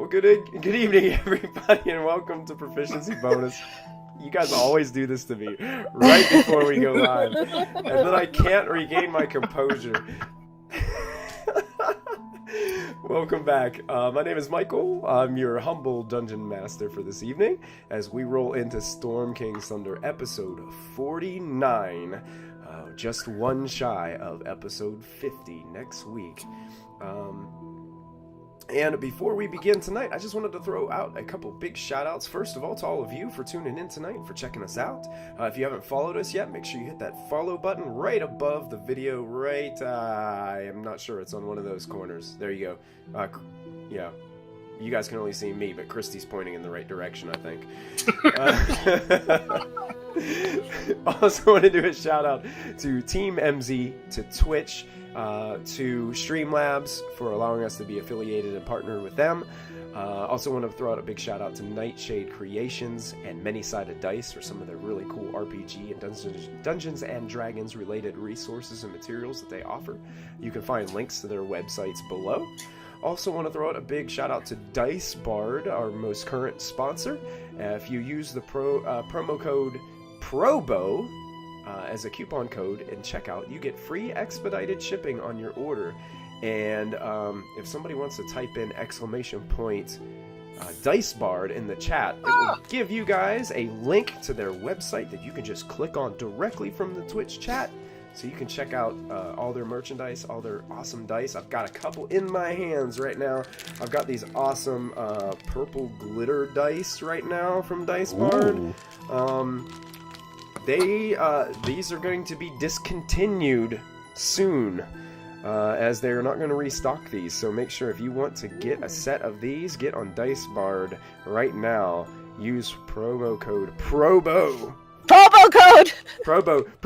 Well, good evening, everybody, and welcome to Proficiency Bonus. You guys always do this to me right before we go live, and then I can't regain my composure. Welcome back. My name is Michael. I'm your humble dungeon master for this evening as we roll into Storm King's Thunder episode 49, just one shy of episode 50 next week. And before we begin tonight, I just wanted to throw out a couple big shout-outs. First of all, to all of you for tuning in tonight and for checking us out. If you haven't followed us yet, make sure you hit that follow button right above the video, right, I am not sure, it's on one of those corners. There you go. Yeah, you guys can only see me, but Christy's pointing in the right direction, I think. Also want to do a shout-out to Team MZ, to Twitch, to Streamlabs for allowing us to be affiliated and partner with them. Also want to throw out a big shout out to Nightshade Creations and Many-Sided Dice for some of their really cool RPG and Dungeons and Dragons related resources and materials that they offer. You can find links to their websites below. Also want to throw out a big shout out to Dicebard, our most current sponsor. If you use the promo code PROBO as a coupon code and checkout, you get free expedited shipping on your order. And if somebody wants to type in !Dicebard in the chat, it will give you guys a link to their website that you can just click on directly from the Twitch chat, so you can check out all their merchandise, all their awesome dice. I've got a couple in my hands right now. I've got these awesome purple glitter dice right now from Dicebard. These are going to be discontinued soon, as they're not going to restock these. So make sure if you want to get a set of these, get on Dicebard right now. Use promo code PROBO. Promo code!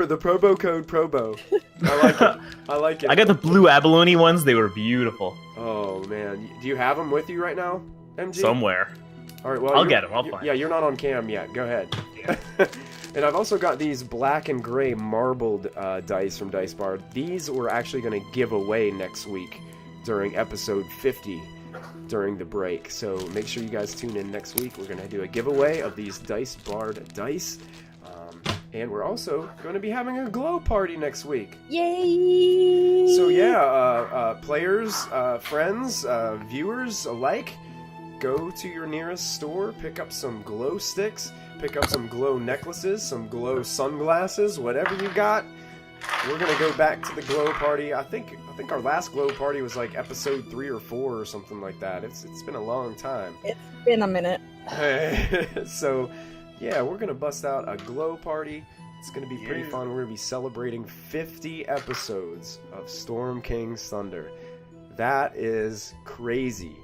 The promo code PROBO. I like it. I like it. I got the blue abalone ones. They were beautiful. Oh, man. Do you have them with you right now, MG? Somewhere. All right, well, I'll get them. I'll find them. Yeah, you're not on cam yet. Go ahead. Yeah. And I've also got these black and gray marbled dice from Dicebard. These we're actually going to give away next week during episode 50 during the break. So make sure you guys tune in next week. We're going to do a giveaway of these Dicebard dice. And we're also going to be having a glow party next week. Yay! So yeah, players, friends, viewers alike, go to your nearest store, pick up some glow sticks, pick up some glow necklaces, some glow sunglasses, whatever you got. We're gonna go back to the glow party. I think our last glow party was like episode 3 or 4 or something like that. It's been a long time. It's been a minute. So yeah, we're gonna bust out a glow party. It's gonna be pretty fun. We're gonna be celebrating 50 episodes of Storm King's Thunder. That is crazy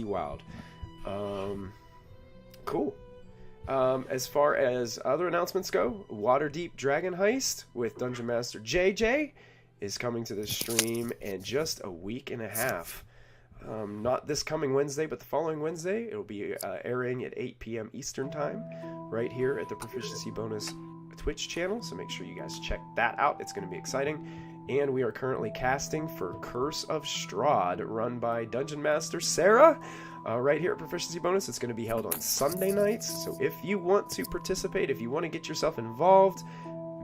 wild. Cool. As far as other announcements go, Waterdeep Dragon Heist with Dungeon Master JJ is coming to the stream in just a week and a half. Not this coming Wednesday, but the following Wednesday. It'll be airing at 8 p.m. Eastern Time right here at the Proficiency Bonus Twitch channel, so make sure you guys check that out. It's going to be exciting. And we are currently casting for Curse of Strahd, run by Dungeon Master Sarah, right here at Proficiency Bonus. It's going to be held on Sunday nights, so if you want to participate, if you want to get yourself involved,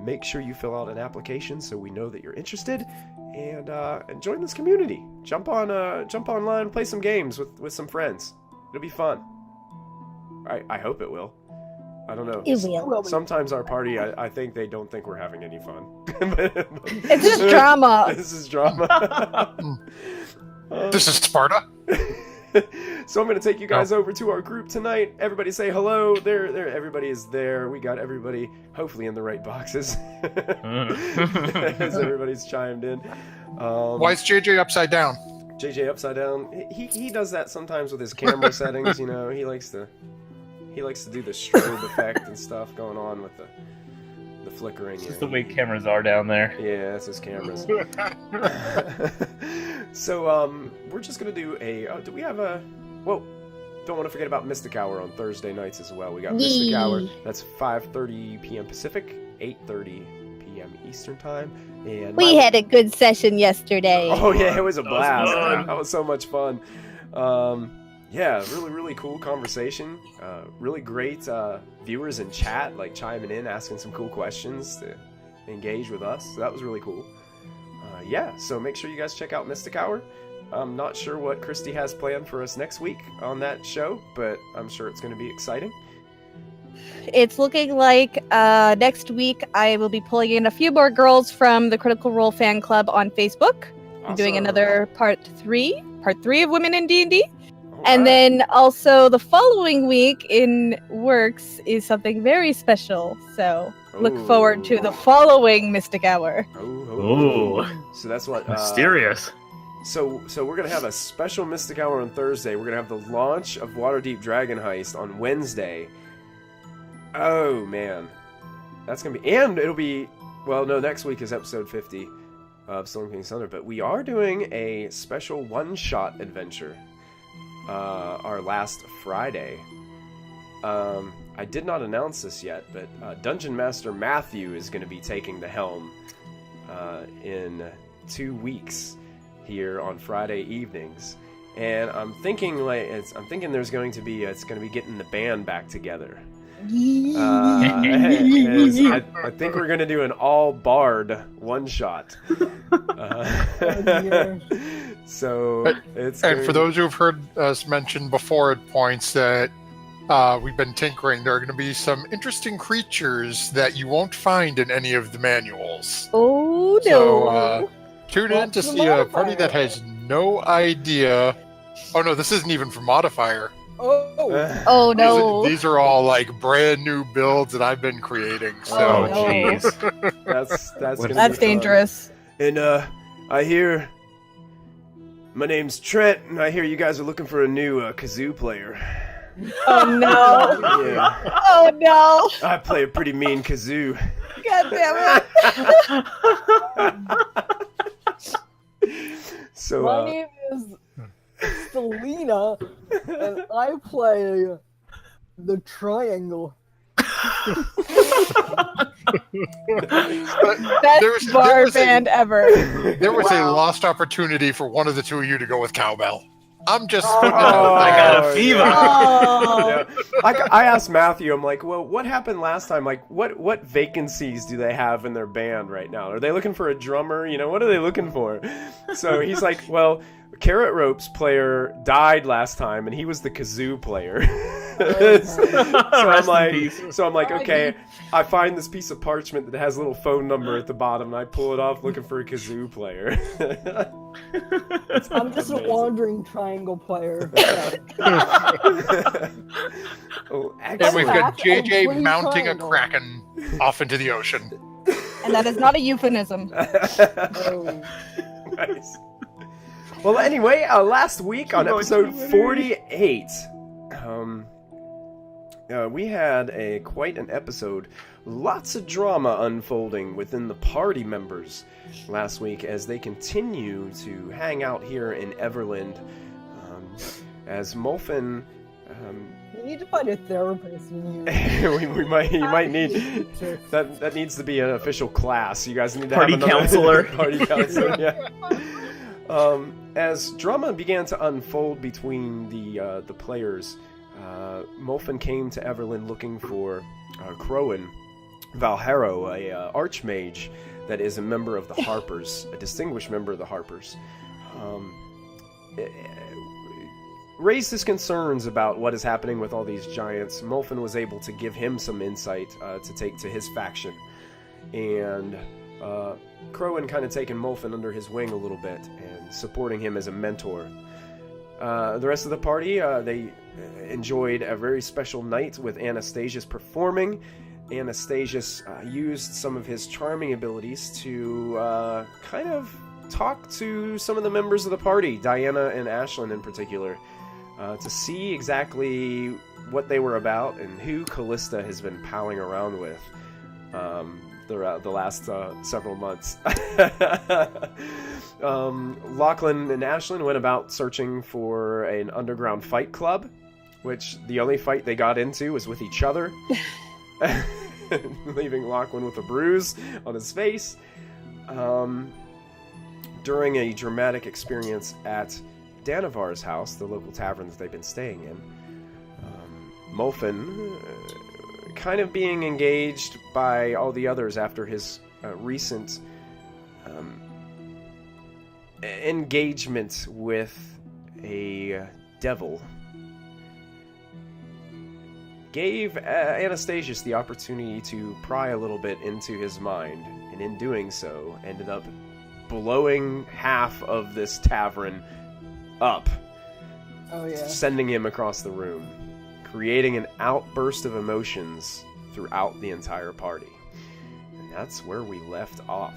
make sure you fill out an application so we know that you're interested, and join this community. Jump online, play some games with some friends. It'll be fun. I hope it will. I don't know. It will. Sometimes our party, I think they don't think we're having any fun. It's just drama. This is drama. This is Sparta. So I'm going to take you guys over to our group tonight. Everybody say hello. There. Everybody is there. We got everybody, hopefully in the right boxes, as everybody's chimed in. Why is JJ upside down? JJ upside down. He does that sometimes with his camera settings. You know, he likes to do the strobe effect and stuff going on with the flickering. It's just the way cameras are down there. Yeah, that's his cameras. So, we're just gonna do do we have well, don't want to forget about Mystic Hour on Thursday nights as well. We got Mystic Hour. That's 5:30 p.m. Pacific, 8:30 p.m. Eastern Time. And We had a good session yesterday. Oh yeah, it was a blast. That was so much fun. yeah, really cool conversation. Really great viewers in chat, like chiming in, asking some cool questions to engage with us. So that was really cool. Yeah, so make sure you guys check out Mystic Hour. I'm not sure what Christy has planned for us next week on that show, but I'm sure it's going to be exciting. It's looking like next week I will be pulling in a few more girls from the Critical Role fan club on Facebook. I'm doing Awesome. another part three of Women in D&D. All And right. then also the following week in Works is something very special. So look forward to the following Mystic Hour. Ooh. So that's what Mysterious. So we're gonna have a special Mystic Hour on Thursday. We're gonna have the launch of Waterdeep Dragon Heist on Wednesday. Oh man, that's gonna be, and it'll be, well, no, next week is episode 50 of Storm King's Thunder, but we are doing a special one-shot adventure. Our last Friday. I did not announce this yet, but Dungeon Master Matthew is going to be taking the helm in 2 weeks here on Friday evenings, and I'm thinking there's going to be it's going to be getting the band back together. I think we're going to do an all bard one shot. So it's And for those who've heard us mention before at points that we've been tinkering, there are going to be some interesting creatures that you won't find in any of the manuals. Oh no! So tune in What's to the see a party modifier? that has no idea. Oh no, this isn't even for modifier. Oh, Oh no! These are all like brand new builds that I've been creating. So Oh, no. jeez. that's gonna That's be fun. dangerous. And I hear my name's Trent, and I hear you guys are looking for a new kazoo player. Oh no! Yeah, Oh no! I play a pretty mean kazoo. God damn it! So my name is Selena, and I play the triangle. Best bar band ever. there was a Wow. lost opportunity for one of the two of you to go with cowbell. I'm just Oh. putting it out I there. got a fever. Oh. Yeah. I asked Matthew, I'm like, well, what happened last time? Like, what vacancies do they have in their band right now? Are they looking for a drummer? You know, what are they looking for? So he's like, well, Carrot Rope's player died last time, and he was the kazoo player. So I'm like, okay, I find this piece of parchment that has a little phone number at the bottom, and I pull it off looking for a kazoo player. I'm just a wandering triangle player. Oh, And we've got Crack and JJ blue mounting triangle. a kraken off into the ocean. And that is not a euphemism. Oh. Nice. Well, anyway, last week on episode 48, we had quite an episode. Lots of drama unfolding within the party members last week as they continue to hang out here in Everlund. As Molfin, You need to find a therapist. You you might need that needs to be an official class. You guys need to Party have another counselor. Party counselor, yeah. As drama began to unfold between the players, Molfin came to Everlund looking for Crowan Valharo, a archmage that is a member of the Harpers, a distinguished member of the Harpers. Raised his concerns about what is happening with all these giants. Molfin was able to give him some insight to take to his faction, and Crowan kind of taken Molfin under his wing a little bit and supporting him as a mentor. The rest of the party, they enjoyed a very special night with Anastasius performing. Anastasius used some of his charming abilities to kind of talk to some of the members of the party, Diana and Ashlyn in particular, to see exactly what they were about and who Callista has been palling around with the last several months. Lachlan and Ashlyn went about searching for an underground fight club, which the only fight they got into was with each other, leaving Lachlan with a bruise on his face. During a dramatic experience at Danavar's house, the local tavern that they've been staying in. Molfin, kind of being engaged by all the others after his recent engagement with a devil, gave Anastasius the opportunity to pry a little bit into his mind, and in doing so, ended up blowing half of this tavern up, Oh yeah. sending him across the room, creating an outburst of emotions throughout the entire party. And that's where we left off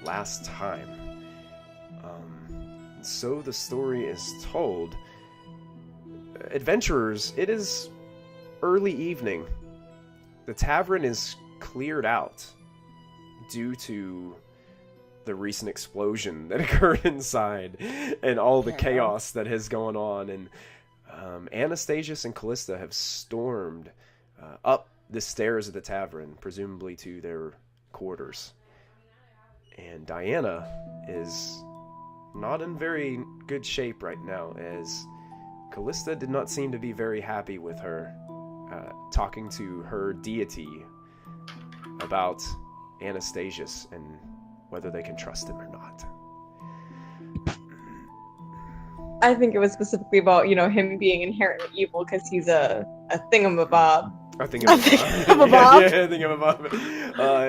last time. So the story is told. Adventurers, it is early evening. The tavern is cleared out due to the recent explosion that occurred inside and all the chaos that has gone on. And Anastasius and Callista have stormed up the stairs of the tavern, presumably to their quarters. And Diana is not in very good shape right now, as Callista did not seem to be very happy with her talking to her deity about Anastasius and whether they can trust him or not. I think it was specifically about, him being inherently evil because he's a thingamabob. I think of Thingamabob? yeah, thingamabob.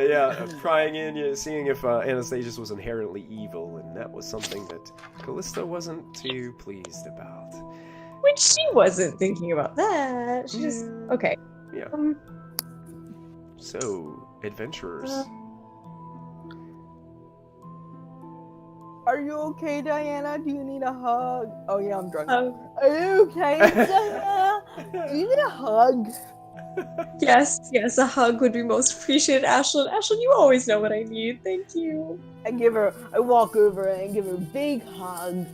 Yeah, prying in, seeing if Anastasius was inherently evil, and that was something that Callista wasn't too pleased about. Which she wasn't thinking about that. She just okay. Yeah. So, adventurers. Are you okay, Diana? Do you need a hug? Oh yeah, I'm drunk. Um, Are you okay, Diana? Do you need a hug? yes, a hug would be most appreciated, Ashlyn. Ashlyn, you always know what I need. Thank you. I walk over and give her a big hug.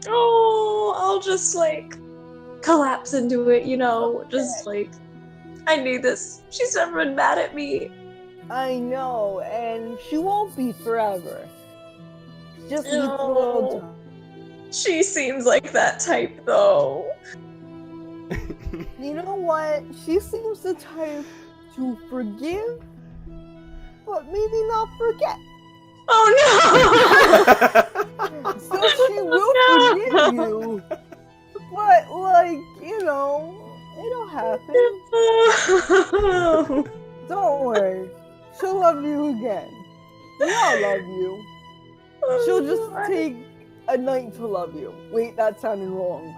Oh, I'll just collapse into it, just I need this. She's never been mad at me. I know, and she won't be forever. Just needs a No. little time. She seems like that type, though. You know what? She seems the type to forgive, but maybe not forget. Oh no! So she will forgive you, but it'll happen. Don't worry. She'll love you again. We all love you. She'll just take a night to love you. Wait, that sounded wrong.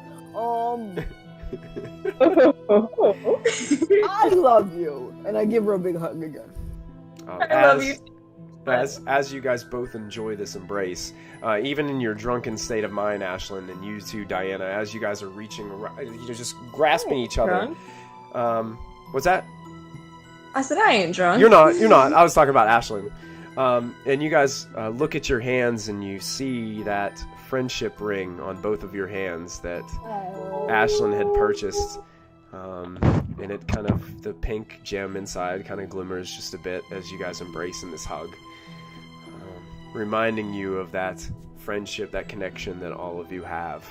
I love you. And I give her a big hug again. I love you. As you guys both enjoy this embrace, even in your drunken state of mind, Ashlyn, and you two, Diana, as you guys are reaching around, just grasping each other. Drunk? What's that? I said I ain't drunk. You're not. I was talking about Ashlyn. And you guys look at your hands and you see that friendship ring on both of your hands that Ashlyn had purchased. And it the pink gem inside kind of glimmers just a bit as you guys embrace in this hug. Reminding you of that friendship, that connection that all of you have.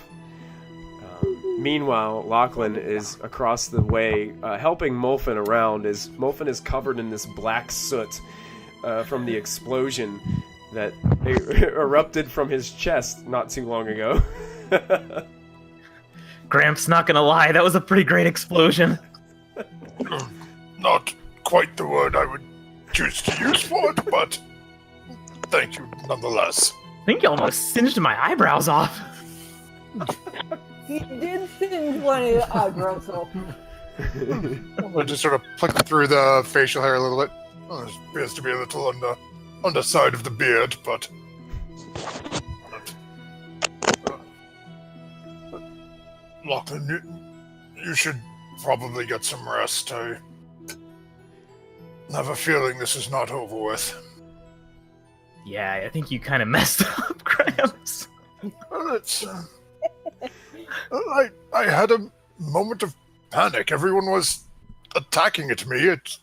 Meanwhile, Lachlan is across the way helping Molfin around as Molfin is covered in this black soot from the explosion that erupted from his chest not too long ago. Gramps, not gonna lie, that was a pretty great explosion. Not quite the word I would choose to use for it, but thank you nonetheless. I think you almost singed my eyebrows off. He did singe one of the eyebrows off. I just sort of flick through the facial hair a little bit. Well, there appears to be a little underside of the beard, but... Lachlan, you should probably get some rest. I have a feeling this is not over with. Yeah, I think you kind of messed up, Gramps. Well, it's... I had a moment of panic. Everyone was attacking at me. It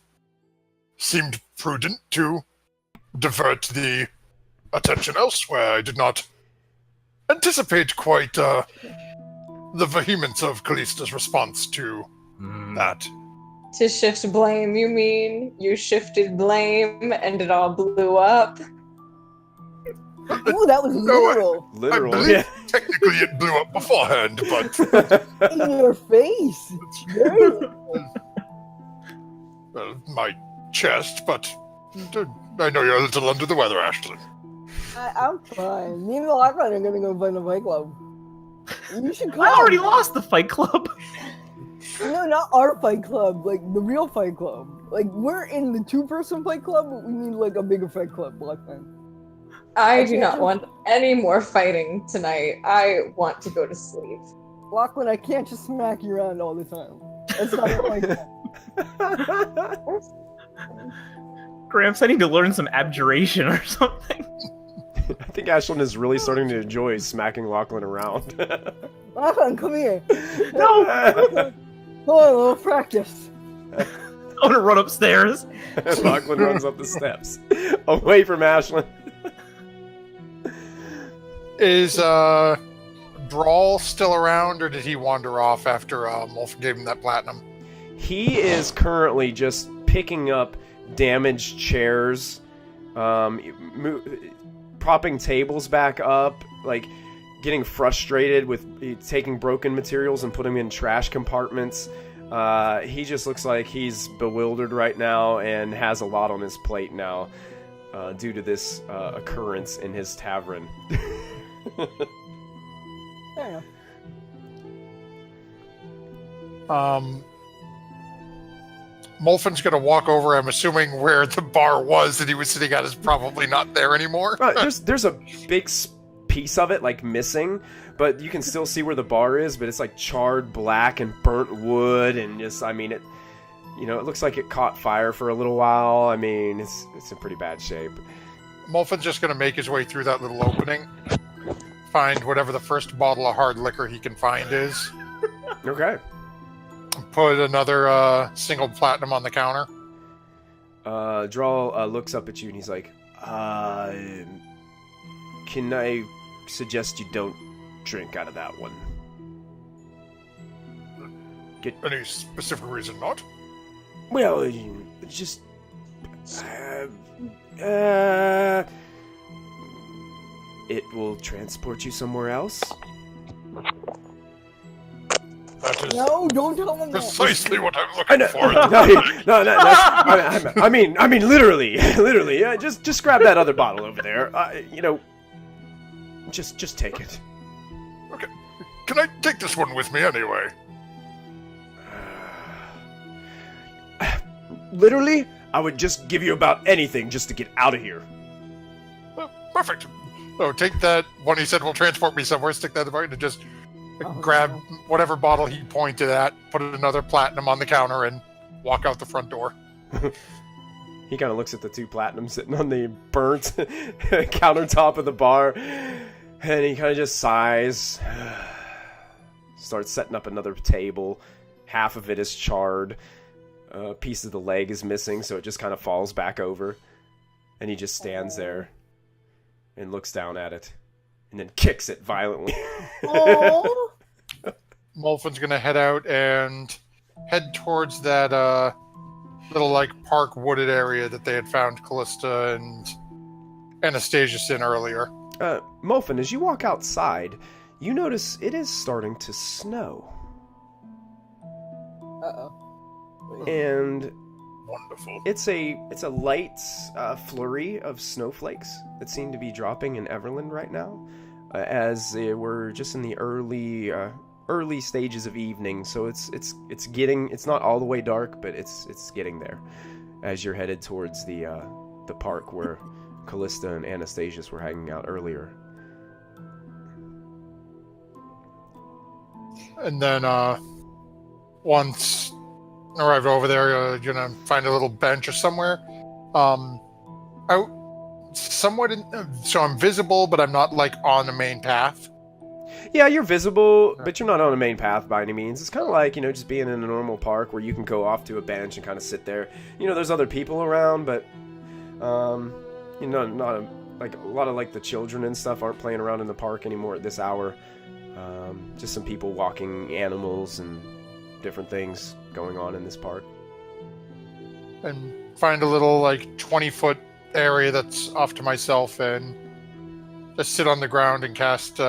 seemed prudent to divert the attention elsewhere. I did not anticipate quite the vehemence of Callista's response to that. To shift blame, you mean? You shifted blame and it all blew up? Ooh, that was literal. I Literal, believe yeah. technically it blew up beforehand, but In your face. Very- my chest. But I know you're a little under the weather, Ashlyn. I'm fine. Me and Lachlan are gonna go find a fight club. You should come. I already lost the fight club. No, not our fight club. Like the real fight club. Like we're in the 2-person fight club, but we need like a bigger fight club, Lachlan. I do not want any more fighting tonight. I want to go to sleep. Lachlan, I can't just smack you around all the time. That's not like that. Gramps, I need to learn some abjuration or something. I think Ashlyn is really starting to enjoy smacking Lachlan around. Lachlan, come here. No! Hold on, a little practice. I want to run upstairs. Lachlan runs up the steps, away from Ashlyn. Is Brawl still around, or did he wander off after Wolf gave him that platinum? He is currently just picking up damaged chairs, propping tables back up, like getting frustrated with taking broken materials and putting them in trash compartments. He just looks like he's bewildered right now and has a lot on his plate now due to this occurrence in his tavern. Fair enough. Molfin's gonna walk over, I'm assuming where the bar was that he was sitting at is probably not there anymore. There's a big piece of it like missing, but you can still see where the bar is, but it's like charred black and burnt wood, and just, I mean, it looks like it caught fire for a little while. I mean, it's in pretty bad shape. Molfin's just gonna make his way through that little opening, find whatever the first bottle of hard liquor he can find is, Okay. put another single platinum on the counter. Drawl looks up at you and he's like, can I suggest you don't drink out of that one? Any specific reason not? Well, just... it will transport you somewhere else. That is No, don't tell him that. precisely what I'm I looking know. for. No, that's, I mean, literally. Yeah, just grab that other bottle over there. Just take it. Okay. Can I take this one with me anyway? Literally, I would just give you about anything just to get out of here. Perfect. So take that one he said will transport me somewhere, stick that in the bucket, and just Oh, grab no. whatever bottle he pointed at, put another platinum on the counter, and walk out the front door. He kind of looks at the 2 platinums sitting on the burnt countertop of the bar, and he kind of just sighs. Starts setting up another table. Half of it is charred. A piece of the leg is missing, so it just kind of falls back over. And he just stands there and looks down at it, and then kicks it violently. Oh. Molfin's gonna head out and head towards that little like park wooded area that they had found Callista and Anastasius in earlier. Molfin, as you walk outside, you notice it is starting to snow. Uh-oh. And Wonderful. it's a light flurry of snowflakes that seem to be dropping in Everlund right now, as we're just in the early stages of evening. So it's not all the way dark, but it's getting there as you're headed towards the park where Callista and Anastasius were hanging out earlier. And then once arrived over there, gonna find a little bench or somewhere. Out somewhat so I'm visible, but I'm not like on the main path. Yeah, you're visible, but you're not on a main path by any means. It's kind of like, just being in a normal park where you can go off to a bench and kind of sit there. There's other people around, but, not like a lot of like the children and stuff aren't playing around in the park anymore at this hour. Just some people walking animals and different things going on in this park. And find a little like 20-foot area that's off to myself and just sit on the ground and cast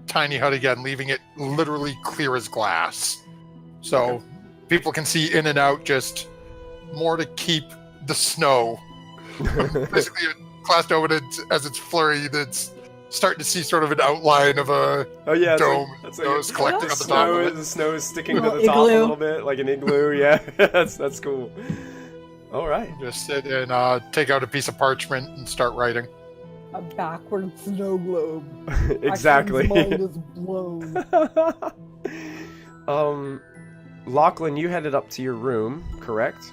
Tiny Hut again, leaving it literally clear as glass. So people can see in and out, just more to keep the snow. Basically, classed over it as it's flurry, that's starting to see sort of an outline of a dome. It's It's collecting at the top of it. The snow is sticking to Little the top a igloo. little bit, like an igloo. Yeah, that's cool. All right. Just sit and take out a piece of parchment and start writing. A backward snow globe. Exactly. My mind is blown. Lachlan, you headed up to your room, correct?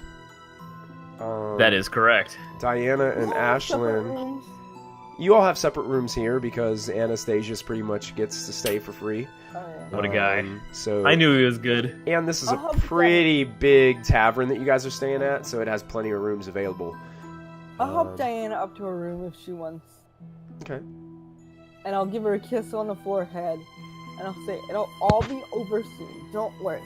That is correct. Diana and Ashlyn. You all have separate rooms here because Anastasius pretty much gets to stay for free. What a guy. So I knew he was good. And this is a I'll help pretty big tavern that you guys are staying at, so it has plenty of rooms available. I'll help Diana up to her room if she wants. Okay. And I'll give her a kiss on the forehead. And I'll say, it'll all be over soon. Don't worry.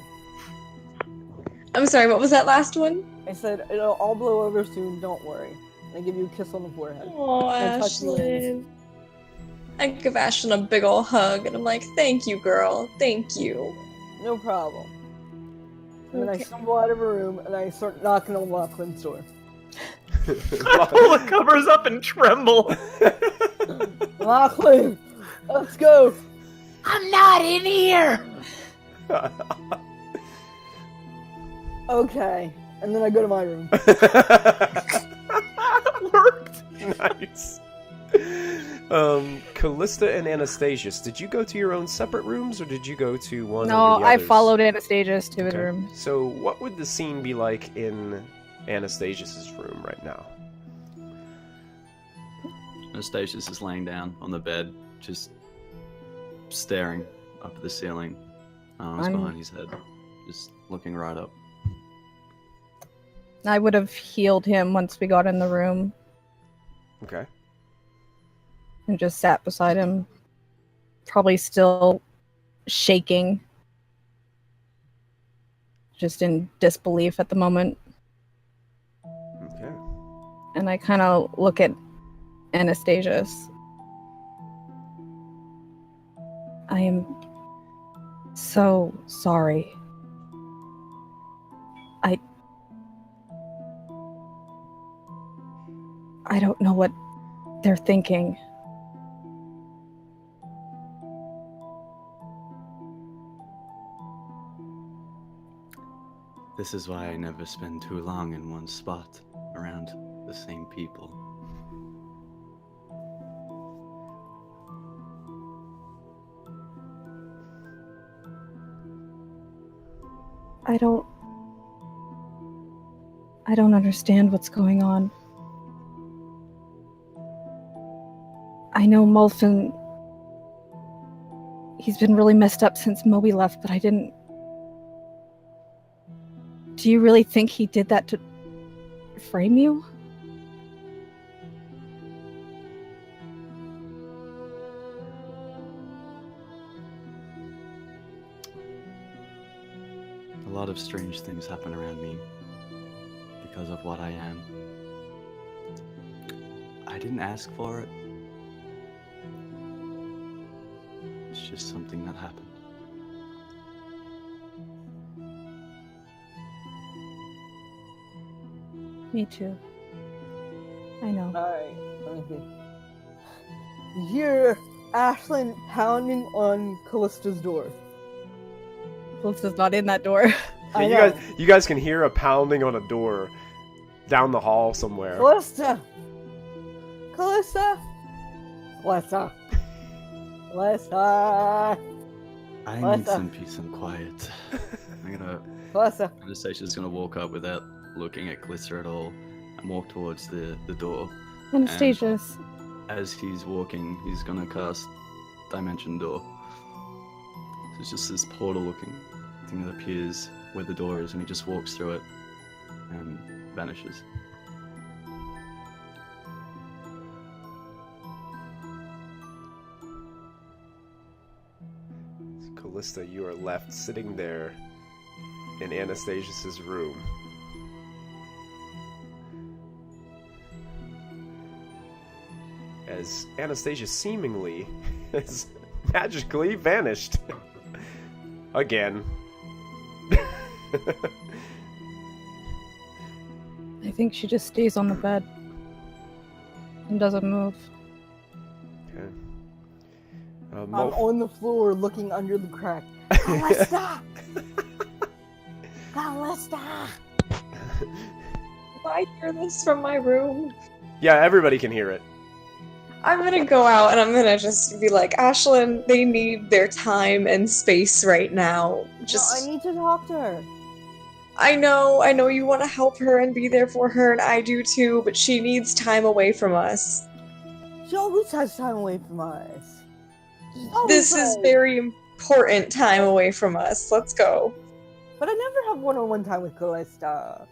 I'm sorry, what was that last one? I said, it'll all blow over soon. Don't worry. And I give you a kiss on the forehead. Oh, And touch the Ashlyn. I give Ashlyn a big ol' hug, and I'm like, thank you, girl. Thank you. No problem. And then I Okay. stumble out of her room and I start knocking on Lachlan's door. I pull the covers up and tremble. Lachlan! Let's go! I'm not in here. Okay. And then I go to my room. Worked. Nice. Callista and Anastasius, did you go to your own separate rooms, or did you go to one No, over the I others? followed Anastasius to his Okay. room. So what would the scene be like in Anastasius's room right now? Anastasius is laying down on the bed, just staring up at the ceiling, arms I'm- behind his head, just looking right up. I would have healed him once we got in the room Okay. and just sat beside him. Probably still shaking. Just in disbelief at the moment. Okay. And I kind of look at Anastasius. I am so sorry. I don't know what they're thinking. This is why I never spend too long in one spot around the same people. I don't understand what's going on. I know Mulfin, he's been really messed up since Moby left, but I didn't... Do you really think he did that to frame you? A lot of strange things happen around me because of what I am. I didn't ask for it. It's just something that happened. Me too. I know. Alright, let me see. You hear Ashlyn pounding on Callista's door. Callista's not in that door. I you know. guys can hear a pounding on a door down the hall somewhere. Callista! Callista! Callista! Callista! I need Melissa. some peace and quiet. Callista! Anastasia's gonna walk up without looking at Callista at all and walk towards the door. Anastasius. As he's walking, he's gonna cast Dimension Door. So it's just this portal looking thing that appears where the door is, and he just walks through it and vanishes. Callista, you are left sitting there in Anastasius's room. As Anastasia seemingly has magically vanished. Again. I think she just stays on the bed and doesn't move. Okay. I'm on the floor looking under the crack. Callista! Callista! If I hear this from my room, Yeah, everybody can hear it. I'm gonna go out and I'm gonna just be like, Ashlyn, they need their time and space right now. Just, No, I need to talk to her. I know you want to help her and be there for her, and I do too, but she needs time away from us. She always has time away from us. She's always This is like- very important time away from us. Let's go. But I never have one-on-one time with Callista.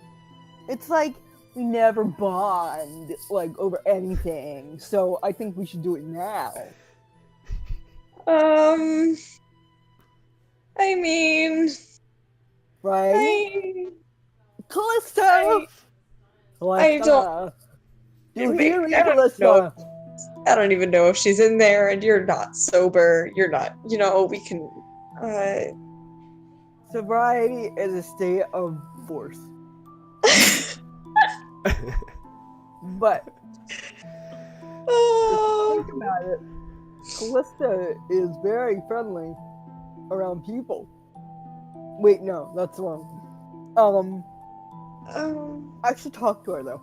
It's like we never bond like over anything. So I think we should do it now. I mean, Right? Callista! I don't- You hear me, I don't Callista? I don't even know if she's in there, and you're not sober. You're not, we can, Sobriety is a state of force. But think about it. Callista is very friendly around people. Wait, no, that's wrong. I should talk to her though.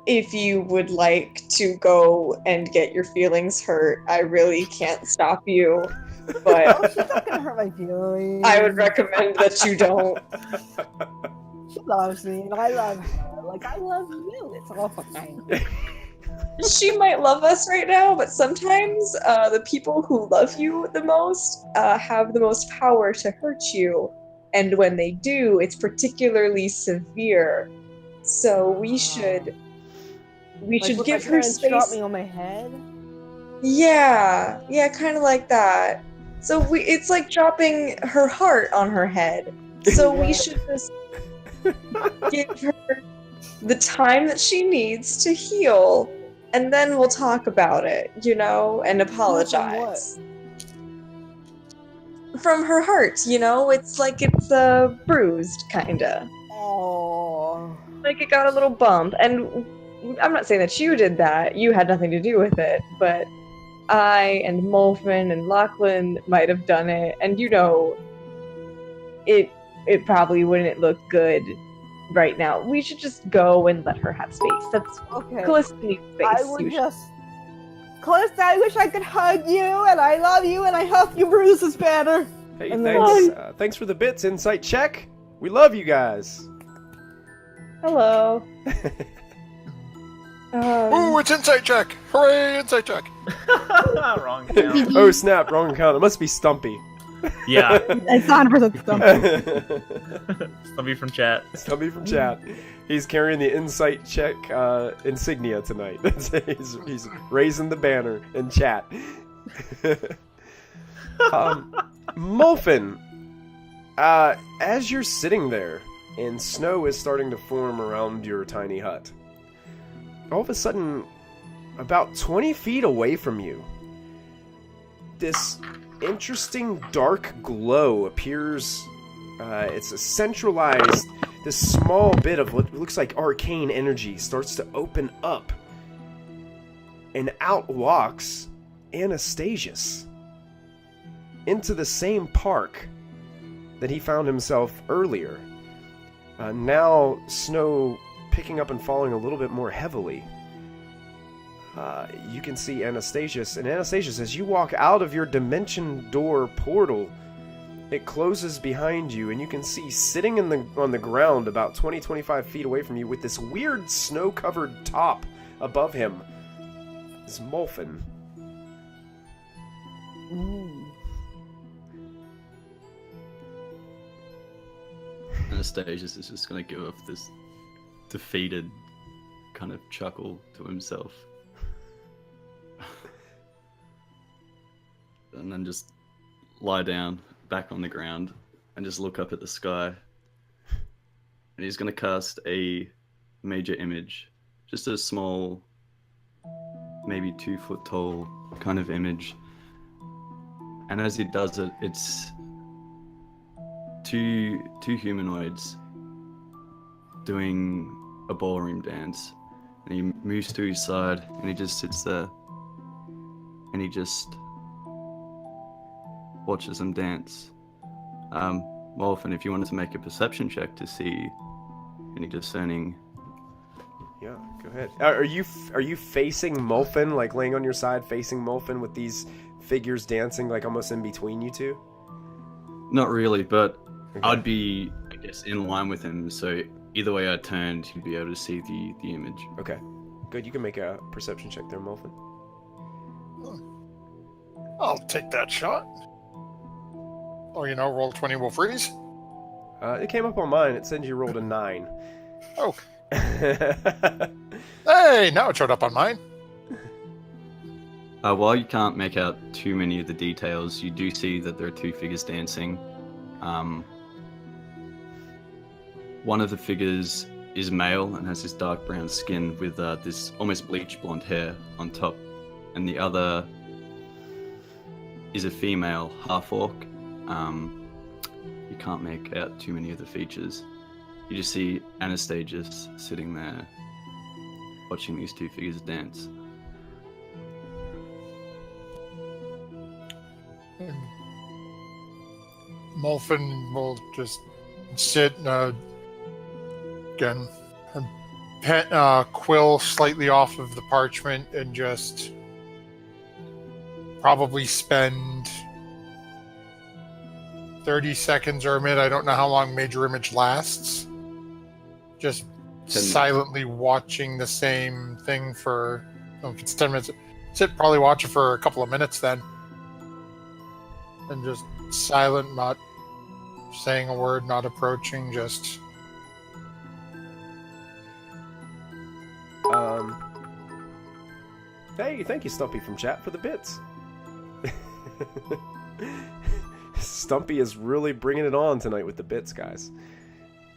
If you would like to go and get your feelings hurt, I really can't stop you. But Oh, she's not gonna hurt my feelings. I would recommend that you don't. She loves me, and I love her. Like I love you. It's all fine. She might love us right now, but sometimes the people who love you the most have the most power to hurt you. And when they do, it's particularly severe. So we should Like, give my her parents drop space. me on my head. Yeah, kind of like that. So it's like dropping her heart on her head. So we should just give her the time that she needs to heal, and then we'll talk about it, and apologize. From her heart, it's like it's bruised, kinda. Oh. Like it got a little bump, and I'm not saying that you did that. You had nothing to do with it, but I and Molfin and Lachlan might have done it, and it probably wouldn't look good right now. We should just go and let her have space. That's Okay. Callista needs space. I would Callista, I wish I could hug you, and I love you, and I hope your bruise is better. Hey, And then- thanks. Thanks for the bits, Insight Check. We love you guys. Hello. Ooh, it's insight check! Hooray, insight check! Wrong count. Oh snap! Wrong account. It must be Stumpy. Yeah, It's 100% stumpy. somebody from chat. Stumpy from chat. He's carrying the Insight Check insignia tonight. he's raising the banner in chat. Molfin, as you're sitting there and snow is starting to form around your tiny hut, all of a sudden, about 20 feet away from you, this interesting dark glow appears. It's a centralized, this small bit of what looks like arcane energy starts to open up, and out walks Anastasius into the same park that he found himself earlier. Now snow picking up and falling a little bit more heavily. You can see Anastasius, and Anastasius, as you walk out of your dimension door portal, it closes behind you, and you can see sitting on the ground about 20-25 feet away from you with this weird snow-covered top above him is Molfin. Anastasius is just gonna give off this defeated kind of chuckle to himself. and then just lie down back on the ground and just look up at the sky. And he's going to cast a major image, just a small, maybe 2 foot tall kind of image. And as he does it, it's two humanoids doing a ballroom dance. And he moves to his side and he just sits there and he just watches them dance. Wolfen, if you wanted to make a perception check to see any discerning. Yeah, go ahead. Are you facing Molfen, like laying on your side, facing Molfen with these figures dancing, like almost in between you two? Not really, but Okay. I'd be, I guess, in line with him. So either way I turned, you'd be able to see the image. Okay, good. You can make a perception check there, Molfen. I'll take that shot. Oh, roll 20 will freeze. It came up on mine. It said you rolled a 9. Oh. Hey, now it showed up on mine. While you can't make out too many of the details, you do see that there are 2 figures dancing. One of the figures is male and has this dark brown skin with this almost bleach blonde hair on top, and the other is a female half-orc. You can't make out too many of the features. You just see Anastasius sitting there watching these 2 figures dance. Molfen will just sit again, quill slightly off of the parchment and just probably spend 30 seconds or a minute. I don't know how long Major Image lasts. Just 10 silently watching the same thing for, if it's 10 minutes, probably watch it for a couple of minutes then. And just silent, not saying a word, not approaching, just... Hey, thank you, Stumpy from chat, for the bits. Stumpy is really bringing it on tonight with the bits, guys.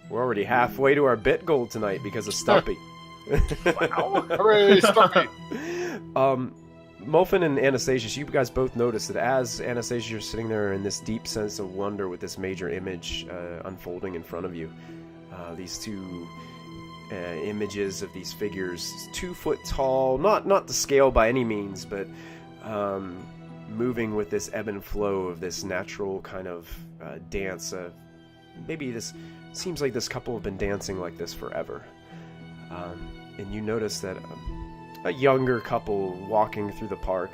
We're already halfway to our bit goal tonight because of Stumpy. Wow! Hooray, Stumpy! Molfen and Anastasius, you guys both noticed that as Anastasius is sitting there in this deep sense of wonder with this major image unfolding in front of you, these 2 images of these figures, 2 foot tall, not the scale by any means, but moving with this ebb and flow of this natural kind of dance. Maybe this seems like this couple have been dancing like this forever. And you notice that a younger couple walking through the park,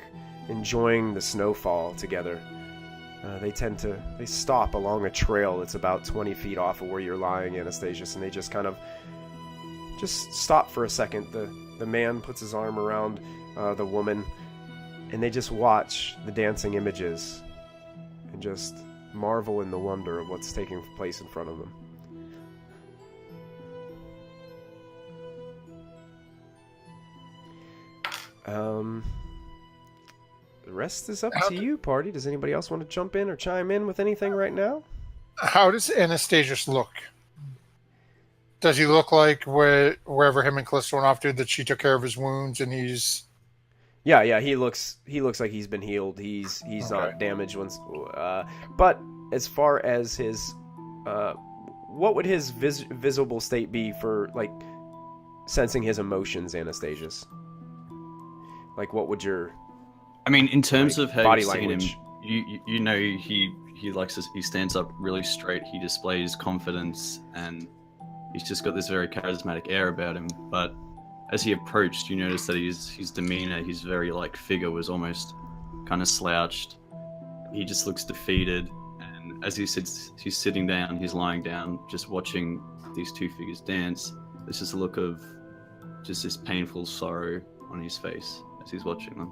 enjoying the snowfall together. They stop along a trail that's about 20 feet off of where you're lying, Anastasius, and they just kind of just stop for a second. The man puts his arm around the woman, and they just watch the dancing images and just marvel in the wonder of what's taking place in front of them. The rest is up to you, party. Does anybody else want to jump in or chime in with anything right now? How does Anastasius look? Does he look like wherever him and Callista went off to, that she took care of his wounds and he's... Yeah, he looks like he's been healed. He's Okay. not damaged once. But as far as his, what would his visible state be for like sensing his emotions, Anastasius? Like, what would your... I mean, in terms like, of how body you've seen language? him, you know he likes he stands up really straight. He displays confidence, and he's just got this very charismatic air about him. But as he approached, you notice that his demeanor, his very like figure was almost kind of slouched. He just looks defeated, and as he's sitting down, he's lying down, just watching these 2 figures dance. There's just a look of just this painful sorrow on his face as he's watching them.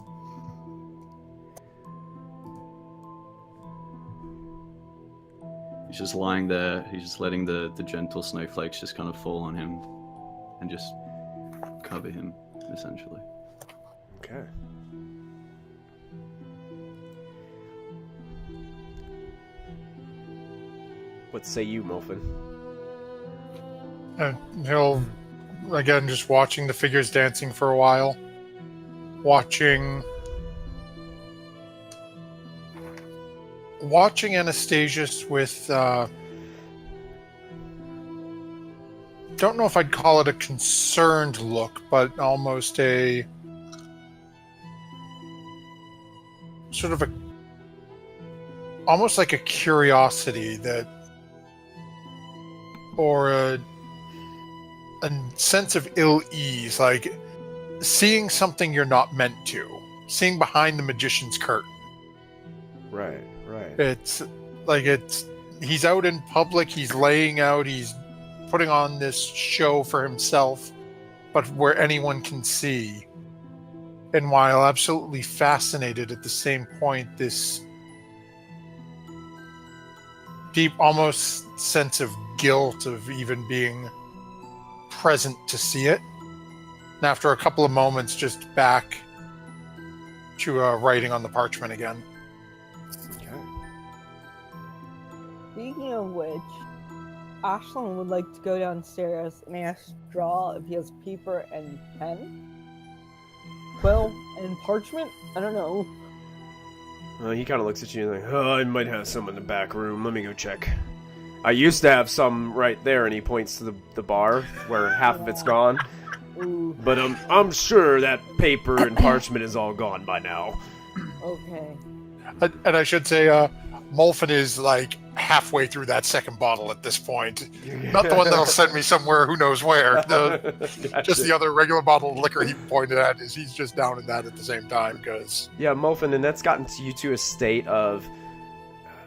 He's just lying there. He's just letting the gentle snowflakes just kind of fall on him and just cover him, essentially. Okay. What say you, Molfin? And he'll, again, just watching the figures dancing for a while. Watching Anastasius with, don't know if I'd call it a concerned look, but almost a sort of almost like a curiosity that, or a sense of ill ease, like seeing something you're not meant to, seeing behind the magician's curtain. Right. It's like he's out in public, he's laying out, he's putting on this show for himself, but where anyone can see. And while absolutely fascinated at the same point, this deep, almost sense of guilt of even being present to see it. And after a couple of moments, just back to writing on the parchment again. Okay. Speaking of which, Ashlyn would like to go downstairs and ask Draw if he has paper and pen. Quill and parchment? I don't know. He kind of looks at you and like, oh, I might have some in the back room. Let me go check. I used to have some right there, and he points to the bar where half of it's gone. Ooh, But I'm sure that paper and parchment is all gone by now. okay. And I should say, Molfin is like halfway through that second bottle at this point. Not the one that'll send me somewhere who knows where. Gotcha. Just the other regular bottle of liquor he pointed at is he's just down in that at the same time because Yeah, Molfin, and that's gotten you to a state of,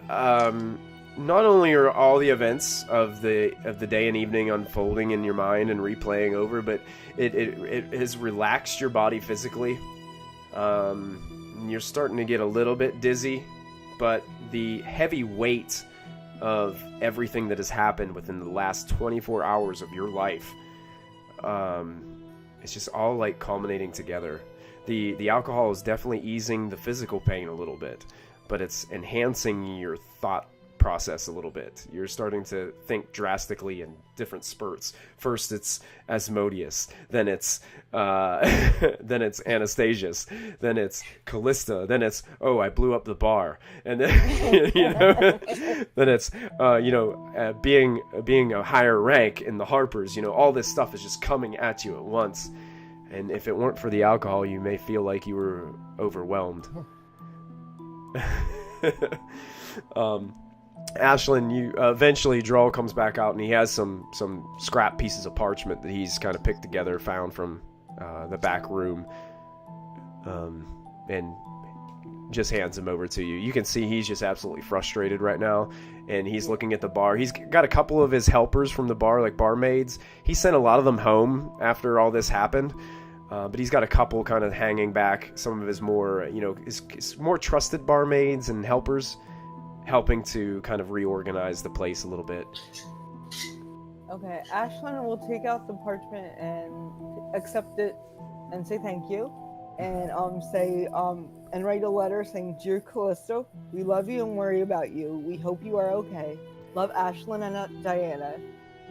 not only are all the events of the day and evening unfolding in your mind and replaying over, but it has relaxed your body physically. You're starting to get a little bit dizzy, but the heavy weight of everything that has happened within the last 24 hours of your life, it's just all like culminating together. The alcohol is definitely easing the physical pain a little bit, but it's enhancing your thought process a little bit. You're starting to think drastically in different spurts. First it's Asmodeus, then it's then it's Anastasius, then it's Callista, then it's I blew up the bar, and then then it's being a higher rank in the Harpers. All this stuff is just coming at you at once, and if it weren't for the alcohol, you may feel like you were overwhelmed. Ashlyn, you eventually Droll comes back out and he has some scrap pieces of parchment that he's kind of picked together, found from the back room, and just hands them over to you. You can see he's just absolutely frustrated right now, and he's looking at the bar. He's got a couple of his helpers from the bar, like barmaids. He sent a lot of them home after all this happened, but he's got a couple kind of hanging back. Some of his more, his more trusted barmaids and helpers, helping to kind of reorganize the place a little bit. Okay, Ashlyn will take out the parchment and accept it and say thank you. And and write a letter saying, "Dear Callisto, we love you and worry about you. We hope you are okay. Love, Ashlyn and Diana."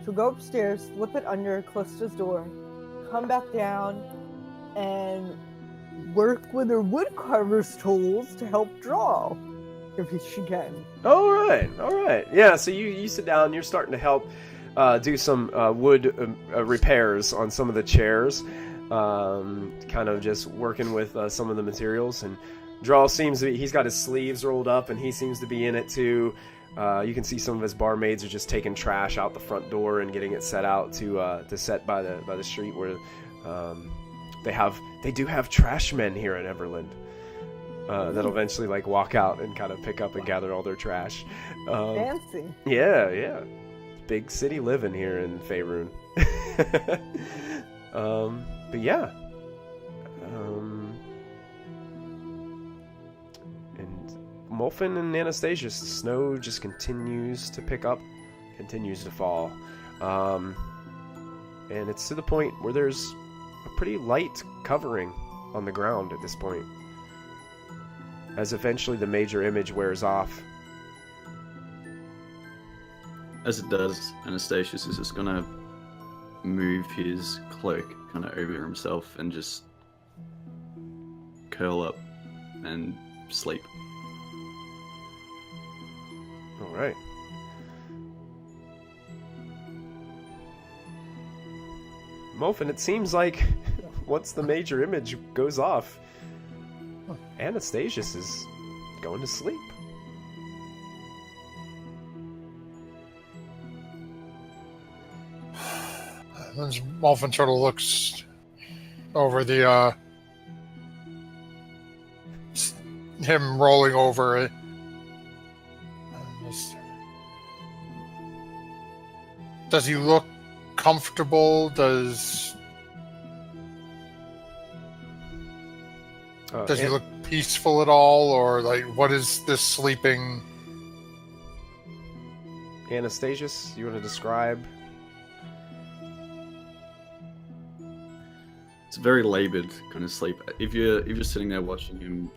She'll go upstairs, slip it under Callisto's door, come back down, and work with her woodcarver's tools to help draw, if she can. All right. Yeah, so you sit down, you're starting to help do some wood repairs on some of the chairs, kind of just working with some of the materials. And Drawl seems to be, he's got his sleeves rolled up and he seems to be in it too. You can see some of his barmaids are just taking trash out the front door and getting it set out to set by the street where they do have trash men here at Everlund. That'll eventually like walk out and kind of pick up and gather all their trash. Fancy. Yeah. Big city living here in Faerun. But yeah. And Molfin and Anastasius, the snow just continues to pick up, continues to fall. And it's to the point where there's a pretty light covering on the ground at this point, as eventually the major image wears off. As it does, Anastasius is just gonna move his cloak kind of over himself and just curl up and sleep. All right. Molfin, it seems like once the major image goes off, Anastasius is going to sleep. Molfin sort of looks over the him rolling over it. Does he look comfortable? Does he look peaceful at all, or like what is this sleeping? Anastasius, you want to describe? It's a very labored kind of sleep. If you're sitting there watching him,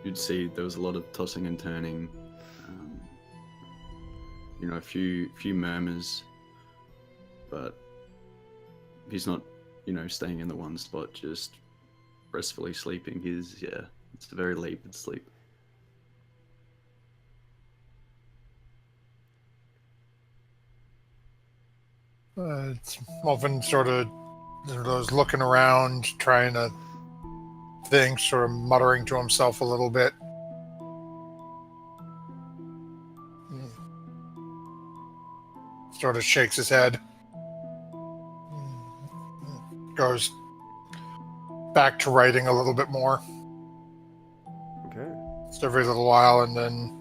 you'd see there was a lot of tossing and turning. A few murmurs, but he's not, staying in the one spot, just restfully sleeping. It's a very labored sleep. Molfin sort of was looking around, trying to think, sort of muttering to himself a little bit. Sort of shakes his head. Goes back to writing a little bit more. Okay. Just every little while, and then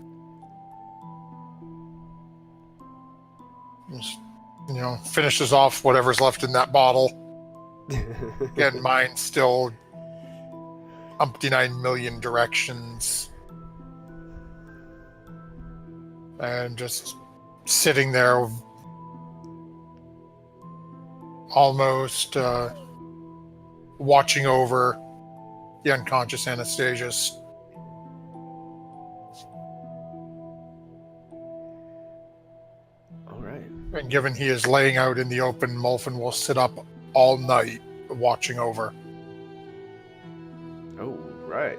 just, finishes off whatever's left in that bottle. Again, mine's still umpty 9 million directions. And just sitting there, almost watching over the unconscious Anastasius. All right. And given he is laying out in the open, Molfin will sit up all night watching over. Oh, right.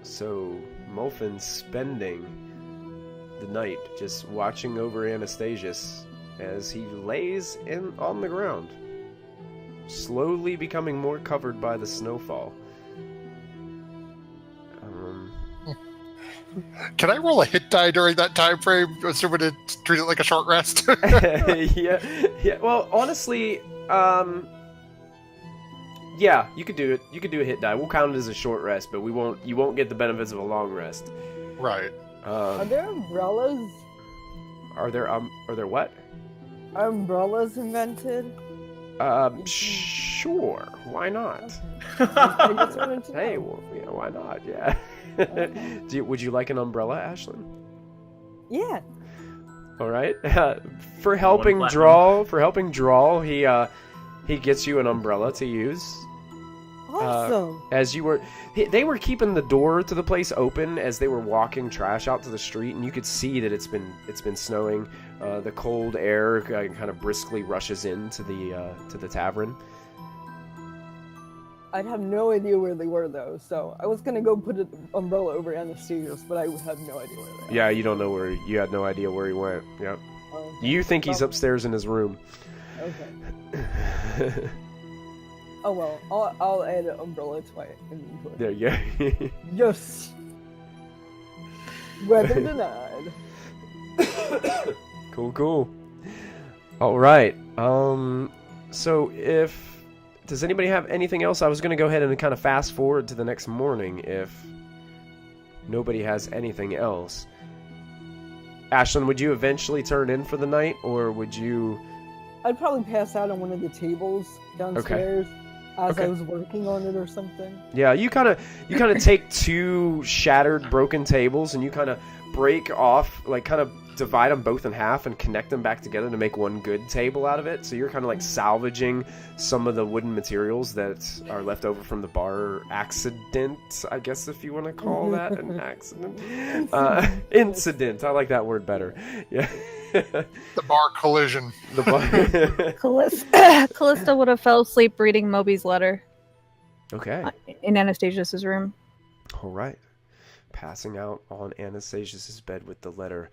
So, Molfin's spending the night just watching over Anastasius as he lays on the ground, slowly becoming more covered by the snowfall. Can I roll a hit die during that time frame, assuming to treat it like a short rest? yeah. Well, honestly, yeah, you could do it. You could do a hit die. We'll count it as a short rest, but you won't get the benefits of a long rest. Right. Are there umbrellas? Are there what? Are umbrellas invented? Sure. Why not? I just wanted to know. Hey, well, why not? Yeah. Would you like an umbrella, Ashlyn? Yeah. All right. For helping draw, he gets you an umbrella to use. Awesome. They were keeping the door to the place open as they were walking trash out to the street, and you could see that it's been snowing. The cold air kind of briskly rushes into the tavern. I'd have no idea where they were though, so I was gonna go put an umbrella over Anastasius, but I would have no idea where they are. Yeah, you had no idea where he went. Yep. You think he's upstairs in his room. Okay. Oh well, I'll add an umbrella to my inventory. There you go. Yes. Weather denied. Cool. All right. So does anybody have anything else? I was going to go ahead and kind of fast forward to the next morning if nobody has anything else. Ashlyn, would you eventually turn in for the night, or would you? I'd probably pass out on one of the tables downstairs as I was working on it or something. Yeah, you kind of take two shattered, broken tables and you kind of break off, like kind of divide them both in half and connect them back together to make one good table out of it. So you're kind of like salvaging some of the wooden materials that are left over from the bar accident, I guess, if you want to call that an accident. Incident. I like that word better. Yeah. The bar collision. The bar. Callista would have fell asleep reading Moby's letter Okay. in Anastasius's room. All right. Passing out on Anastasius's bed with the letter.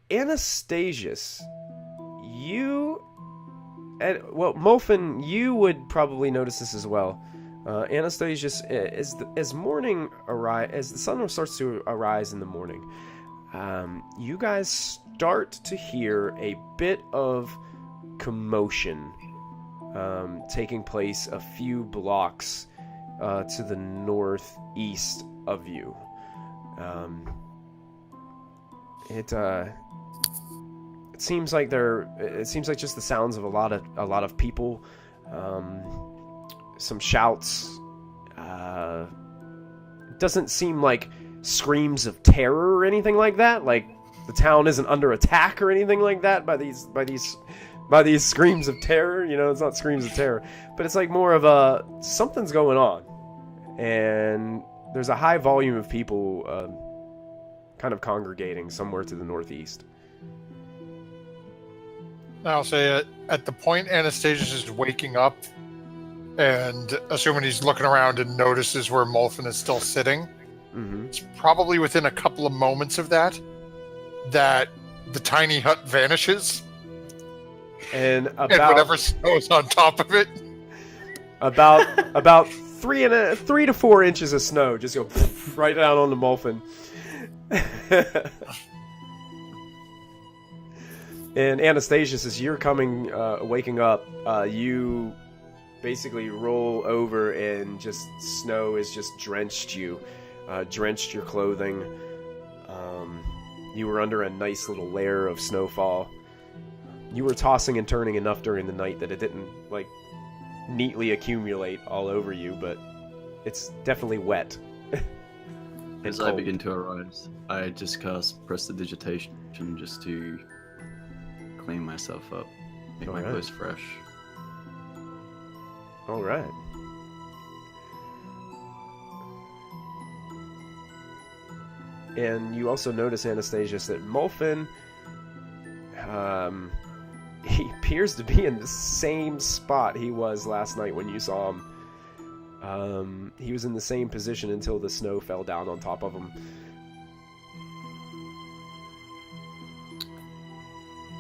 Anastasius, you... Molfin, you would probably notice this as well. Anastasius, as the sun starts to arise in the morning, you guys start to hear a bit of commotion taking place a few blocks to the northeast of you. It seems like just the sounds of a lot of people, some shouts. It doesn't seem like screams of terror or anything like that. Like the town isn't under attack or anything like that by these screams of terror. You know, it's not screams of terror, but it's like more of a something's going on, and there's a high volume of people kind of congregating somewhere to the northeast. I'll say at the point Anastasius is waking up, and assuming he's looking around and notices where Molfin is still sitting, it's probably within a couple of moments of that the tiny hut vanishes. And whatever snow's on top of it. About 3 to 4 inches of snow just go right down on the Molfin. And Anastasius, as you're waking up, you basically roll over and just snow has just drenched you, drenched your clothing. You were under a nice little layer of snowfall. You were tossing and turning enough during the night that it didn't like neatly accumulate all over you, but it's definitely wet. As I begin to arise, I just cast Prestidigitation just to clean myself up, make my clothes fresh. All right. And you also notice, Anastasius, that Molfin, he appears to be in the same spot he was last night when you saw him. He was in the same position until the snow fell down on top of him.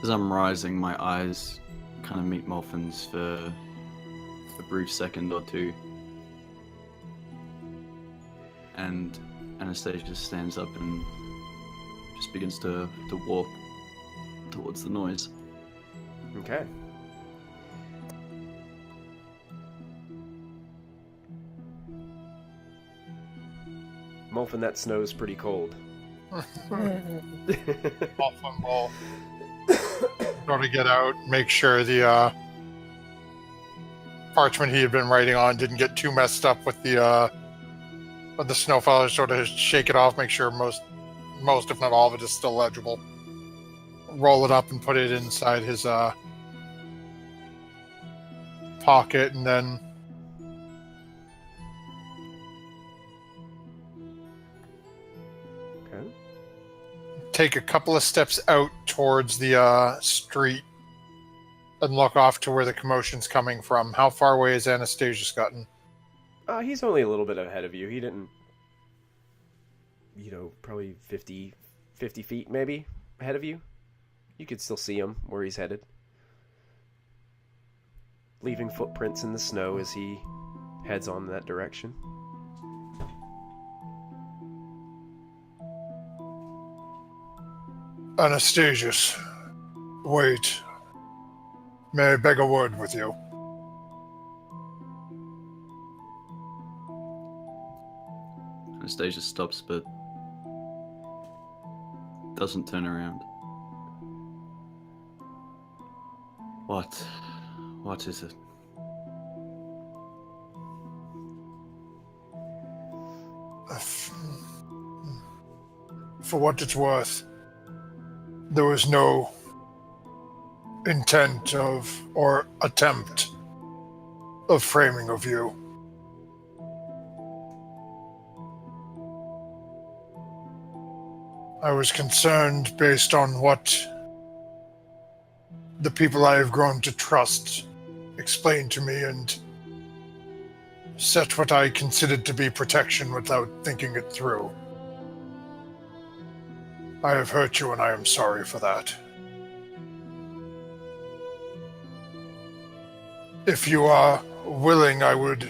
As I'm rising, my eyes kind of meet Molfin's for a brief second or two. And Anastasia just stands up and just begins to walk towards the noise. Okay. Molfin, that snow's pretty cold. Molfin will go to get out, make sure the parchment he had been writing on didn't get too messed up with the snowfall. Sort of shake it off, make sure most if not all of it is still legible. Roll it up and put it inside his pocket, and then take a couple of steps out towards the street and look off to where the commotion's coming from. How far away has Anastasius gotten? He's only a little bit ahead of you. He didn't, probably 50 feet maybe ahead of you. You could still see him where he's headed, leaving footprints in the snow as he heads on that direction. Anastasius, wait. May I beg a word with you? Anastasia stops, but doesn't turn around. What is it? for what it's worth, there was no intent of, or attempt of framing of you. I was concerned based on what the people I have grown to trust explained to me and set what I considered to be protection without thinking it through. I have hurt you and I am sorry for that. If you are willing, I would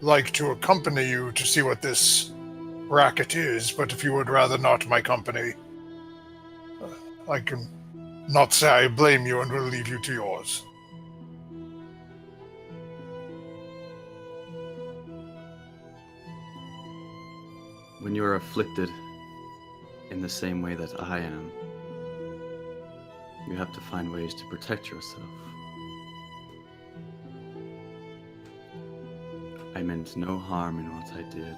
like to accompany you to see what this racket is, but if you would rather not my company, I can not say I blame you and will leave you to yours. When you are afflicted in the same way that I am, you have to find ways to protect yourself. I meant no harm in what I did,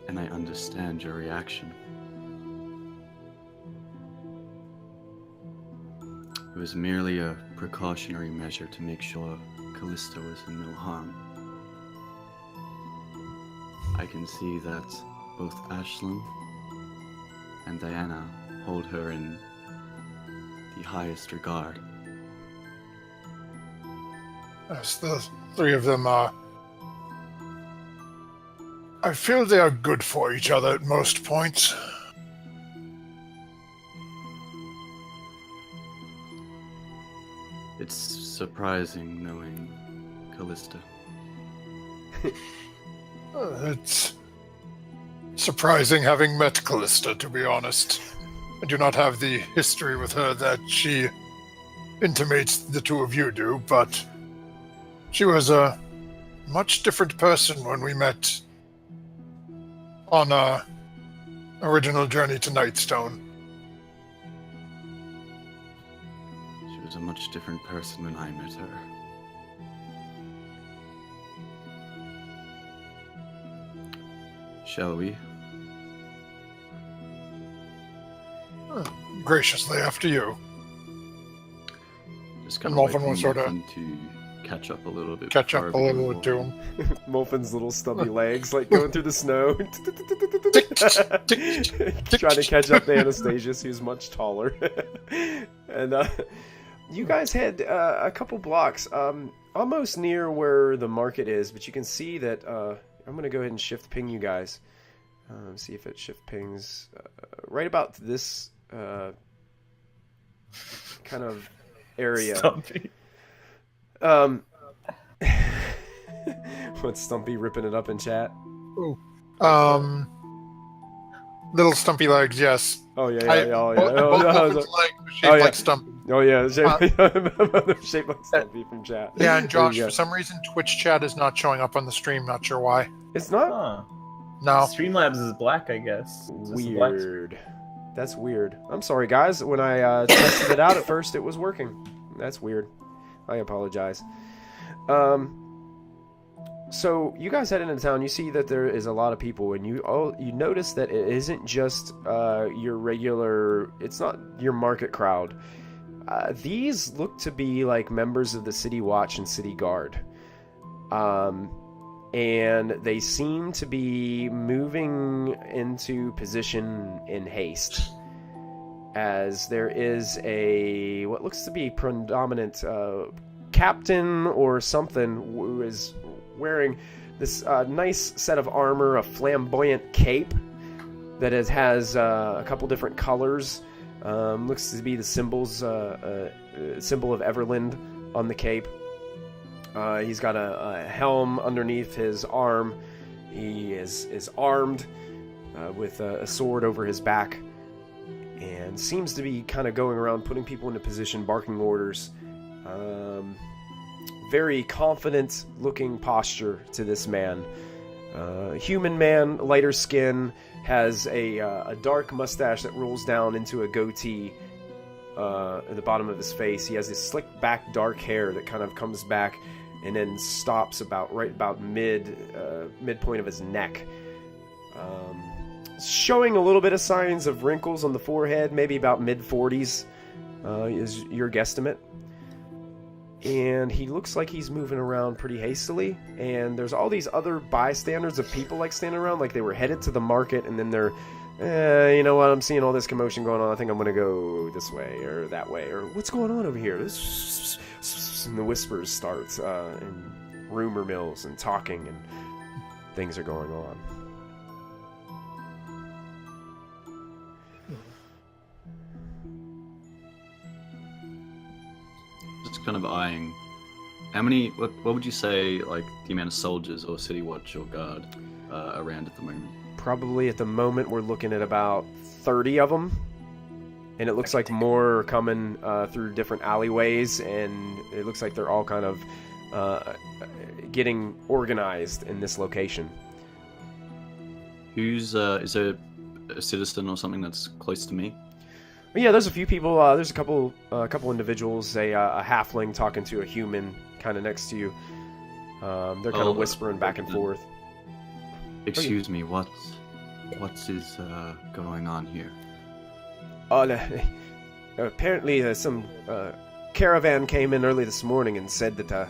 and I understand your reaction. It was merely a precautionary measure to make sure Callisto was in no harm. I can see that both Ashlyn and Diana hold her in the highest regard. As the three of them are, I feel they are good for each other at most points. It's surprising knowing Callista. It's surprising having met Callista, to be honest. I do not have the history with her that she intimates the two of you do, but she was a much different person when we met on our original journey to Nightstone. She was a much different person when I met her. Shall we? Graciously after you. Just And kind Molfen of will sort of to catch up a little bit. catch before up a we little move to on. him. Molfin's little stubby legs, like going through the snow, trying to catch up to Anastasius, who's much taller. And you guys head a couple blocks, almost near where the market is, but you can see that. I'm going to go ahead and shift ping you guys. See if it shift pings right about this kind of area. Stumpy. What's Stumpy ripping it up in chat? Ooh. Little stumpy legs, yes. Oh yeah, Both Molfin's legs are shaped Oh, yeah. like Stumpy. Oh yeah, shaped like Stumpy from chat. Yeah, and Josh, There you for some reason, Twitch chat is not showing up on the stream. Not sure why. go. It's not Huh. No. Streamlabs is black, I guess. It's just a black screen. weird. That's weird. I'm sorry, guys. When I tested it out at first, it was working. That's weird. I apologize. So you guys head into town. You see that there is a lot of people, and you notice that it isn't just your regular. It's not your market crowd. These look to be like members of the City Watch and City Guard, and they seem to be moving into position in haste. As there is a what looks to be predominant captain or something who is wearing this nice set of armor, a flamboyant cape that has a couple different colors. Looks to be the symbol of Everlund on the cape. He's got a helm underneath his arm. He is armed with a sword over his back, and seems to be kind of going around putting people into position, barking orders. Very confident looking posture to this man. Human man, lighter skin, has a dark mustache that rolls down into a goatee at the bottom of his face. He has this slick back dark hair that kind of comes back and then stops right about midpoint of his neck. showing a little bit of signs of wrinkles on the forehead, maybe about mid-40s is your guesstimate. And he looks like he's moving around pretty hastily, and there's all these other bystanders of people like standing around like they were headed to the market, and then they're, you know what, I'm seeing all this commotion going on, I think I'm gonna go this way or that way, or what's going on over here? And the whispers start, and rumor mills and talking, and things are going on. Just kind of eyeing. How many? What would you say? Like the amount of soldiers or city watch or guard around at the moment? Probably at the moment we're looking at about 30 of them, and it looks like more are coming through different alleyways, and it looks like they're all kind of getting organized in this location. Who's is there a citizen or something that's close to me? Yeah, there's a few people. There's a couple individuals. A halfling talking to a human, kind of next to you. They're kind of whispering back and forth. Excuse me, what is going on here? Apparently, some caravan came in early this morning and said that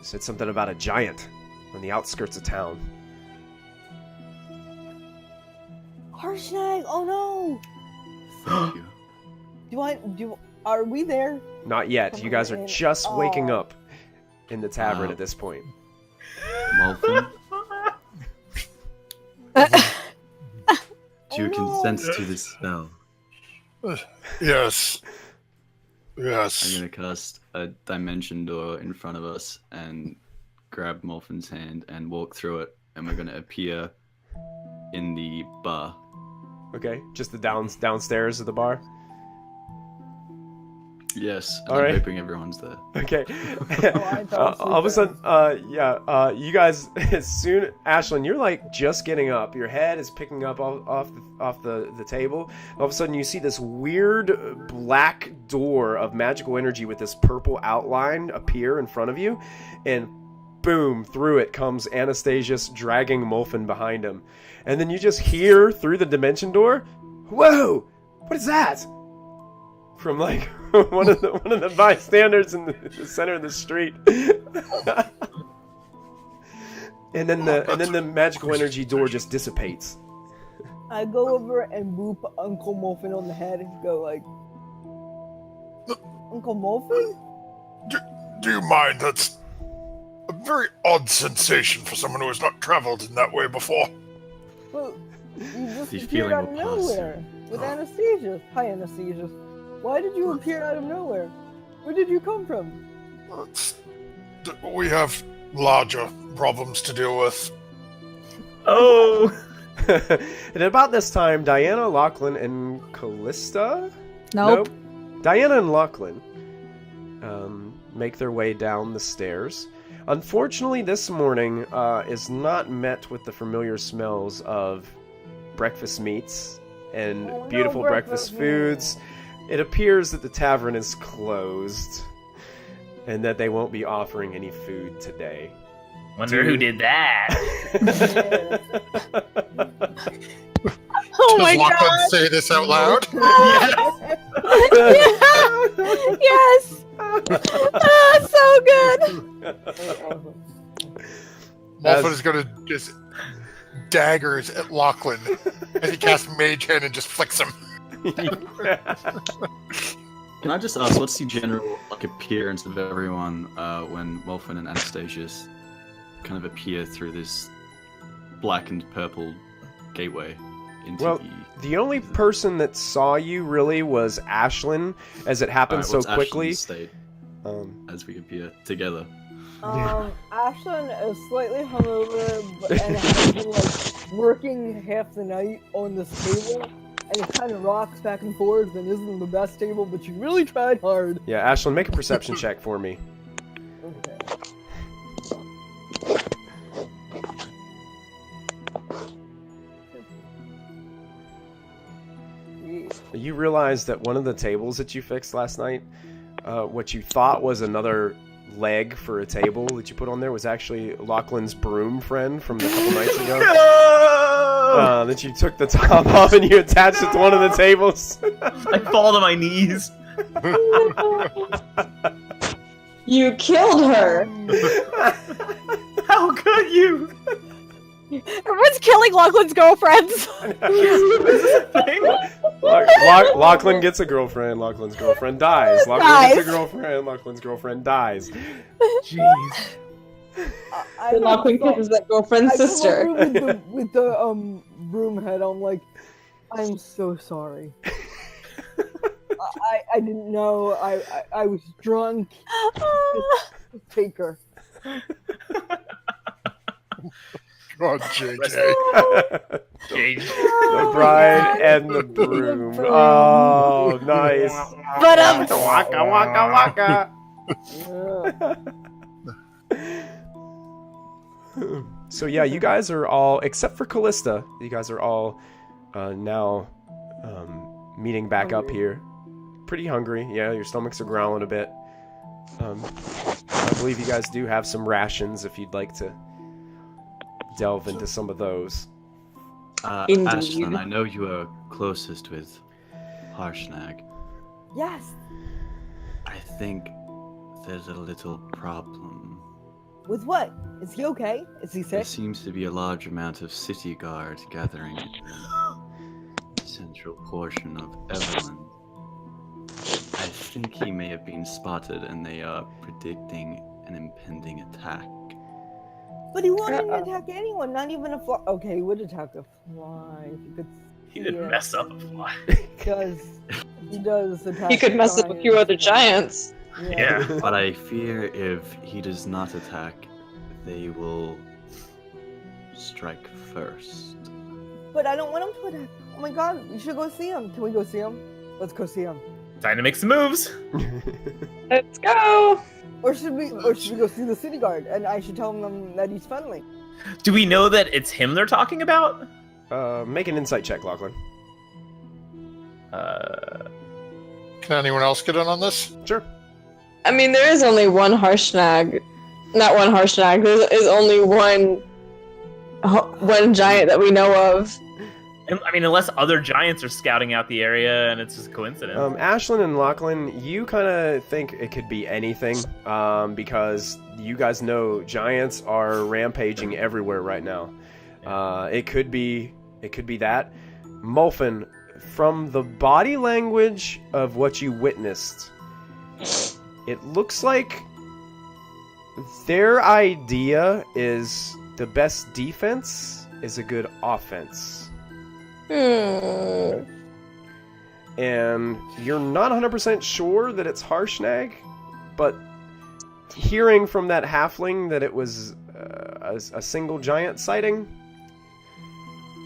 said something about a giant on the outskirts of town. Harshnag! Oh no! Thank you. Are we there? Not yet. You guys are just waking up in the tavern at this point. Malcolm? Do you consent to this spell? Yes. I'm Yes. gonna cast a dimension door in front of us and grab Morphin's hand and walk through it, and we're gonna appear in the bar. Okay, just the downstairs of the bar. Yes, and All I'm right. hoping everyone's there. Okay. I thought All of a sudden, you guys, as soon, Ashlyn, you're like just getting up. Your head is picking up off the table. All of a sudden, you see this weird black door of magical energy with this purple outline appear in front of you, and boom, through it comes Anastasius dragging Molfin behind him. And then you just hear through the dimension door, "Whoa! What is that?" From like one of the bystanders in the center of the street. and then the magical energy door just dissipates. I go over and boop Uncle Molfin on the head and go like, Uncle Molfin? Do you mind? That's a very odd sensation for someone who has not traveled in that way before. Well, you just The appeared feeling out of will pass. nowhere with Anastasia. Hi, Anastasia. Why did you appear out of nowhere? Where did you come from? We have larger problems to deal with. Oh! And about this time, Diana, Lachlan, and Callista? Nope. Diana and Lachlan make their way down the stairs. Unfortunately, this morning is not met with the familiar smells of breakfast meats and Oh, no beautiful breakfast foods. It appears that the tavern is closed and that they won't be offering any food today. Wonder who did that. Oh my Does Lachlan god! say this out loud? Yes! Ah, so good! Molfin is going to just daggers at Lachlan as he casts Mage Hand and just flicks him. Can I just ask, what's the general appearance of everyone when Molfin and Anastasius kind of appear through this black and purple gateway into Well, the only person that saw you really was Ashlyn, as it happened so quickly. State as we appear together. Ashlyn is slightly hungover and has been like working half the night on this table, and it kind of rocks back and forth and isn't the best table, but she really tried hard. Yeah, Ashlyn, make a perception check for me. Okay. You realize that one of the tables that you fixed last night, what you thought was another leg for a table that you put on there was actually Lachlan's broom friend from a couple nights ago. No! That you took the top off and you attached it to one of the tables. I fall to my knees. You killed her. How could you? Everyone's killing Lachlan's girlfriends. Thing? Lachlan gets a girlfriend. Lachlan's girlfriend dies. Lachlan gets a girlfriend. Lachlan's girlfriend dies. Jeez. Lachlan kisses that girlfriend's sister. With the broom head, I'm like, I'm so sorry. I didn't know. I was drunk. Take her. God, JJ. Jeez. The bride and the broom. Oh, nice. But Waka waka waka. So yeah, you guys are all, except for Callista, you guys are all now meeting back up here. Pretty hungry. Yeah, your stomachs are growling a bit. I believe you guys do have some rations if you'd like to delve into some of those. Indeed. Ashlyn, I know you are closest with Harshnag. Yes. I think there's a little problem. With what? Is he okay? Is he There sick? seems to be a large amount of city guard gathering in the central portion of Everlund. I think he may have been spotted and they are predicting an impending attack. But he wouldn't attack anyone, not even a fly. Okay, he would attack a fly if he could. He didn't mess up a fly. He does attack. He could mess up a few other giants. Yeah. But I fear if he does not attack, they will strike first. But I don't want him to attack. Oh my god, we should go see him. Can we go see him? Let's go see him. Time to make some moves. Let's go. Or should we go see the city guard and I should tell them that he's friendly? Do we know that it's him they're talking about? Make an insight check, Lachlan. Can anyone else get in on this? Sure. I mean, there is only one Harshnag. Not one Harshnag. There is only one giant that we know of. I mean, unless other giants are scouting out the area and it's just a coincidence. Ashlyn and Lachlan, you kind of think it could be anything, because you guys know giants are rampaging everywhere right now. It could be that. Mulfin, from the body language of what you witnessed, it looks like their idea is the best defense is a good offense. And you're not 100% sure that it's Harshnag, but hearing from that halfling that it was a single giant sighting,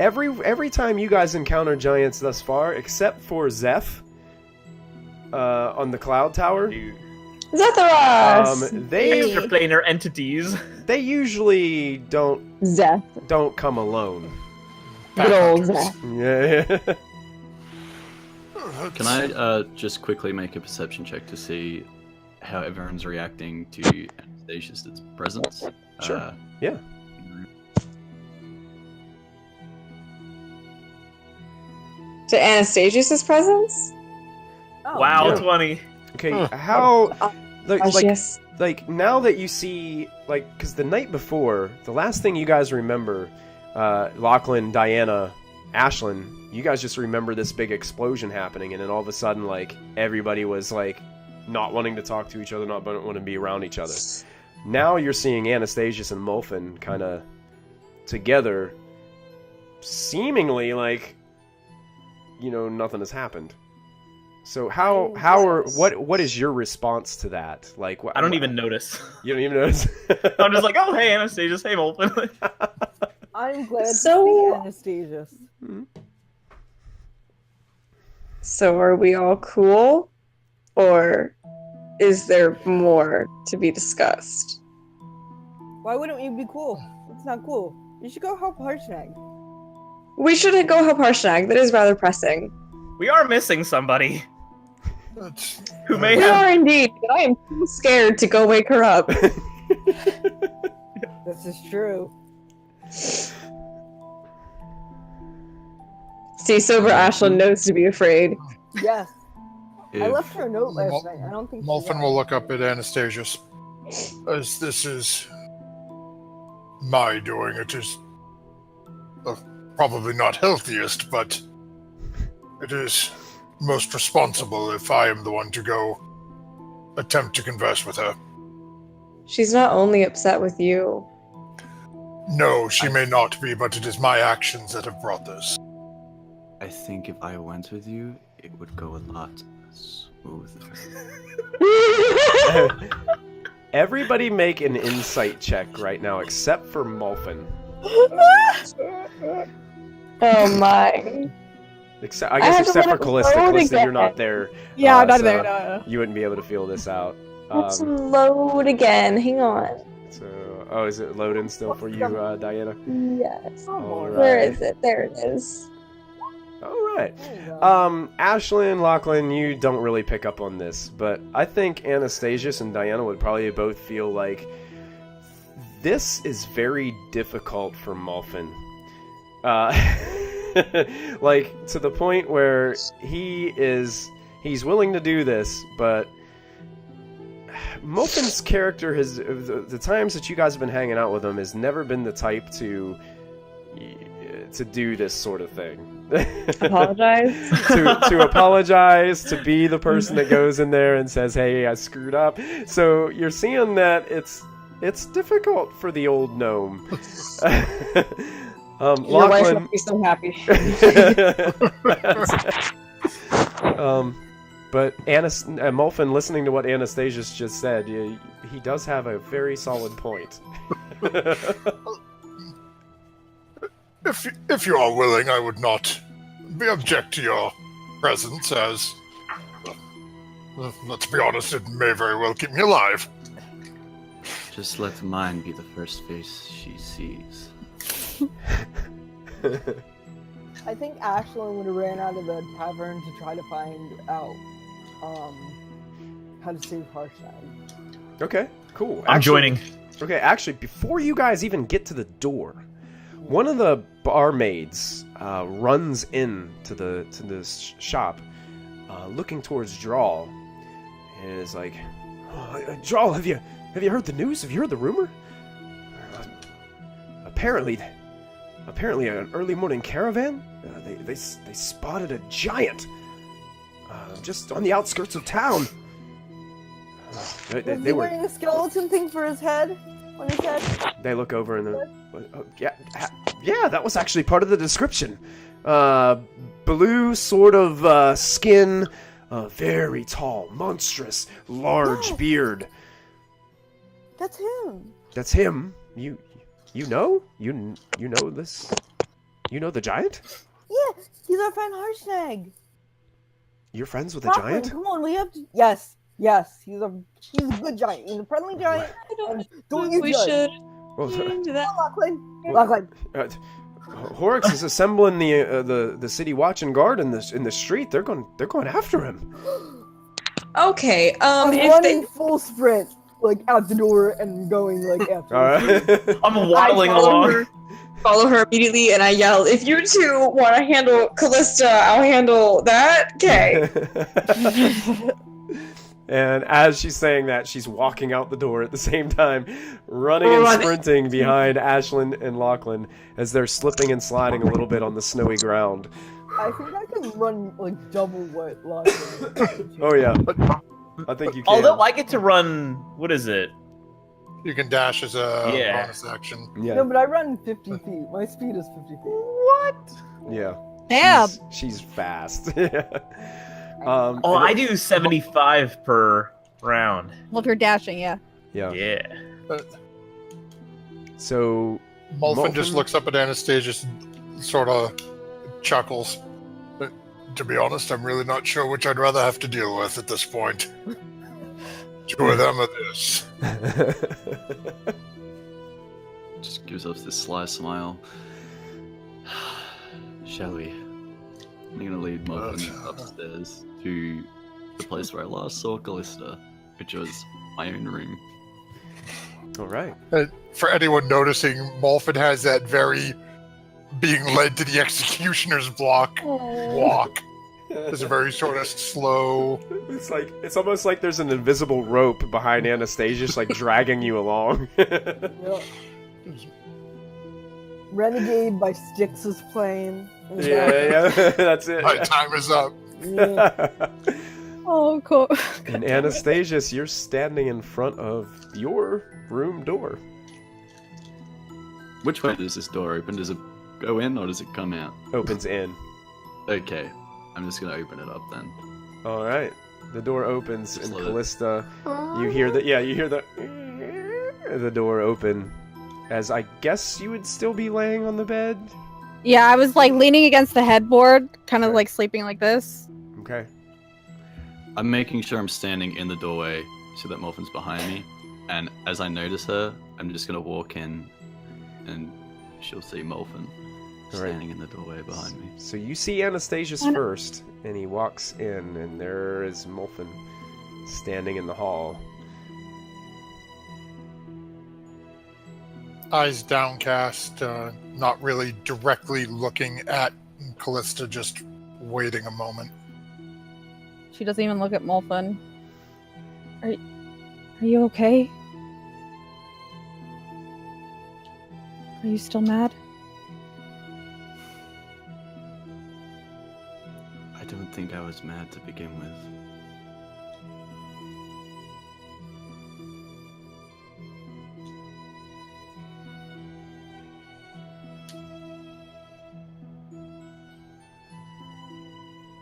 every time you guys encounter giants thus far, except for Zeph on the cloud tower, Zephyros! Extraplanar entities. They usually don't come alone. Good old Zeph. Yeah. Can I just quickly make a perception check to see how everyone's reacting to Anastasius' presence? Sure. Yeah. To Anastasius' presence? Oh, Wow, Yeah. 20. Okay, how... Yes. Like, now that you see... Like, because the night before, the last thing you guys remember... Lachlan, Diana, Ashlyn, you guys just remember this big explosion happening, and then all of a sudden, like, everybody was, like, not wanting to talk to each other, not wanting to be around each other. Now you're seeing Anastasius and Mulfin kind of together, seemingly like, you know, nothing has happened. So what is your response to that? Like, I don't even notice. You don't even notice? I'm just like, oh, hey, Anastasius, hey, Molpin. I'm glad to So- see Anastasius. So are we all cool? Or is there more to be discussed? Why wouldn't you be cool? It's not cool. You should go help Harshnag. We should go help Harshnag. That is rather pressing. We are missing somebody who may We have... are indeed, but I am too scared to go wake her up. This is true. See, sober Ashlyn knows to be afraid. Yes. I If- left her a note last night. I don't think she Molfin got will it. look up at Anastasius. As this is my doing, it is probably not healthiest, but it is most responsible if I am the one to go attempt to converse with her. She's not only upset with you. No, she may not be, but it is my actions that have brought this. I think if I went with you, it would go a lot smoother. Everybody make an insight check right now, except for Molfin. Oh my. Except, I guess have to except for let it Callista. load Callista, you're again. not there. Yeah, I'm not so there. No. You wouldn't be able to feel this out. Let's load again. Hang on. Oh, is it loading still for you, Diana? Yes. All Where right. is it? There it is. All right. There you go. Ashlyn, Lachlan, you don't really pick up on this, but I think Anastasius and Diana would probably both feel like this is very difficult for Molfin. Like, to the point where he's willing to do this, but Molfin's character the times that you guys have been hanging out with him has never been the type to do this sort of thing. Apologize. to apologize, to be the person that goes in there and says, "Hey, I screwed up." So you're seeing that it's difficult for the old gnome. Your wife Lachlan, must be so happy. but Molfin, listening to what Anastasius just said, he does have a very solid point. If you are willing, I would not object to your presence, as, let's be honest, it may very well keep me alive. Just let mine be the first face she sees. I think Ashlyn would have ran out of the tavern to try to find out how to save Harshnag. Okay, cool. I'm joining. Okay, actually, before you guys even get to the door, one of the barmaids runs in to the shop, looking towards Drawl, and is like, "Drawl, have you heard the news? Have you heard the rumor? Apparently, an early morning caravan. They spotted a giant just on the outskirts of town. Was he wearing a skeleton thing for his head? On his head? They look over and yeah, that was actually part of the description. Blue sort of skin, very tall, monstrous, large beard. That's him. That's him. You know? You know this? You know the giant? Yeah, he's our friend Harshnag. You're friends with a Lachlan, giant? come on, we have to. Yes, he's a good giant. He's a friendly giant. Don't you We judge. should Well, do that. Lachlan. Horrocks is assembling the city watch and guard in the street. They're going after him. Okay. I'm If running they full sprint, like out the door and going like after. All right. I'm waddling follow along. her. Follow her immediately, and I yell, "If you two want to handle Callista, I'll handle that." Okay. And as she's saying that, she's walking out the door at the same time, running and sprinting behind Ashlyn and Lachlan as they're slipping and sliding a little bit on the snowy ground. I think I can run like double what Lachlan. Oh yeah, I think you can. Although I get to run, what is it? You can dash as a Yeah. bonus action. Yeah, No, but I run 50 feet. My speed is 50 feet. What? yeah. Damn. She's fast. Oh, I do 75 per round. Well, if you're dashing, yeah. Yeah. Yeah. So Molfin just looks up at Anastasius and sort of chuckles. But to be honest, I'm really not sure which I'd rather have to deal with at this point. Two of them or this. Just gives us this sly smile. Shall we? I'm gonna lead Muffin upstairs to the place where I last saw Callista, which was my own room. All right. For anyone noticing, Molfin has that very being led to the executioner's block walk. It's a very sort of slow. It's almost like there's an invisible rope behind Anastasia, just like dragging you along. Yep. Renegade by Styx is playing. Yeah, that's it. My time is up. Yeah. Oh, cool. And Anastasius, you're standing in front of your room door. Which way does this door open? Does it go in or does it come out? Opens in. Okay, I'm just gonna open it up then. All right. The door opens, Just and let it- Callista, you hear the door open. As I guess you would still be laying on the bed. Yeah, I was like leaning against the headboard, kind of like sleeping like this. Okay. I'm making sure I'm standing in the doorway so that Morphin's behind me. And as I notice her, I'm just gonna walk in and she'll see Morphin All right. standing in the doorway behind me. So you see Anastasius An- first, and he walks in, and there is Molfin standing in the hall. Eyes downcast, not really directly looking at Callista, just waiting a moment. She doesn't even look at Molfin. Are you okay? Are you still mad? I don't think I was mad to begin with.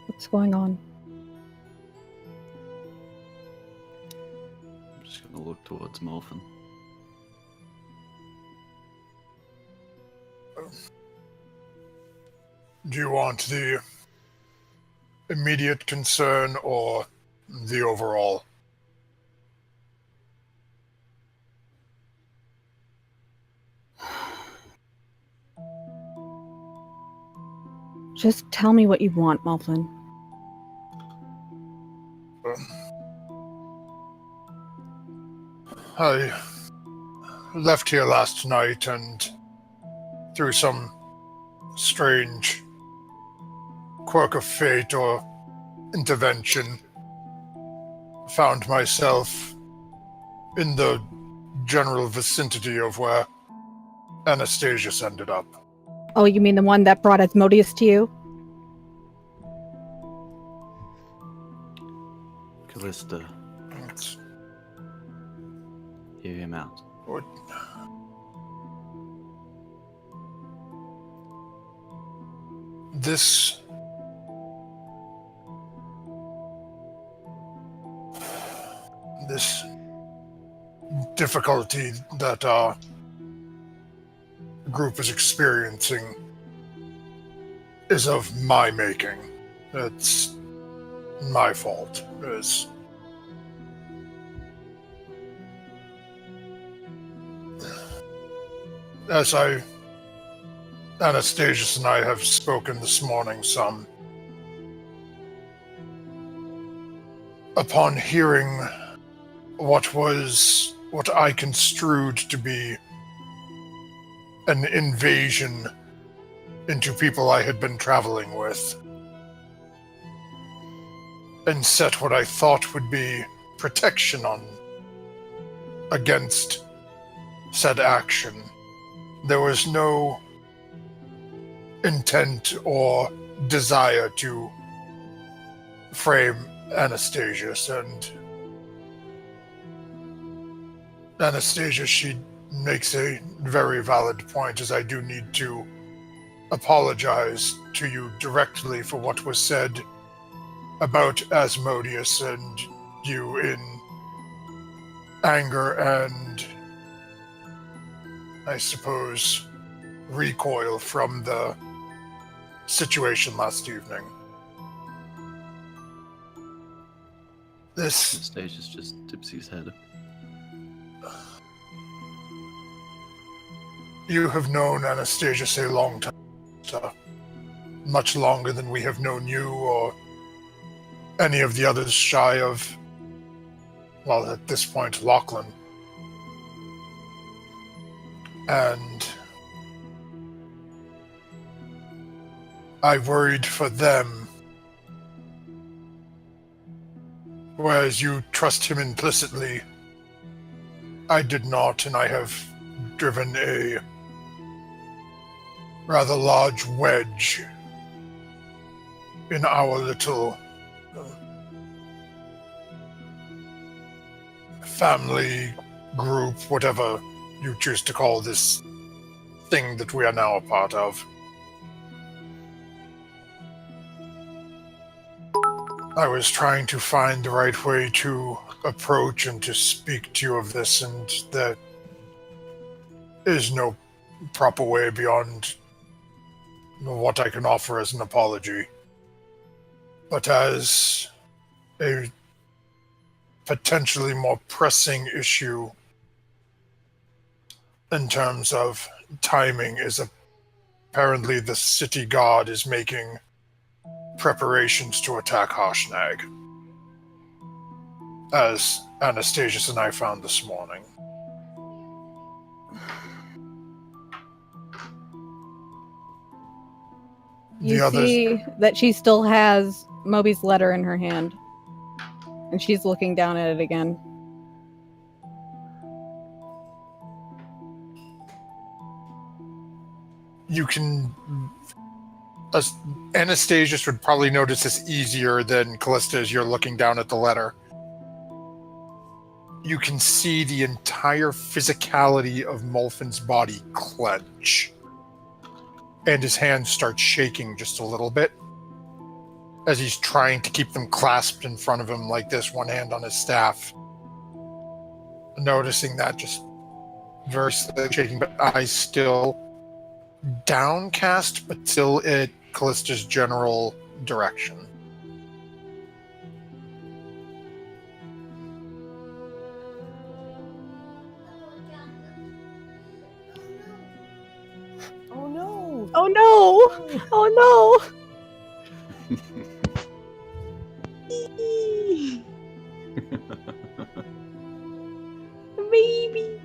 What's going on? I'm just gonna look towards Morphin. Do you want the immediate concern or the overall? Just tell me what you want, Molfin. I left here last night and through some strange quirk of fate or intervention found myself in the general vicinity of where Anastasius ended up. Oh, you mean the one that brought Asmodeus to you? Callista, It's- hear him out. what- This difficulty that our group is experiencing is of my making. It's my fault. Anastasius and I have spoken this morning some. Upon hearing what I construed to be an invasion into people I had been traveling with, and set what I thought would be protection against said action, there was no intent or desire to frame Anastasius. And Anastasia, she makes a very valid point, as I do need to apologize to you directly for what was said about Asmodeus and you in anger and, I suppose, recoil from the situation last evening. This Anastasius just dips his head. You have known Anastasius a long time, sir. Much longer than we have known you or any of the others shy of, well, at this point, Lachlan. And I worried for them. Whereas you trust him implicitly, I did not, and I have driven a rather large wedge in our little family group, whatever you choose to call this thing that we are now a part of. I was trying to find the right way to approach and to speak to you of this, and there is no proper way beyond what I can offer as an apology. But as a potentially more pressing issue in terms of timing is apparently the city guard is making preparations to attack Harshnag, as Anastasius and I found this morning. You The others, see that she still has Moby's letter in her hand. And she's looking down at it again. you can... Anastasius would probably notice this easier than Callista as you're looking down at the letter. You can see the entire physicality of Molfin's body clench. And his hands start shaking just a little bit as he's trying to keep them clasped in front of him like this, one hand on his staff. Noticing that, just very slightly shaking, but eyes still downcast, but still at Callista's general direction. Oh no! Oh no! Oh no! Baby.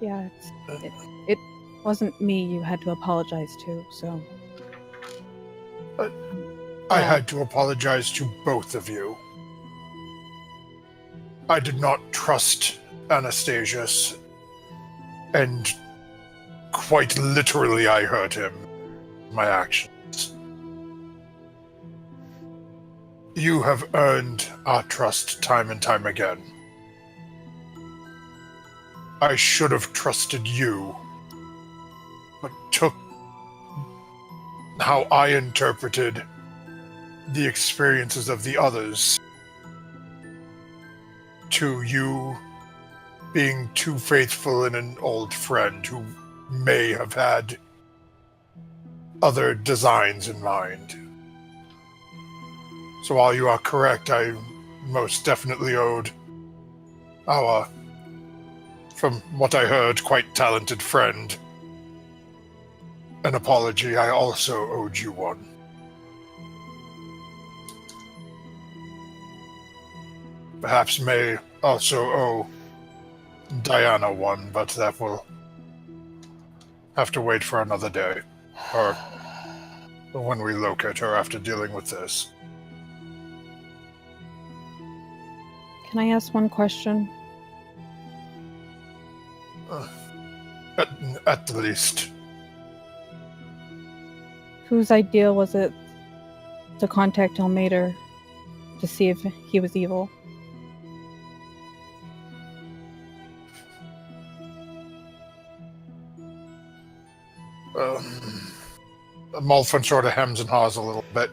Yeah, it wasn't me you had to apologize to, so... I had to apologize to both of you. I did not trust Anastasius, and quite literally I hurt him. My actions. You have earned our trust time and time again. I should have trusted you, but took how I interpreted the experiences of the others to you being too faithful in an old friend who may have had other designs in mind. So while you are correct, I most definitely owed our, from what I heard, quite talented friend an apology. I also owed you one. Perhaps may also owe Diana one, but that will have to wait for another day, or when we locate her after dealing with this. Can I ask one question? At the least. Whose idea was it to contact Elmater to see if he was evil? Malfin sort of hems and haws a little bit.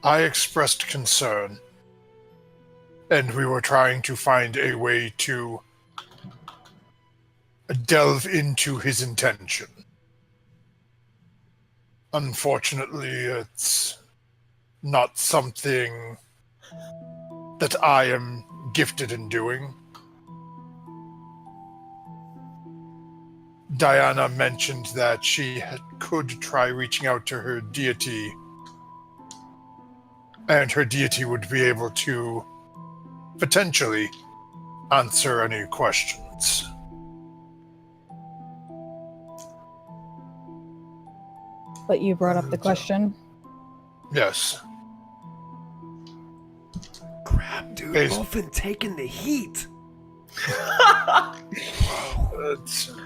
I expressed concern, and we were trying to find a way to delve into his intention. Unfortunately, it's not something that I am gifted in doing. Diana mentioned that she could try reaching out to her deity, and her deity would be able to potentially answer any questions. But you brought up the question. Yes. Crap, dude. Bas- Wolfen taking the heat.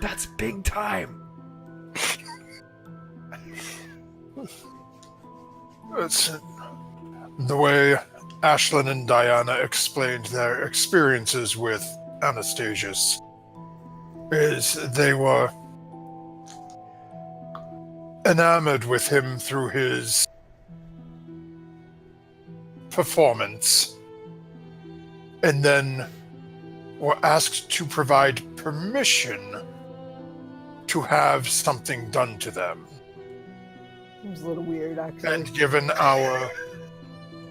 That's big time. It's the way Ashlyn and Diana explained their experiences with Anastasius is they were enamored with him through his performance, and then were asked to provide permission to have something done to them. Seems a little weird, actually. And given our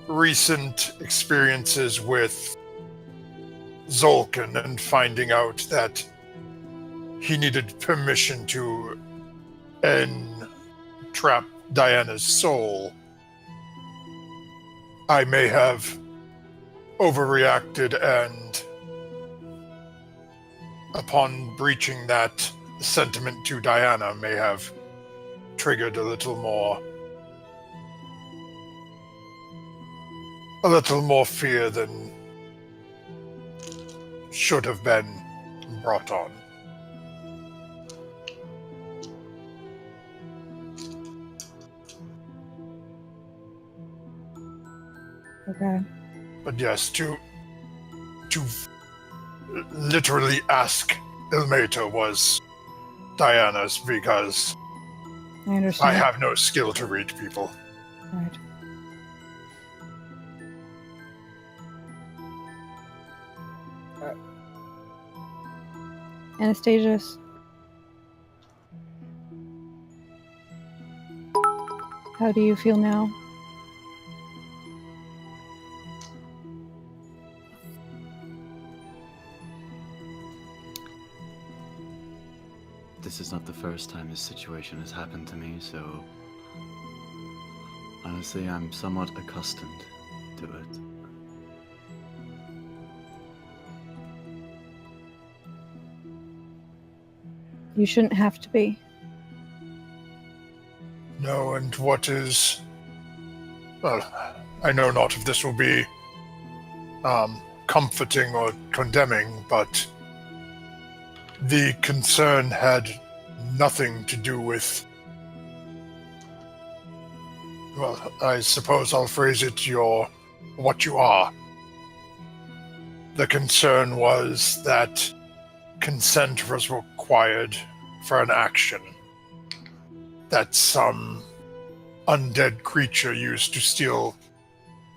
recent experiences with Zolkin and finding out that he needed permission to entrap Diana's soul, I may have overreacted, and upon breaching that sentiment to Diana may have triggered a little more fear than should have been brought on. Okay. But yes, to literally ask Ilmater was Diana's, because I understand. I have no skill to read people. Right. Anastasius. How do you feel now? This is not the first time this situation has happened to me, so honestly, I'm somewhat accustomed to it. You shouldn't have to be. No, and what is... Well, I know not if this will be comforting or condemning, but the concern had nothing to do with... Well, I suppose I'll phrase it what you are. The concern was that consent was required for an action that some undead creature used to steal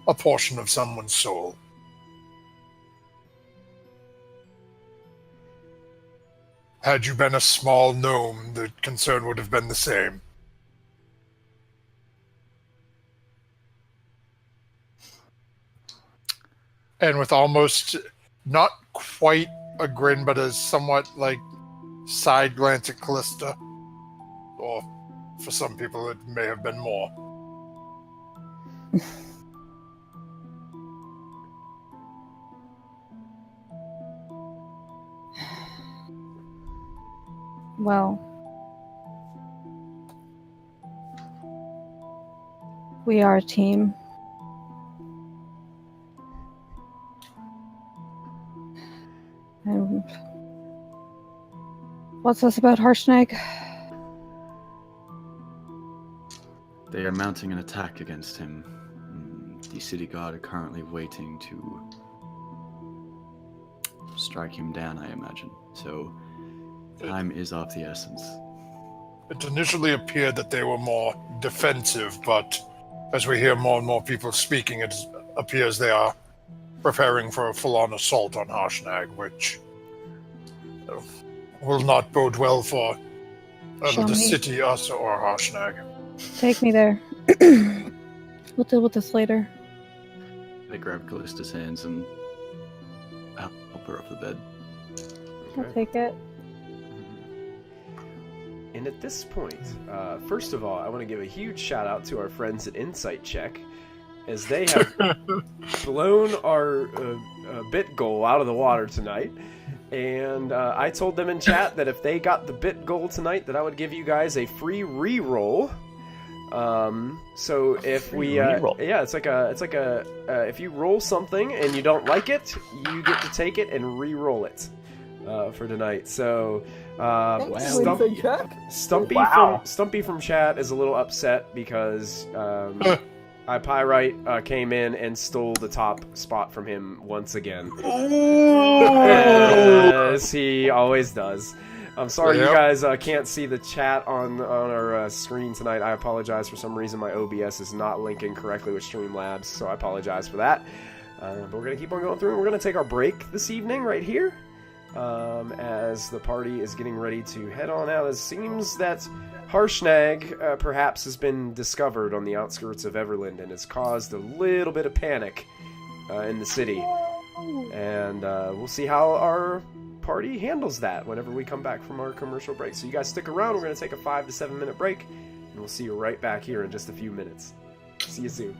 a portion of someone's soul. Had you been a small gnome, the concern would have been the same. And with almost not quite a grin, but a somewhat side glance at Callista, or for some people it may have been more. Well, we are a team. And what's this about Harshnag? They are mounting an attack against him. The city guard are currently waiting to strike him down, I imagine. So, time is of the essence. It initially appeared that they were more defensive, but as we hear more and more people speaking, it appears they are preparing for a full-on assault on Harshnag, which will not bode well for Show either the me. city, us, or Harshnag. Take me there. We'll deal with this later. They grab Callista's hands and help her off the bed. I'll take it. And at this point, first of all, I want to give a huge shout out to our friends at Insight Check, as they have blown our bit goal out of the water tonight. And I told them in chat that if they got the bit goal tonight, that I would give you guys a free re-roll. So if we, yeah, it's like a, if you roll something and you don't like it, you get to take it and re-roll it for tonight. So, Stumpy from chat is a little upset because Pyrite came in and stole the top spot from him once again. As he always does. I'm sorry you guys can't see the chat on our screen tonight. I apologize. For some reason my OBS is not linking correctly with Streamlabs, so I apologize for that. But we're going to keep on going through, and we're going to take our break this evening right here as the party is getting ready to head on out. It seems that Harshnag perhaps has been discovered on the outskirts of Everlund and has caused a little bit of panic in the city. And we'll see how our party handles that whenever we come back from our commercial break. So you guys stick around. We're going to take a 5 to 7 minute break, and we'll see you right back here in just a few minutes. See you soon.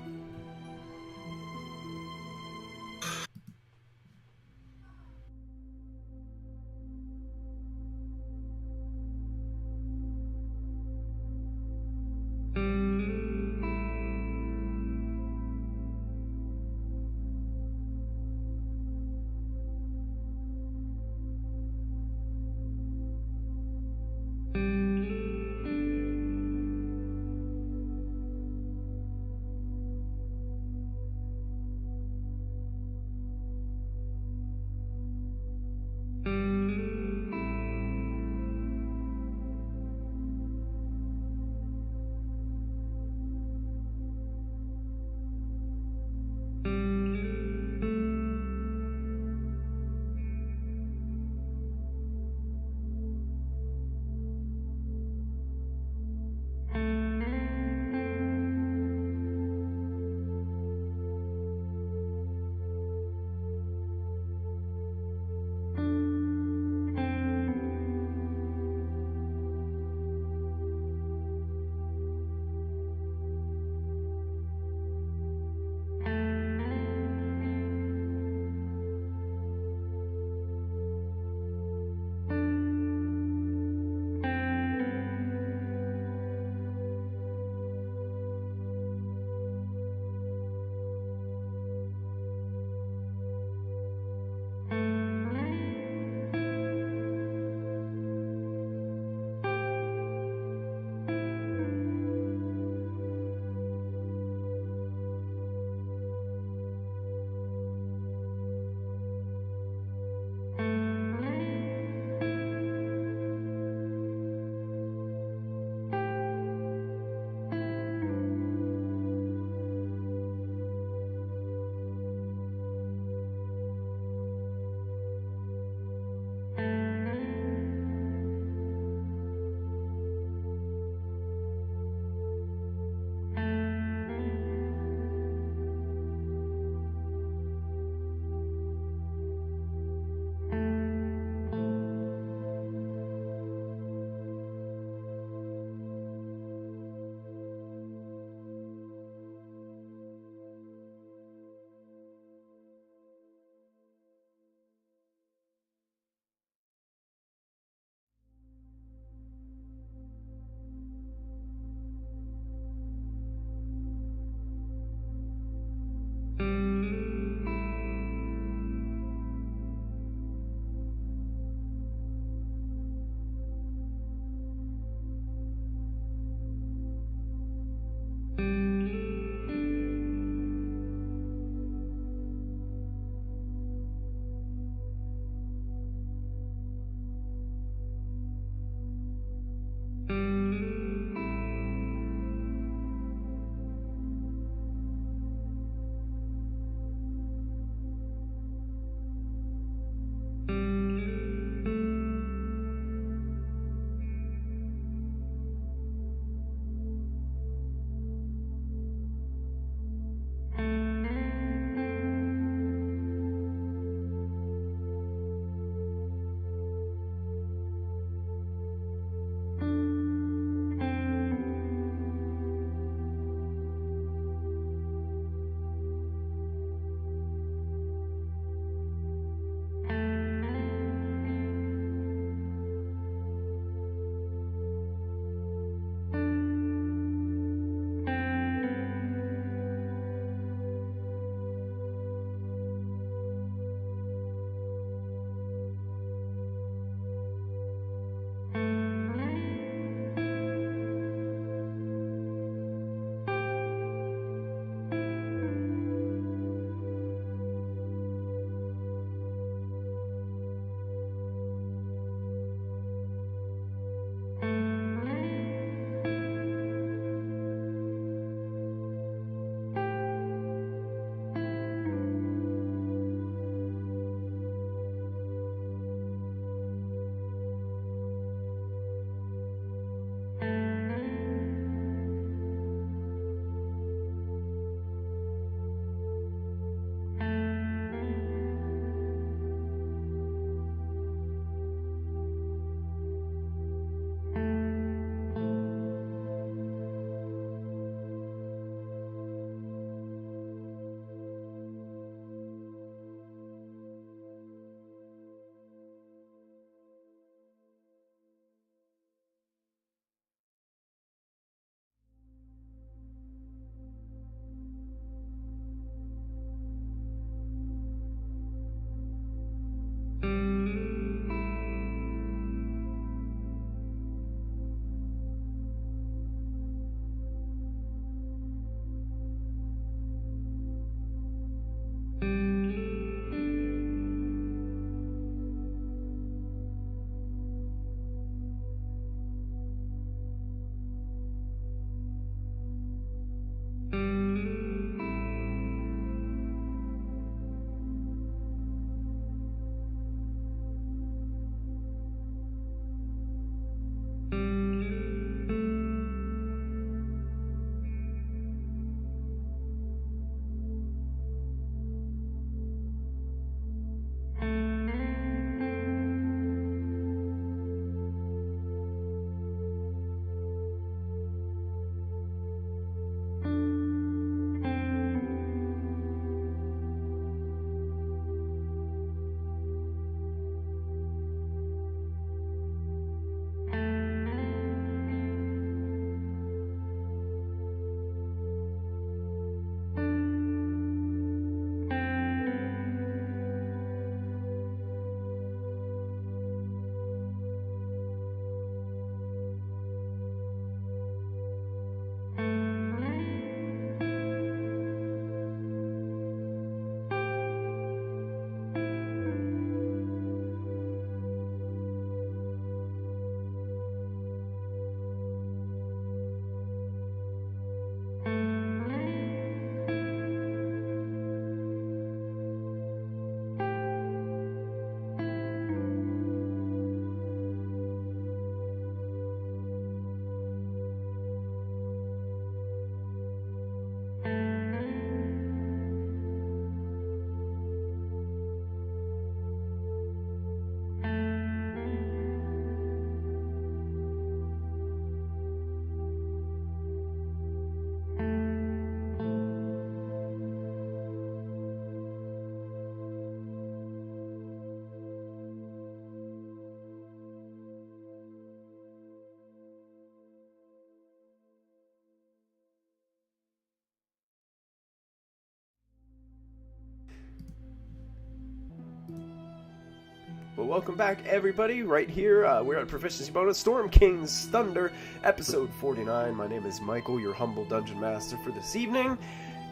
Well, welcome back, everybody. Right here, we're at Proficiency Bonus, Storm King's Thunder, episode 49. My name is Michael, your humble dungeon master for this evening,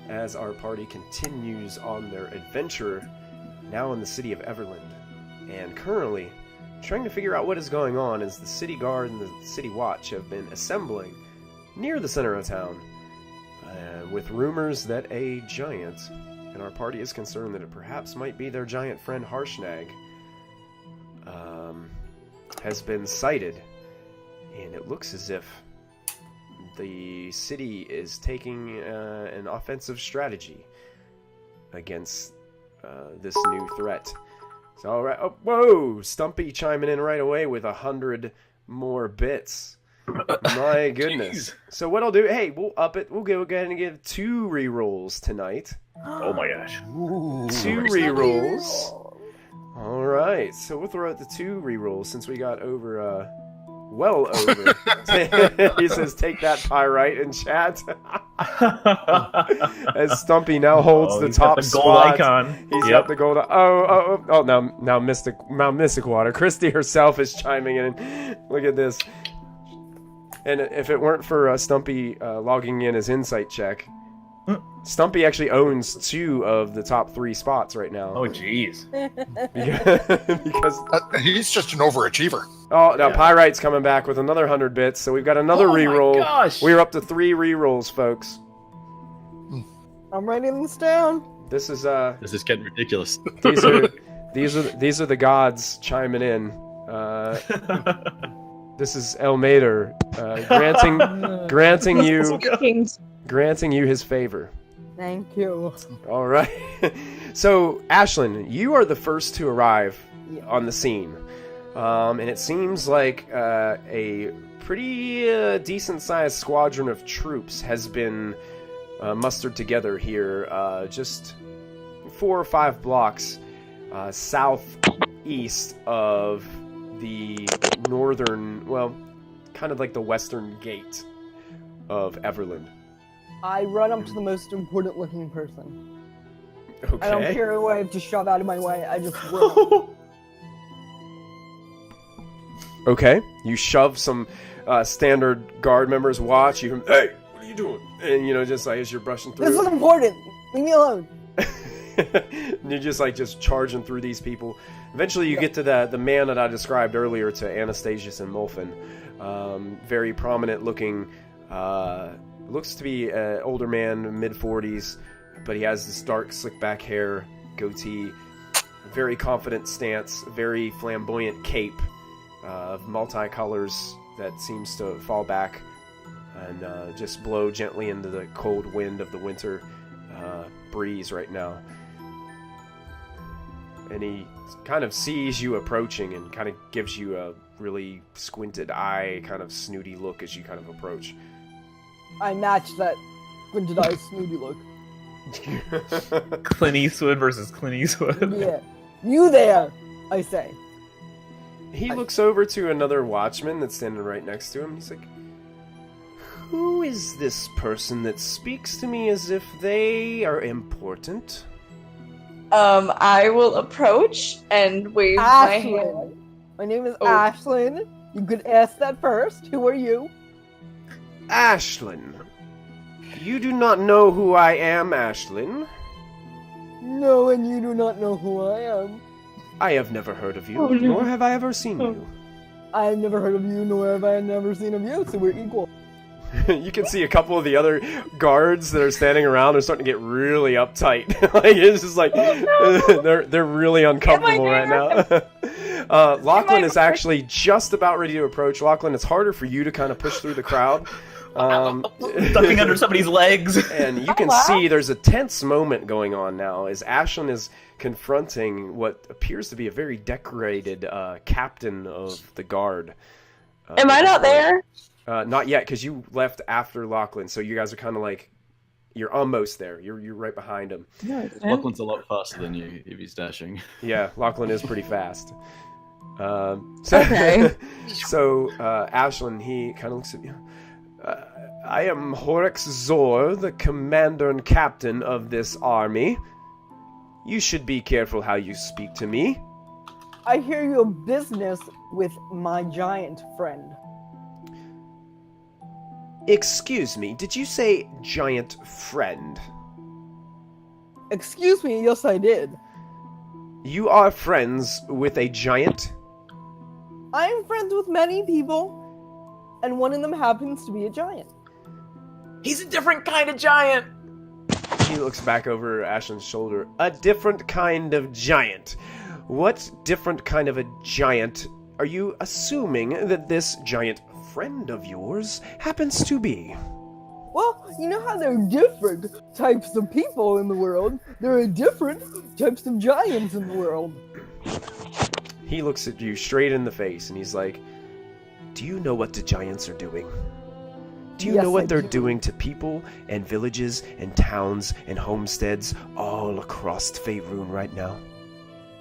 as our party continues on their adventure, now in the city of Everlund. And currently, trying to figure out what is going on as the city guard and the city watch have been assembling near the center of town, with rumors that a giant, and our party is concerned that it perhaps might be their giant friend Harshnag, has been sighted, and it looks as if the city is taking an offensive strategy against this new threat. So, all right, oh, whoa! Stumpy chiming in right away with 100 more bits. My goodness. So what I'll do, hey, we'll up it. We'll go ahead and give 2 rerolls tonight. Oh my gosh. 2 rerolls. All right, so we'll throw out the 2 rerolls since we got over, well over. He says, "Take that, Pyrite," in chat. As Stumpy now holds the top got the gold spot. icon. He's got the gold. Oh! Now, Mystic Water. Christy herself is chiming in. Look at this. And if it weren't for Stumpy logging in his insight check, Stumpy actually owns 2 of the top 3 spots right now. Oh, jeez. Because he's just an overachiever. oh, now Pyrite's coming back with another 100 bits, so we've got another reroll. My gosh. We're up to 3 rerolls, folks. I'm writing this down. This is This is getting ridiculous. these are the gods chiming in. This is Elmater granting you his favor. Thank you. All right. So, Ashlyn, you are the first to arrive on the scene. And it seems like a pretty decent-sized squadron of troops has been mustered together here, just 4 or 5 blocks southeast of the northern, well, kind of like the western gate of Everlund. I run up to the most important looking person. Okay. I don't care who I have to shove out of my way. I just run. Okay, you shove some standard guard members watch. You, hey, what are you doing? And just like as you're brushing through. This is important. Leave me alone. And you're just charging through these people. Eventually, you get to the man that I described earlier, to Anastasius and Molfin. Very prominent looking. Looks to be an older man, mid-40s, but he has this dark, slick-back hair, goatee, very confident stance, very flamboyant cape of multi-colors that seems to fall back and just blow gently into the cold wind of the winter breeze right now. And he kind of sees you approaching and kind of gives you a really squinted eye, kind of snooty look as you kind of approach. I match that squinted eye snooty look. Clint Eastwood versus Clint Eastwood. Yeah. You there, I say. He looks over to another watchman that's standing right next to him. He's like, "Who is this person that speaks to me as if they are important?" I will approach and wave my hand. Ashlyn. My name is Oh. Ashlyn. You could ask that first. Who are you? Ashlyn. You do not know who I am, Ashlyn. No, and you do not know who I am. I have never heard of you, Oh, no. nor have I ever seen you. I have never heard of you, nor have I never seen of you, so we're equal. You can see a couple of the other guards that are standing around are starting to get really uptight. Like it's just like they're really uncomfortable right now. Lachlan is actually just about ready to approach. Lachlan, it's harder for you to kind of push through the crowd. Ducking under somebody's legs. And you can see there's a tense moment going on now as Ashlyn is confronting what appears to be a very decorated captain of the guard. Am I not there? Not yet, because you left after Lachlan, so you guys are kind of like, you're almost there. You're right behind him. Lachlan's a lot faster than you if he's dashing. Yeah, Lachlan is pretty fast. Okay. So Ashlyn, he kind of looks at you. I am Horix Zor, the commander and captain of this army. You should be careful how you speak to me. I hear you have business with my giant friend. Excuse me, did you say giant friend? Excuse me, yes I did. You are friends with a giant? I'm friends with many people, and one of them happens to be a giant. He's a different kind of giant. He looks back over Ashland's shoulder. A different kind of giant. What different kind of a giant are you assuming that this giant friend of yours happens to be? Well, you know how there are different types of people in the world? There are different types of giants in the world. He looks at you straight in the face and he's like, do you know what the giants are doing? Do you Yes, know what I they're do. doing to people and villages and towns and homesteads all across Faerun right now?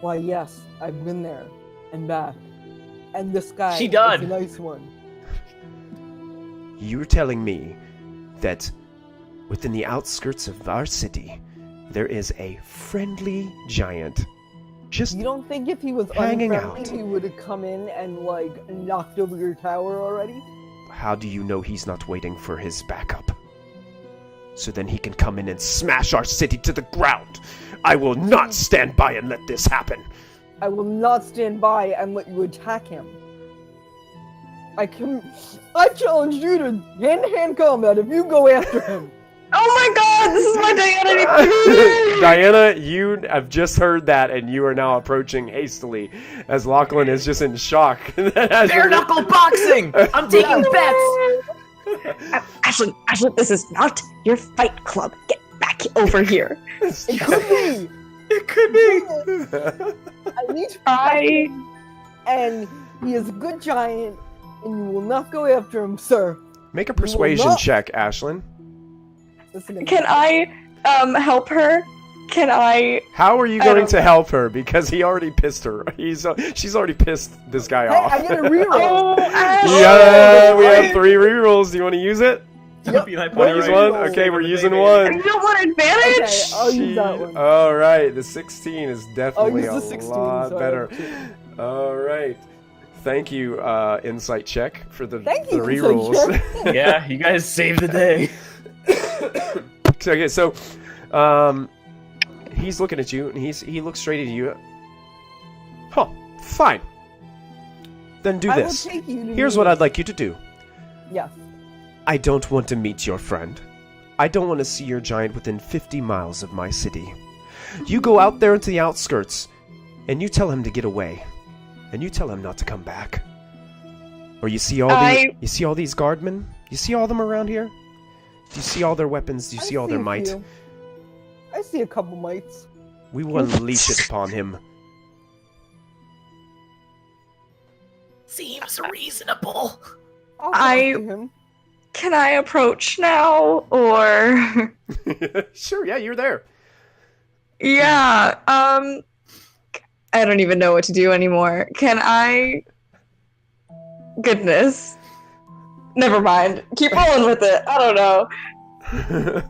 Why, yes, I've been there and back. And this guy She is done. a nice one. You're telling me that within the outskirts of our city, there is a friendly giant just You don't think if he was Hanging unfriendly, out. he would have come in and, like, knocked over your tower already? How do you know he's not waiting for his backup? So then he can come in and smash our city to the ground. I will not stand by and let this happen. I will not stand by and let you attack him. I challenge you to hand-to-hand combat if you go after him. Oh my god, this is my Diana. Diana, you have just heard that, and you are now approaching hastily, as Lachlan is just in shock. Bare knuckle boxing. I'm taking bets. Ashley, this is not your fight club. Get back over here. It could be. It could be. I need to protect him, and he is a good giant, and you will not go after him, sir. Make a persuasion not- check, Ashlyn. Listen to me. Can I help her? Can I? How are you I going don't to know. help her? Because he already pissed her. She's already pissed this guy Hey, off. I get a reroll. Oh, Ashley. Yeah, we have 3 rerolls. Do you want to use it? Don't be my Want point to use right one? now. Okay, we're using You one. don't want advantage? Okay, I'll use that one. All right, the 16 is I'll definitely use a the 16. lot so I better. have two. All right. Thank you, Insight Check, for the Thank you, Insight rerolls. Check. Yeah, you guys saved the day. Okay, so he's looking at you, and he looks straight at you. Huh, fine. Then do I will this. take you to Here's meet what him. I'd like you to do. Yes. I don't want to meet your friend. I don't want to see your giant within 50 miles of my city. You go out there into the outskirts, and you tell him to get away. And you tell him not to come back. Or you see all these guardmen? You see all them around here? Do you see all their weapons? Do you see all their a might? few. I see a couple mites. We will unleash it upon him. Seems reasonable. I'll I- talk to him. Can I approach now, or? Sure, yeah, you're there. Yeah. I don't even know what to do anymore. Can I? Goodness. Never mind. Keep rolling with it. I don't know.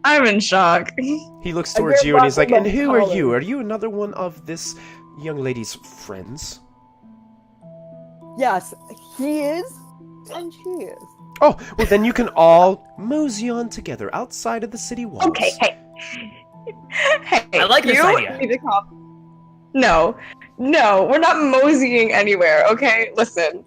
I'm in shock. He looks I towards get you and he's like, back and on who my are you? collar. Are you another one of this young lady's friends? Yes, he is, and she is. Oh, well then you can all mosey on together outside of the city walls. Okay, hey. Hey, I like this you idea. need to calm. No, we're not moseying anywhere, okay? Listen.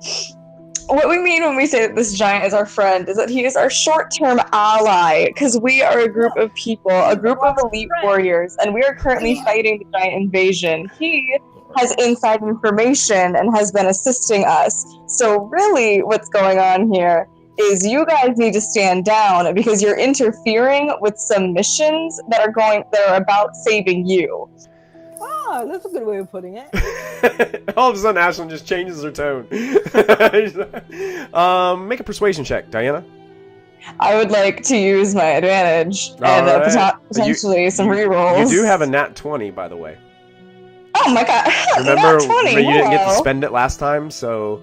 What we mean when we say that this giant is our friend is that he is our short-term ally, because we are a group of people, a group of elite warriors, and we are currently fighting the giant invasion. He has inside information and has been assisting us. So really what's going on here is you guys need to stand down because you're interfering with some missions that are about saving you. Ah, that's a good way of putting it. All of a sudden, Ashlyn just changes her tone. Make a persuasion check, Diana. I would like to use my advantage and Alright. potentially some You rerolls. do have a nat 20, by the way. Oh my god! Remember, Nat 20, you didn't get to wow. spend it last time, so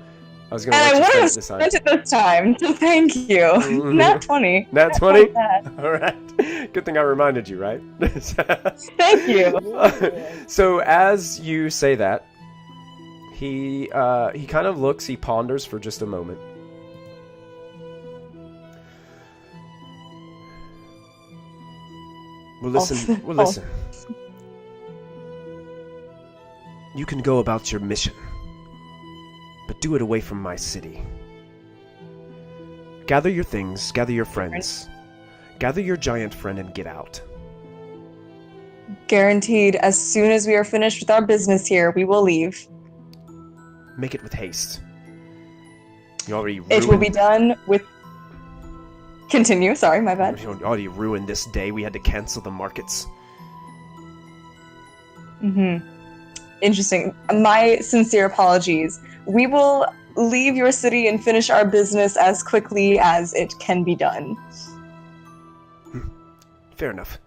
I was going to And I let you would spend have it this time. spent it this time, so thank you. Mhm. Nat 20. Nat I 20? like that. All right. Good thing I reminded you, right? Thank you. So as you say that, He kind of looks, he ponders for just a moment. Well, listen. You can go about your mission, but do it away from my city. Gather your things, gather your friends, gather your giant friend and get out. Guaranteed, as soon as we are finished with our business here, we will leave. Make it with haste. You already ruined... It will be done with... Continue, sorry, my bad. You already ruined this day. We had to cancel the markets. Interesting. My sincere apologies. We will leave your city and finish our business as quickly as it can be done. Fair enough.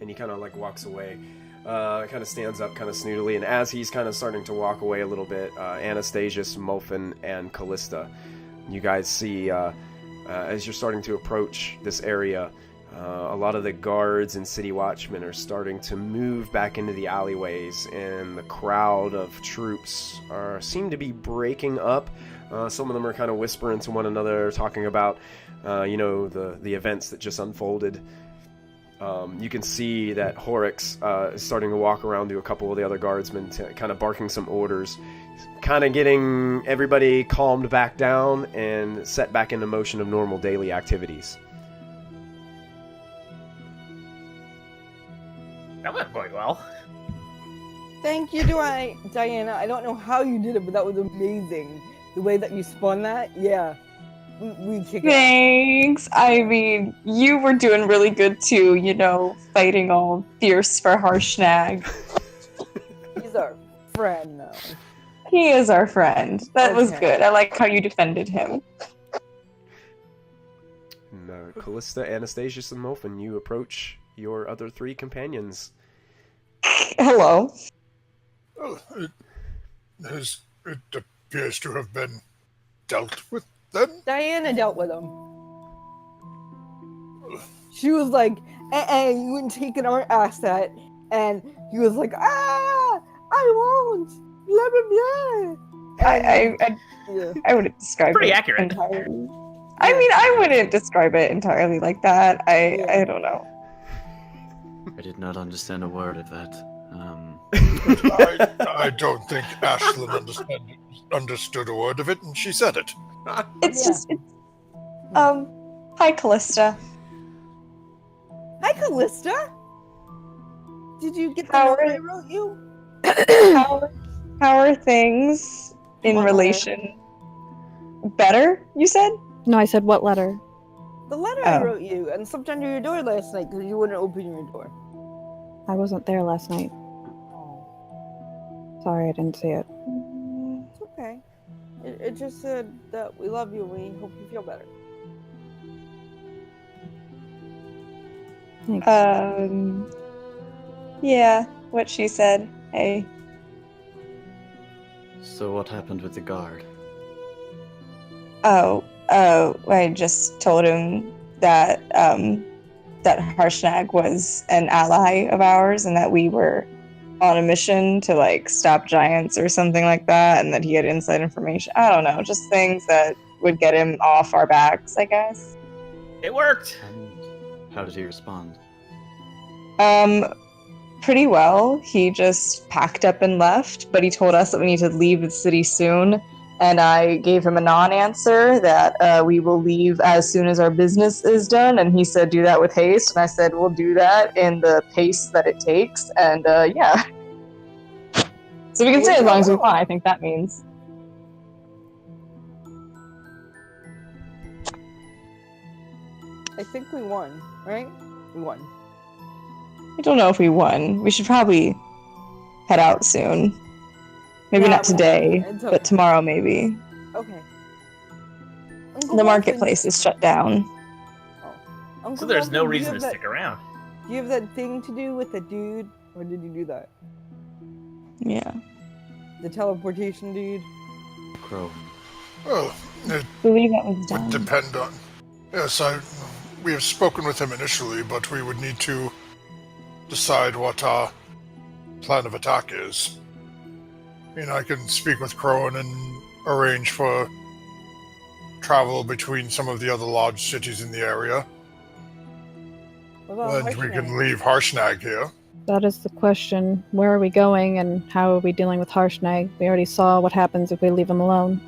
And he kind of like walks away, kind of stands up kind of snootily, and as he's kind of starting to walk away a little bit, Anastasius, Mofin, and Callista, you guys see, as you're starting to approach this area, a lot of the guards and city watchmen are starting to move back into the alleyways, and the crowd of troops seem to be breaking up. Some of them are kind of whispering to one another, talking about, the events that just unfolded. You can see that Horrocks is starting to walk around to a couple of the other guardsmen, kind of barking some orders, kind of getting everybody calmed back down and set back into motion of normal daily activities. That went quite well. Thank you, Diana. I don't know how you did it, but that was amazing. The way that you spun that, yeah. We kick it. Thanks. I mean, you were doing really good too, fighting all fierce for Harshnag. He's our friend, though. He is our friend. That was Okay. good. I like how you defended him. And, Callista, Anastasius, and Mofin, you approach your other three companions. Hello. Well, it appears to have been dealt with then. Diana dealt with him. She was like, you wouldn't take an art asset, and he was like, I won't, blah, blah, blah. And, I wouldn't describe Pretty it accurate. entirely. I mean, I wouldn't describe it entirely like that. I don't know. I did not understand a word of that. I don't think Ashlyn understood a word of it, and she said it. It's hi Callista. Hi, Callista. Did you get the How note are- I wrote you? How are things in What relation? Better, you said? No, I said what letter? The letter I Oh. wrote you, and slipped under your door last night because you wouldn't open your door. I wasn't there last night. Sorry, I didn't see it. It's okay. It just said that we love you and we hope you feel better. Thanks. Yeah, what she said. Hey. So what happened with the guard? I just told him that that Harshnag was an ally of ours and that we were on a mission to stop giants or something like that, and that he had inside information. I don't know, just things that would get him off our backs, I guess. It worked. And how did he respond? Pretty well. He just packed up and left, but he told us that we need to leave the city soon, and I gave him a non-answer that we will leave as soon as our business is done, and he said do that with haste, and I said we'll do that in the pace that it takes, and yeah. So we can stay as long as we want, I think that means. I think we won, right? We won. I don't know if we won. We should probably head out soon. Maybe Yeah, not today, it's okay. but tomorrow maybe. Okay. The marketplace is shut down. Uncle So there's no Muffin, reason to stick around. Do you have that thing to do with the dude? Or did you do that? Yeah. The teleportation dude? Crow. Well, it I believe that was would done. depend on. Yes, we have spoken with him initially, but we would need to decide what our plan of attack is. I mean, I can speak with Crowan and arrange for travel between some of the other large cities in the area. What about And we can Harshnag? leave Harshnag here. That is the question. Where are we going and how are we dealing with Harshnag? We already saw what happens if we leave him alone.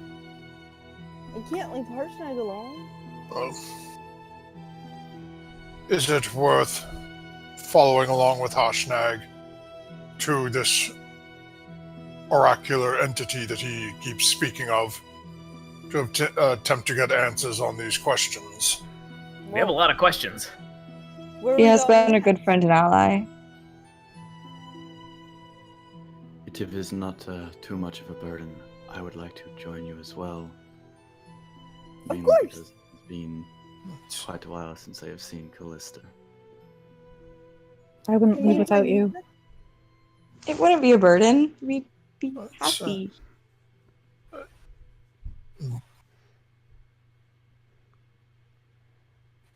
I can't leave Harshnag alone. Well, is it worth following along with Harshnag to this oracular entity that he keeps speaking of to attempt to get answers on these questions? We have a lot of questions. Where are He we has going been a next? good friend and ally. If it is not too much of a burden, I would like to join you as well. Of Mainly course. because it's been quite a while since I have seen Callista. I wouldn't leave Yeah. without you. It wouldn't be a burden. We'd be That's, happy.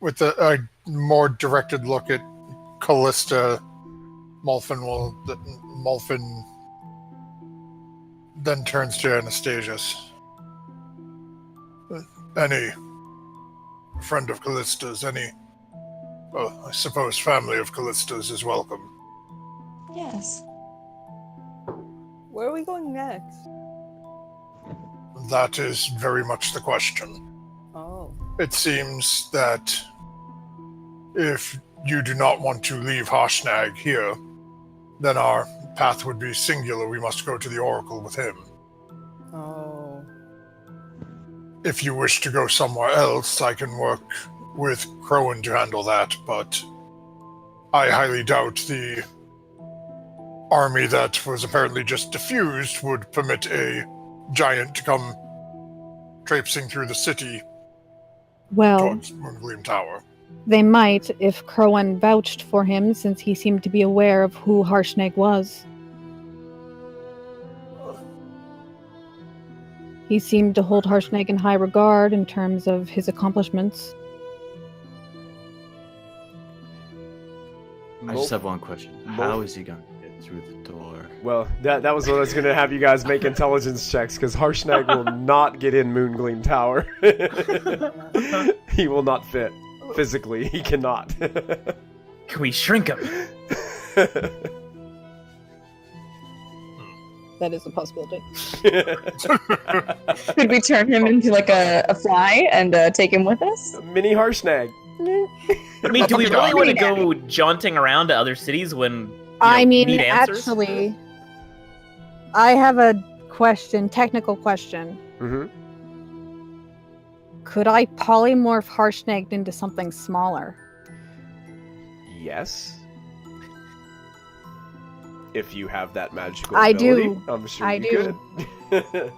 With a more directed look at Callista, Molfin then turns to Anastasius. Any friend of Callista's, I suppose family of Callista's is welcome. Yes. Where are we going next? That is very much the question. Oh. It seems that if you do not want to leave Harshnag here, then our path would be singular. We must go to the Oracle with him. Oh. If you wish to go somewhere else, I can work with Crowan to handle that, but I highly doubt the army that was apparently just diffused would permit a giant to come traipsing through the city Well, towards Moongleam Tower. they might if Crowan vouched for him, since he seemed to be aware of who Harshnag was. He seemed to hold Harshnag in high regard in terms of his accomplishments. I just have one question. How is he going to get through the door? Well, that was what I was going to have you guys make intelligence checks, because Harshnag will not get in Moongleam Tower. He will not fit. Physically, he cannot. Can we shrink him? That is a possibility. Could we turn him into like a fly and take him with us? Mini Harshnag. I mean, do we really Puppy want to dog. go jaunting around to other cities when I mean, need answers? actually, I have a technical question. Mm-hmm. Could I polymorph Harshnag into something smaller? Yes. If you have that magical I ability, do. I'm sure I you do. could.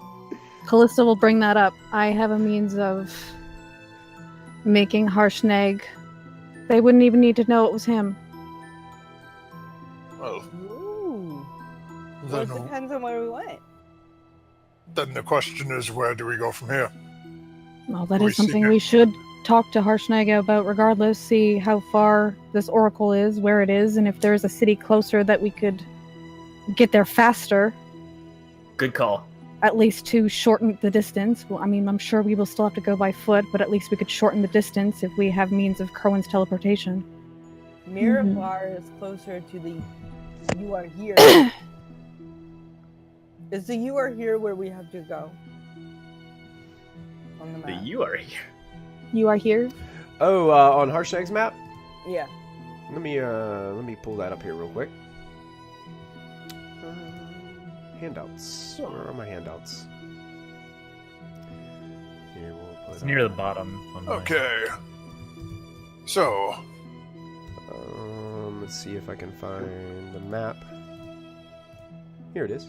Callista will bring that up. I have a means of making Harshnag. They wouldn't even need to know it was him. Well, Ooh. Well, it then, depends on where we went. then the question is, where do we go from here? Well, that We is see something it. we should talk to Harshnag about regardless, see how far this oracle is, where it is, and if there's a city closer that we could get there faster, Good call. at least to shorten the distance. Well, I mean, I'm sure we will still have to go by foot, but at least we could shorten the distance if we have means of Crowan's teleportation. Miramar is closer to the you are here. Is the you are here where we have to go? On the map. You are here. You are here? Oh, on Harshnag's map? Yeah. Let me pull that up here real quick. Handouts. Where are my handouts? Here, we'll put It's near the bottom. on mine. Okay. So, Let's see if I can find the map. Here it is.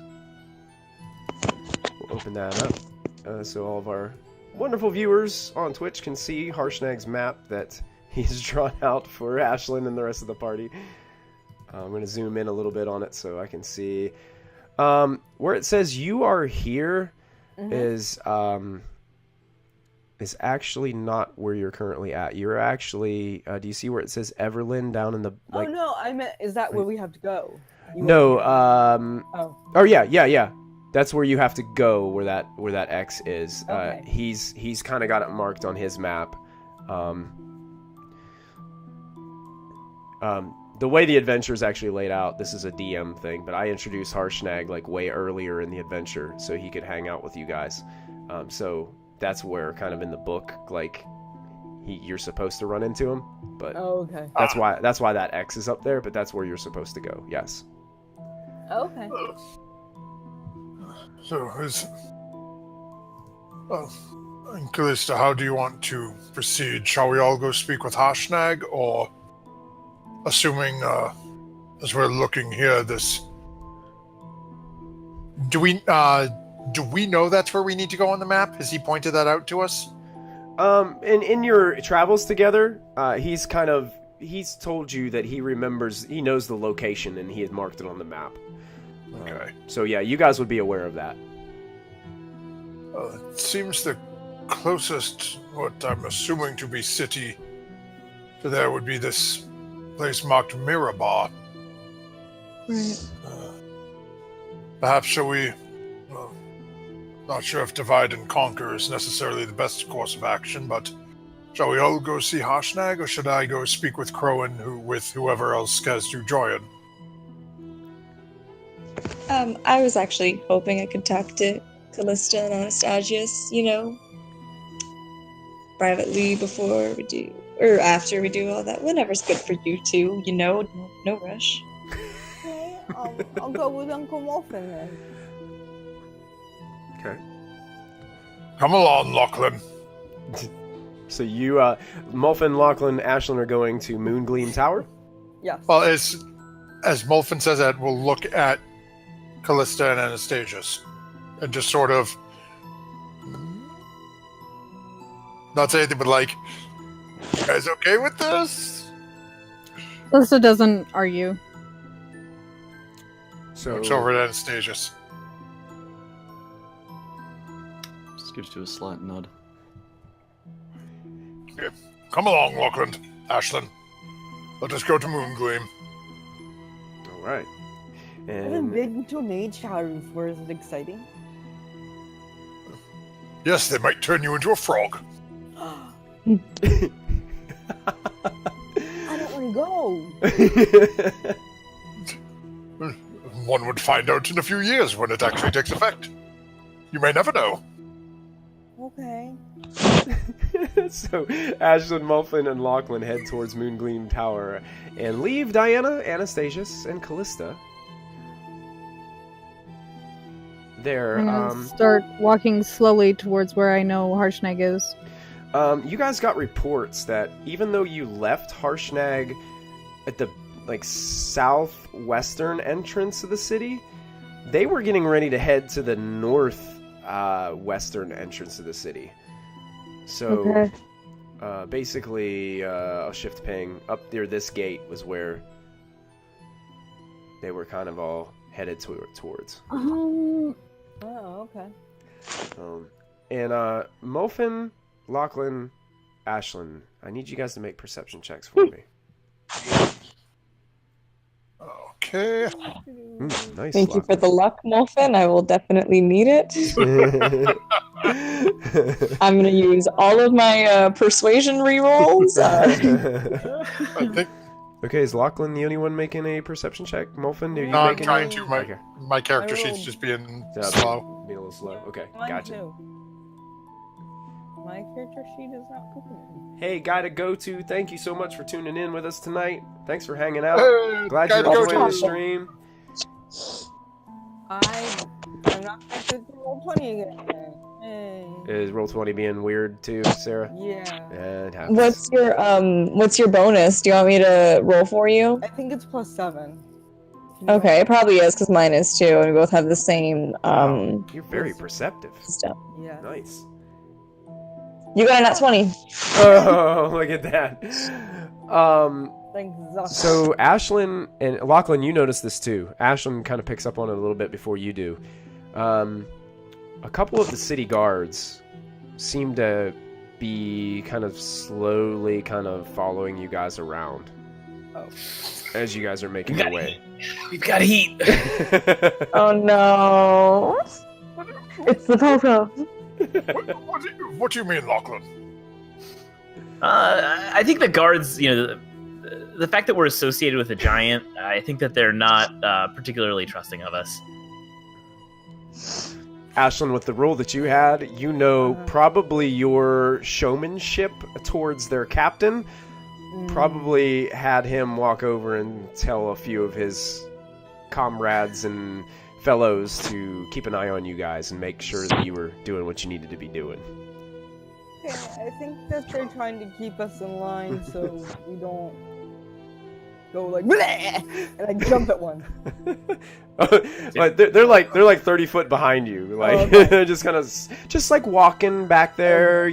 We'll open that up, so all of our wonderful viewers on Twitch can see Harshnag's map that he's drawn out for Ashlyn and the rest of the party. I'm going to zoom in a little bit on it so I can see. Where it says "you are here" is actually not where you're currently at. You're actually. Do you see where it says Everlund down in the? Like, Oh no, I meant is that where we have to go? You no. want to go? Oh. Oh yeah. That's where you have to go. Where that X is. Okay. He's kind of got it marked on his map. The way the adventure is actually laid out, this is a DM thing, but I introduced Harshnag like way earlier in the adventure so he could hang out with you guys. So that's where kind of in the book, like you're supposed to run into him, but Oh, okay. that's why that X is up there. But that's where you're supposed to go. Yes. Okay. So, Callista, how do you want to proceed? Shall we all go speak with Harshnag, or, assuming, as we're looking here, do we know that's where we need to go on the map? Has he pointed that out to us? In your travels together, he's told you that he knows the location, and he had marked it on the map. Okay. So yeah, you guys would be aware of that. It seems the closest, what I'm assuming to be city, to there would be this place marked Mirabar. Right. Perhaps shall we... not sure if divide and conquer is necessarily the best course of action, but shall we all go see Harshnag, or should I go speak with Crowan with whoever else cares to join? I was actually hoping I could talk to Callista and Anastasius, privately before we do, or after we do all that. Whenever's good for you two, no rush. Okay. I'll go with Uncle Wolfen then. Okay. Come along, Lachlan. So you, Mulfin, Lachlan, Ashlyn are going to Moongleam Tower? Yes. Well, as Mulfin says that, we'll look at Callista and Anastasius and just sort of not say anything, but like, you guys okay with this? Alyssa doesn't argue. So Looks over at Anastasius. Just gives you a slight nod. Come along, Lachlan, Ashlyn. Let us go to Moongleam. all right. I haven't And been to a mage tower before. Is it exciting? Yes, they might turn you into a frog. I don't want to go. One would find out in a few years when it actually takes effect. You may never know. Okay. so Ashlyn, Mulfin, and Lachlan head towards Moongleam Tower and leave Diana, Anastasius, and Callista there. I'm gonna start walking slowly towards where I know Harshnag is. You guys got reports that even though you left Harshnag at the southwestern entrance of the city, they were getting ready to head to the western entrance of the city. So basically, I'll shift ping up near this gate was where they were kind of all headed towards. Oh, okay. And Mulfin, Lachlan, Ashlyn, I need you guys to make perception checks for me. Okay. Nice. Thank you for the luck, Mulfin. I will definitely need it. I'm going to use all of my persuasion rerolls. I think Okay, is Lachlan the only one making a perception check? Mulfin, are you no, I'm making trying any? to. My character I sheet's rolled- just being Yeah, slow. Being a little slow. Okay, Mine gotcha. too. My character sheet is not open. Hey, guy to go to, thank you so much for tuning in with us tonight. Thanks for hanging out. Hey, Glad guy you're to go enjoying the to. stream. I'm not connected to Roll20 again. Hey. Is Roll20 being weird too, Sarah? Yeah. Yeah, it happens. What's your bonus? Do you want me to roll for you? I think it's +7. Okay, it probably is because mine is too, and we both have the same Wow, you're very perceptive. stuff. Yeah. Nice. You got a nat 20. Oh, look at that. Thanks, Zuck. So Ashlyn and Lachlan, you notice this too. Ashlyn kind of picks up on it a little bit before you do. A couple of the city guards seem to be kind of slowly kind of following you guys around Oh. as you guys are making your way. We've got heat. Oh no. It's the Popo. What do you mean, Lachlan? I think the guards, the fact that we're associated with a giant, I think that they're not particularly trusting of us. Ashlyn, with the role that you had, probably your showmanship towards their captain probably had him walk over and tell a few of his comrades and fellows to keep an eye on you guys and make sure that you were doing what you needed to be doing. Yeah, I think that they're trying to keep us in line so we don't go like bleh, and like jump at one. Like they're like 30 foot behind you, like they're just kind of just like walking back there,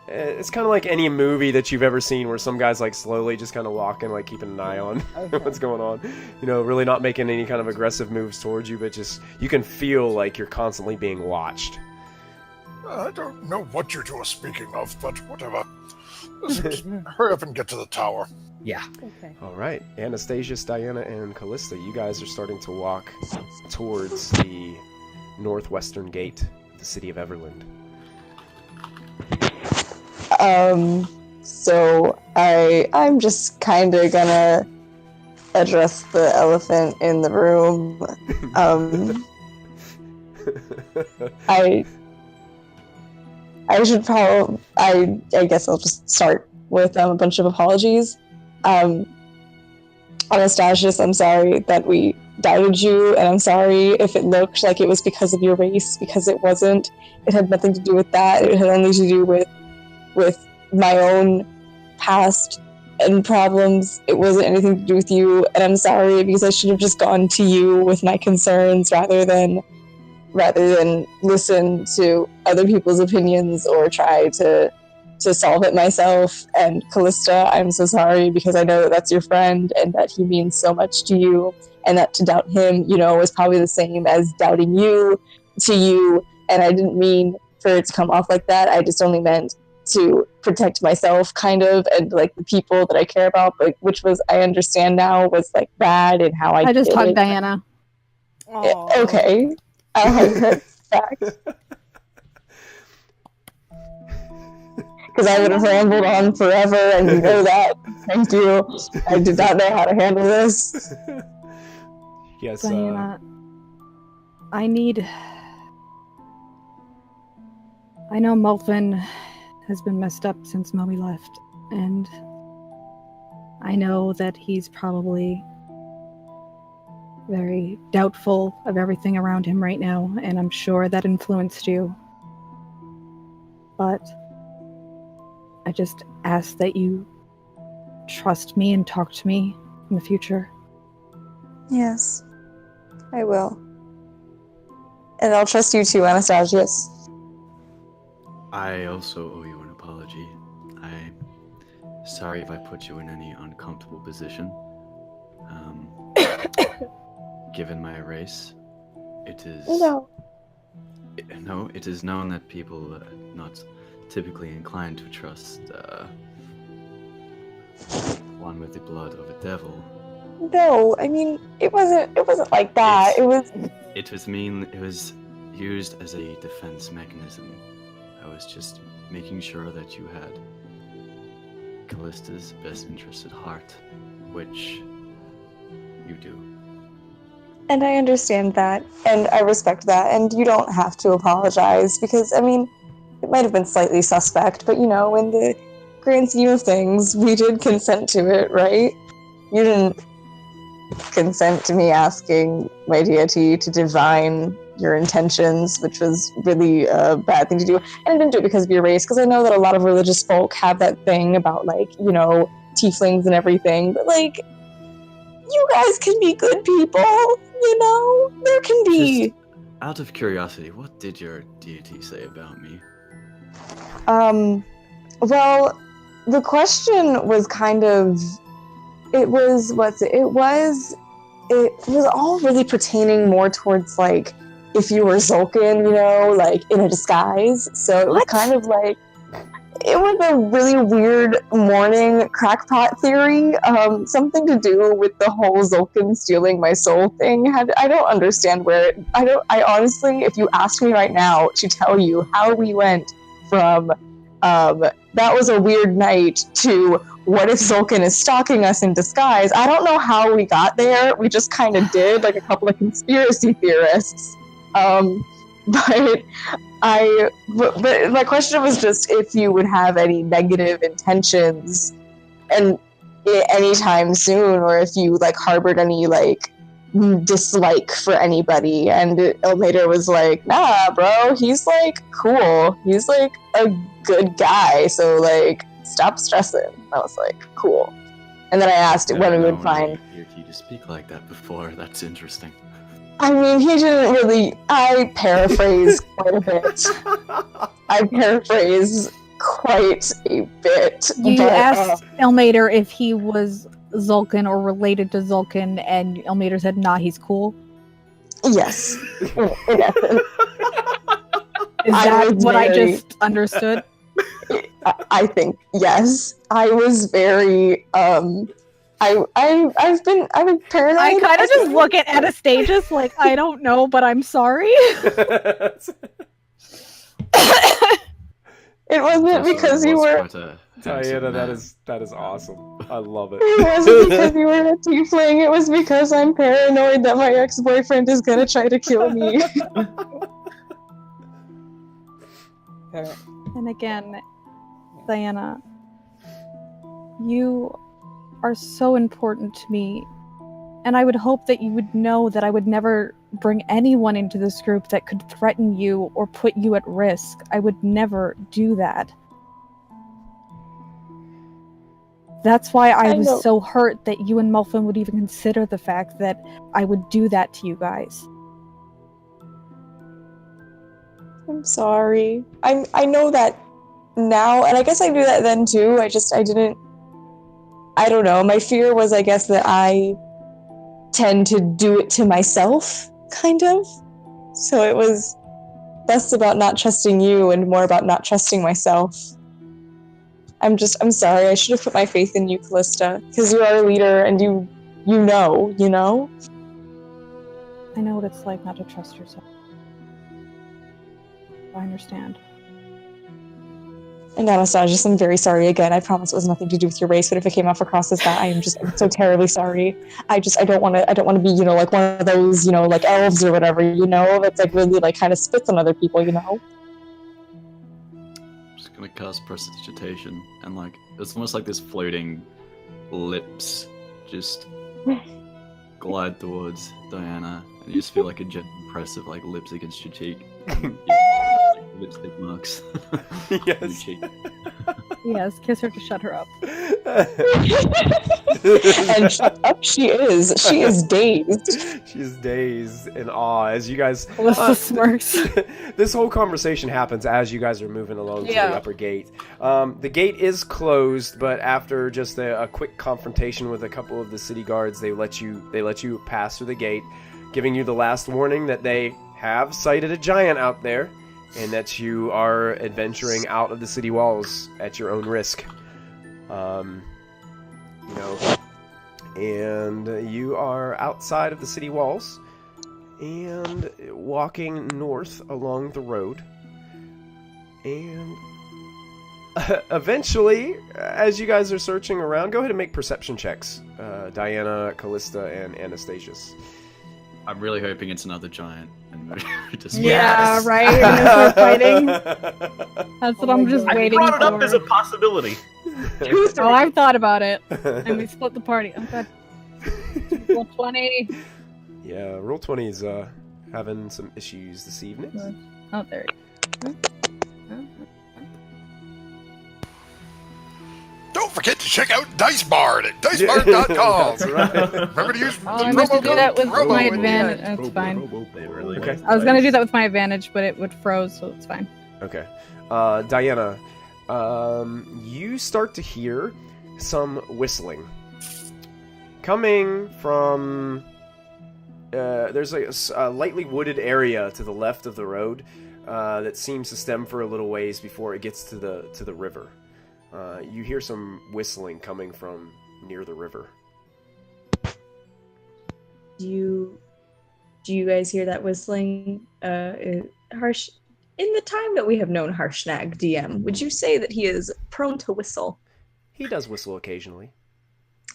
It's kind of like any movie that you've ever seen where some guy's like slowly just kind of walking, like keeping an eye on what's going on. Really not making any kind of aggressive moves towards you, but just you can feel like you're constantly being watched. I don't know what you two are speaking of, but whatever. Let's hurry up and get to the tower. Yeah. Okay. All right, Anastasius, Diana, and Callista, you guys are starting to walk towards the northwestern gate of the city of Everlund. So I'm just kind of gonna address the elephant in the room. I should probably, I guess I'll just start with a bunch of apologies. Anastasius, I'm sorry that we doubted you, and I'm sorry if it looked like it was because of your race, because it wasn't. It had nothing to do with that. It had only to do with my own past and problems. It wasn't anything to do with you, and I'm sorry because I should have just gone to you with my concerns rather than listen to other people's opinions or try to solve it myself. And Callista, I'm so sorry because I know that that's your friend and that he means so much to you, and that to doubt him, is probably the same as doubting you to you. And I didn't mean for it to come off like that. I just only meant to protect myself, kind of, and like the people that I care about, but which was, I understand now, was like bad and how I just did hugged it. Diana. Aw. Okay, I'll hug her back. Because I would have rambled on forever, and you know that. Thank you. I did not know how to handle this. Yes, Diana, I know Malvin has been messed up since Moe left, and I know that he's probably very doubtful of everything around him right now, and I'm sure that influenced you. But I just ask that you trust me and talk to me in the future. Yes, I will. And I'll trust you too, Anastasius. I also owe you an apology. I'm sorry if I put you in any uncomfortable position. Given my race, it is... No. It is known that people are not typically inclined to trust one with the blood of a devil. No, I mean, it wasn't like that. It was used as a defense mechanism. I was just making sure that you had Callista's best interest at heart, which you do. And I understand that, and I respect that, and you don't have to apologize, because, I mean, it might have been slightly suspect, but, in the grand scheme of things, we did consent to it, right? You didn't consent to me asking my deity to divine your intentions, which was really a bad thing to do. And I didn't do it because of your race, because I know that a lot of religious folk have that thing about, tieflings and everything, but, you guys can be good people, there can be... Just out of curiosity, what did your deity say about me? Well, the question was kind of... It was all really pertaining more towards, if you were Zulkin, in a disguise. So it was kind of it was a really weird morning crackpot theory. Something to do with the whole Zulkin stealing my soul thing. I don't understand I honestly, if you asked me right now to tell you how we went from that was a weird night to what if Zulkin is stalking us in disguise, I don't know how we got there. We just kind of did, like a couple of conspiracy theorists. But my question was just if you would have any negative intentions and anytime soon, or if you like harbored any like dislike for anybody. And Elmater was like, nah, bro, he's like cool. He's like a good guy. So like, stop stressing. I was like, cool. And then I asked when we would find. Heard you to speak like that before. That's interesting. I mean, he didn't really. I paraphrase quite a bit. I paraphrase quite a bit. You asked Elmater if he was Zulkin or related to Zulkin, and Elmater said, nah, he's cool. Yes. In essence. Is that what I just understood? I think, yes. I was very, I've been paranoid. I kind of just look at Anastasis like, I don't know, but I'm sorry. It wasn't because you were... Diana, that is awesome. I love it. It wasn't because you were a tiefling, it was because I'm paranoid that my ex-boyfriend is gonna try to kill me. And again, Diana, you are so important to me, and I would hope that you would know that I would never bring anyone into this group that could threaten you or put you at risk. I would never do that. That's why I was so hurt that you and Muffin would even consider the fact that I would do that to you guys. I'm sorry. I know that now, and I guess I knew that then too. I don't know. My fear was, I guess, that I tend to do it to myself, kind of. So it was less about not trusting you and more about not trusting myself. I'm sorry. I should have put my faith in you, Callista, because you are a leader and you know. I know what it's like not to trust yourself. I understand. And Anastasia, I'm very sorry again. I promise it was nothing to do with your race, but if it came off across as that, I'm so terribly sorry. I don't want to be, like one of those, like elves or whatever, that's like really like kind of spits on other people, I'm just gonna cast prestidigitation, and like it's almost like this floating lips just glide towards Diana, and you just feel like a gentle press of like lips against your cheek. Lipstick marks. Yes. Yes, kiss her to shut her up. And shut up she is. She is dazed. She is dazed in awe as you guys... Alyssa smirks. This whole conversation happens as you guys are moving along to the upper gate. The gate is closed, but after just a quick confrontation with a couple of the city guards, they let you pass through the gate, giving you the last warning that they have sighted a giant out there, and that you are adventuring out of the city walls at your own risk. And you are outside of the city walls and walking north along the road. And eventually, as you guys are searching around, go ahead and make perception checks. Diana, Callista, and Anastasis. I'm really hoping it's another giant. Yeah, right? And we're fighting. That's what I'm just waiting for. I brought it up as a possibility. Oh, I've thought about it. And we split the party. Oh, God. Roll 20. Yeah, roll 20 is having some issues this evening. Oh, there you go. Don't forget to check out DiceBard at dicebard.com. That's right. Remember to use the I'm going to do that with promo my code. advantage. That's fine. Okay. I was going to do that with my advantage, but it would froze, so it's fine. Okay. Diana, you start to hear some whistling. Coming from... there's a lightly wooded area to the left of the road. that seems to stem for a little ways before it gets to the river. You hear some whistling coming from near the river. Do you guys hear that whistling? Harsh. In the time that we have known Harshnag DM, would you say that he is prone to whistle? He does whistle occasionally.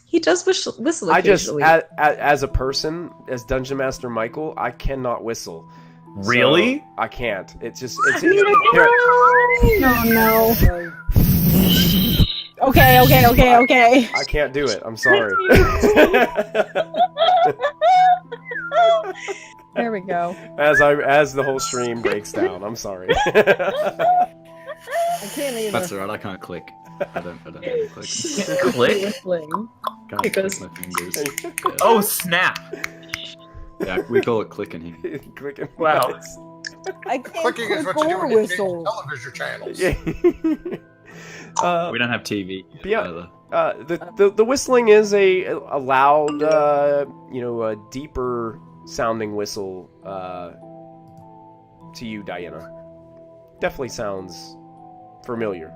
He does whistle I just, occasionally. as a person, as Dungeon Master Michael, I cannot whistle. Really? So I can't. It's just... Oh no. Okay. I can't do it. I'm sorry. There we go. As the whole stream breaks down. I'm sorry. I can't either. That's alright, I can't click. I don't know how to click. Click? Whistling. Can't It goes- click my fingers. Yeah. Oh, snap. Yeah, we call it clicking here. Clicking. Wow. buttons. I can't Clicking is click what you do or when you change whistle. television channels. Yeah. We don't have TV yeah. either. The whistling is a loud, a deeper sounding whistle to you, Diana. Definitely sounds familiar.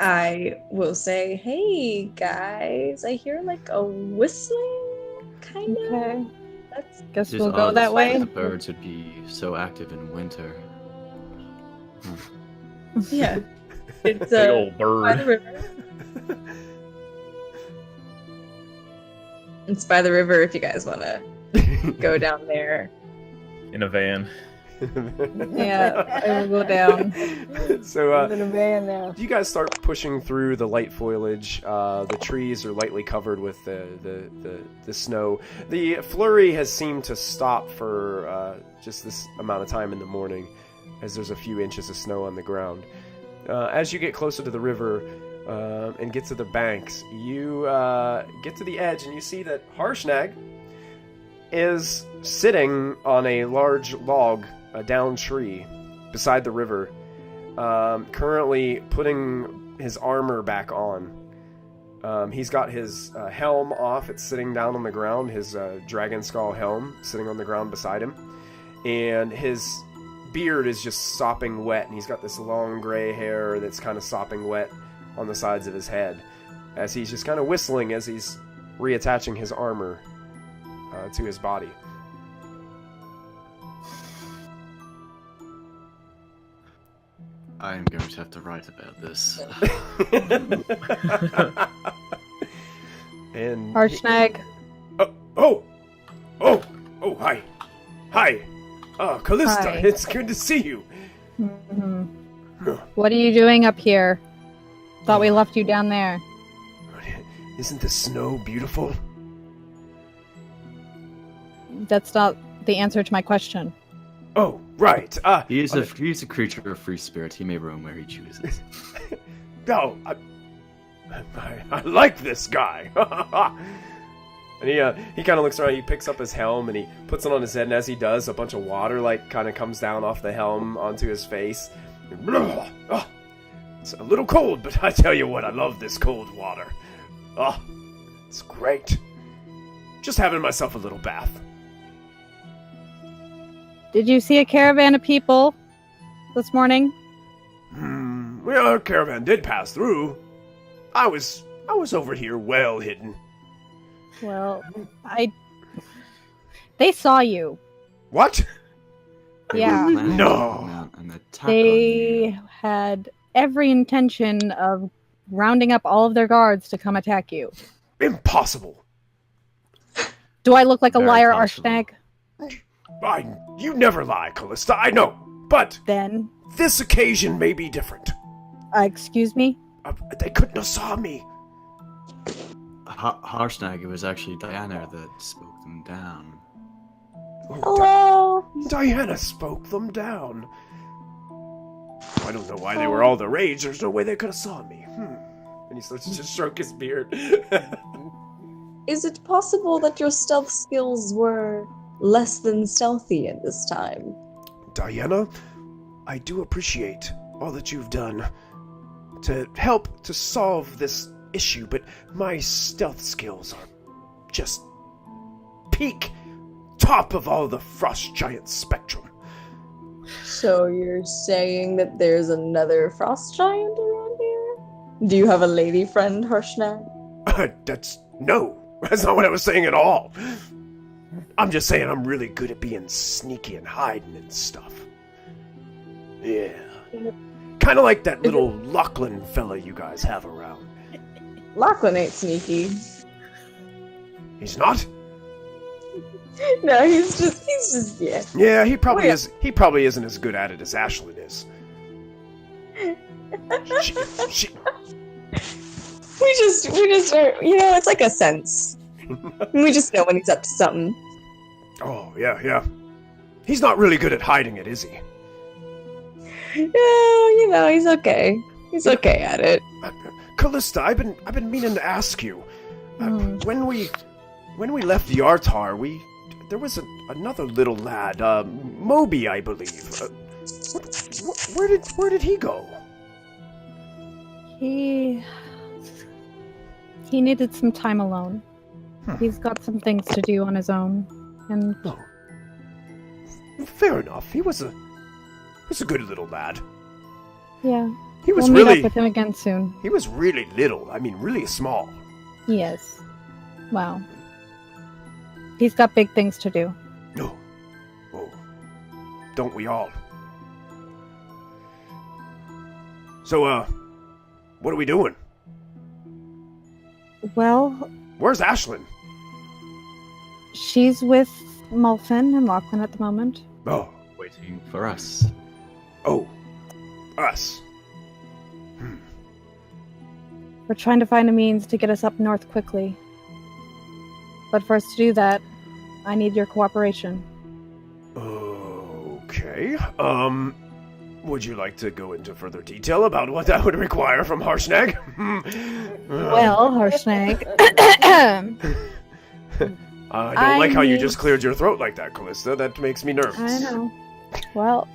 I will say, hey guys, I hear like a whistling, kind of. Okay. That's Guess It is we'll go odd that way. The birds would be so active in winter. yeah. It's Big old by the bird. river. It's by the river if you guys want to go down there. In a van. Yeah, I will go down. So, I'm in a van now. you guys start pushing through the light foliage. The trees are lightly covered with the snow. The flurry has seemed to stop for just this amount of time in the morning, as there's a few inches of snow on the ground. As you get closer to the river and get to the banks, you get to the edge and you see that Harshnag is sitting on a large log, a downed tree, beside the river, currently putting his armor back on. He's got his helm off. It's sitting down on the ground, his dragon skull helm sitting on the ground beside him. And his beard is just sopping wet, and he's got this long gray hair that's kind of sopping wet on the sides of his head, as he's just kind of whistling as he's reattaching his armor to his body. I am going to have to write about this. And Harshnag. Oh, hi, Callista. Hi. It's good to see you. Mhm. What are you doing up here? Thought we left you down there. Isn't the snow beautiful? That's not the answer to my question. Oh, right. He is a creature of free spirit. He may roam where he chooses. No, I like this guy. And he kind of looks around. He picks up his helm and he puts it on his head. And as he does, a bunch of water kind of comes down off the helm onto his face. Oh, it's a little cold, but I tell you what, I love this cold water. Oh, it's great. Just having myself a little bath. Did you see a caravan of people this morning? Well, our caravan did pass through. I was over here well hidden. Well, they saw you. What? Yeah. They were planning to No. mount an attack on They you. had every intention of rounding up all of their guards to come attack you. Impossible. Do I look like a Very liar, possible. Arshnag? You never lie, Callista, I know. But Then, this occasion may be different. excuse me? They couldn't have saw me. Harshnag, it was actually Diana that spoke them down. Hello. Diana spoke them down. I don't know why they were all the rage. There's no way they could have saw me. And he starts to just stroke his beard. Is it possible that your stealth skills were less than stealthy at this time? Diana, I do appreciate all that you've done to help to solve this issue, but my stealth skills are just peak top of all the frost giant spectrum. So you're saying that there's another frost giant around here? Do you have a lady friend, Harshnag? No, that's not what I was saying at all. I'm just saying I'm really good at being sneaky and hiding and stuff. Yeah. Kind of like that little Lachlan fella you guys have around. Lachlan ain't sneaky. He's not? No, he's just yeah. Yeah, he probably is. He probably isn't as good at it as Ashlyn is. She... We just are, it's like a sense. We just know when he's up to something. Oh, yeah. He's not really good at hiding it, is he? Yeah, he's okay. He's okay at it. Callista, I've been meaning to ask you. When we left the Artar, there was another little lad, Moby, I believe. Where did he go? He needed some time alone. He's got some things to do on his own, and fair enough. He was a good little lad. Yeah, he was we'll really meet up with him again soon. He was really little. I mean, really small. Yes. Wow. He's got big things to do. No. Oh, don't we all? So, what are we doing? Well, where's Ashlyn? She's with Mulfin and Lachlan at the moment. Oh. Waiting for us. Oh. Us. We're trying to find a means to get us up north quickly. But for us to do that, I need your cooperation. Okay. Would you like to go into further detail about what that would require from Harshnag? Well, Harshnag. I don't like how you just cleared your throat like that, Callista. That makes me nervous. I know. Well,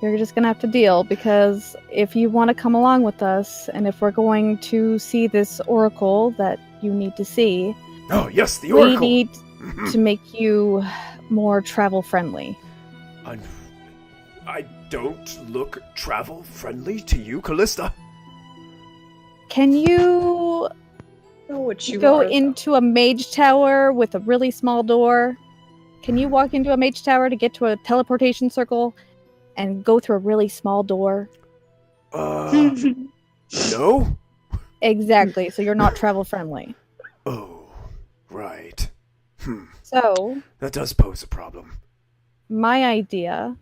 you're just gonna have to deal, because if you want to come along with us, and if we're going to see this oracle that you need to see... Oh, yes, the oracle! We need to make you more travel-friendly. I don't look travel-friendly to you, Callista. Can you go into a mage tower with a really small door? Can you walk into a mage tower to get to a teleportation circle and go through a really small door? No? Exactly, so you're not travel-friendly. Oh, right. So... that does pose a problem. My idea...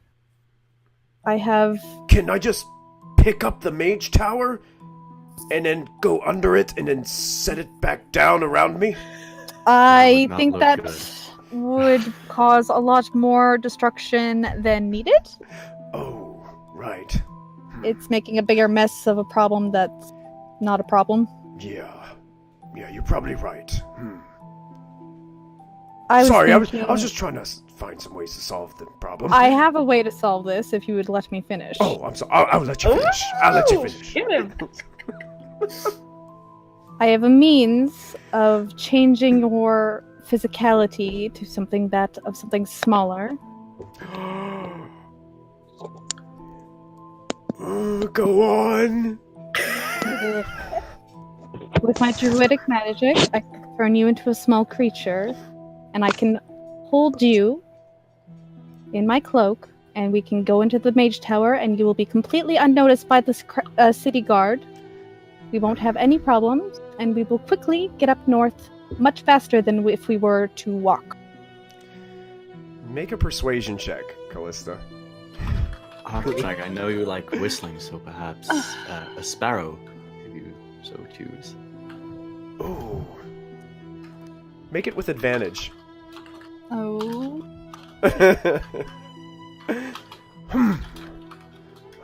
I have... Can I just pick up the mage tower and then go under it and then set it back down around me? I think that would cause a lot more destruction than needed. Oh, right. It's making a bigger mess of a problem that's not a problem. Yeah, you're probably right. I was just trying to find some ways to solve the problem. I have a way to solve this if you would let me finish. Oh, I'm sorry. I'll let you finish. I'll let you finish. Give him. I have a means of changing your physicality to something smaller. Go on. With my druidic magic, I can turn you into a small creature, and I can hold you in my cloak, and we can go into the mage tower, and you will be completely unnoticed by the city guard. We won't have any problems, and we will quickly get up north much faster than if we were to walk. Make a persuasion check, Callista. Jack, I know you like whistling, so perhaps a sparrow, if you so choose. Ooh. Make it with advantage. Oh. A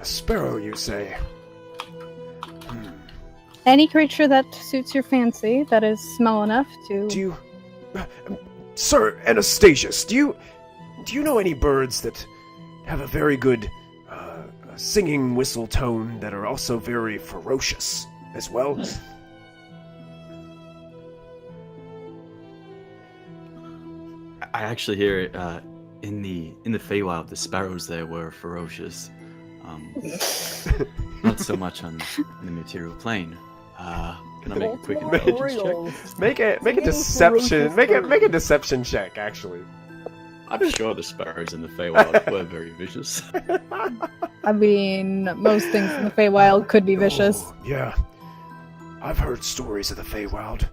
sparrow, you say? Any creature that suits your fancy, that is small enough to... Do you... Sir Anastasius, do you know any birds that have a very good singing whistle tone that are also very ferocious as well? I actually hear In the Feywild, the sparrows there were ferocious. Not so much on the material plane. Can I make a quick intelligence check? Make a deception. Make a deception check. Actually. I'm sure the sparrows in the Feywild were very vicious. I mean, most things in the Feywild could be vicious. Oh, yeah. I've heard stories of the Feywild.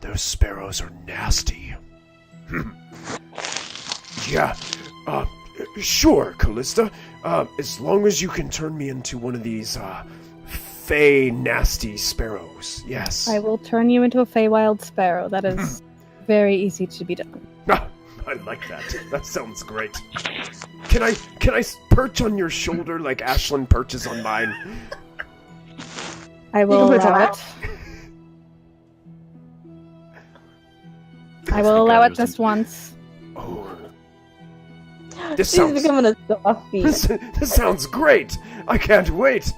Those sparrows are nasty. Yeah. Sure, Callista. As long as you can turn me into one of these, Fey nasty sparrows. Yes. I will turn you into a Feywild sparrow. That is very easy to be done. I like that. That sounds great. Can I perch on your shoulder like Ashlyn perches on mine? I will allow it. I will allow it just once. Oh. This She's sounds becoming a softie. this sounds great. I can't wait.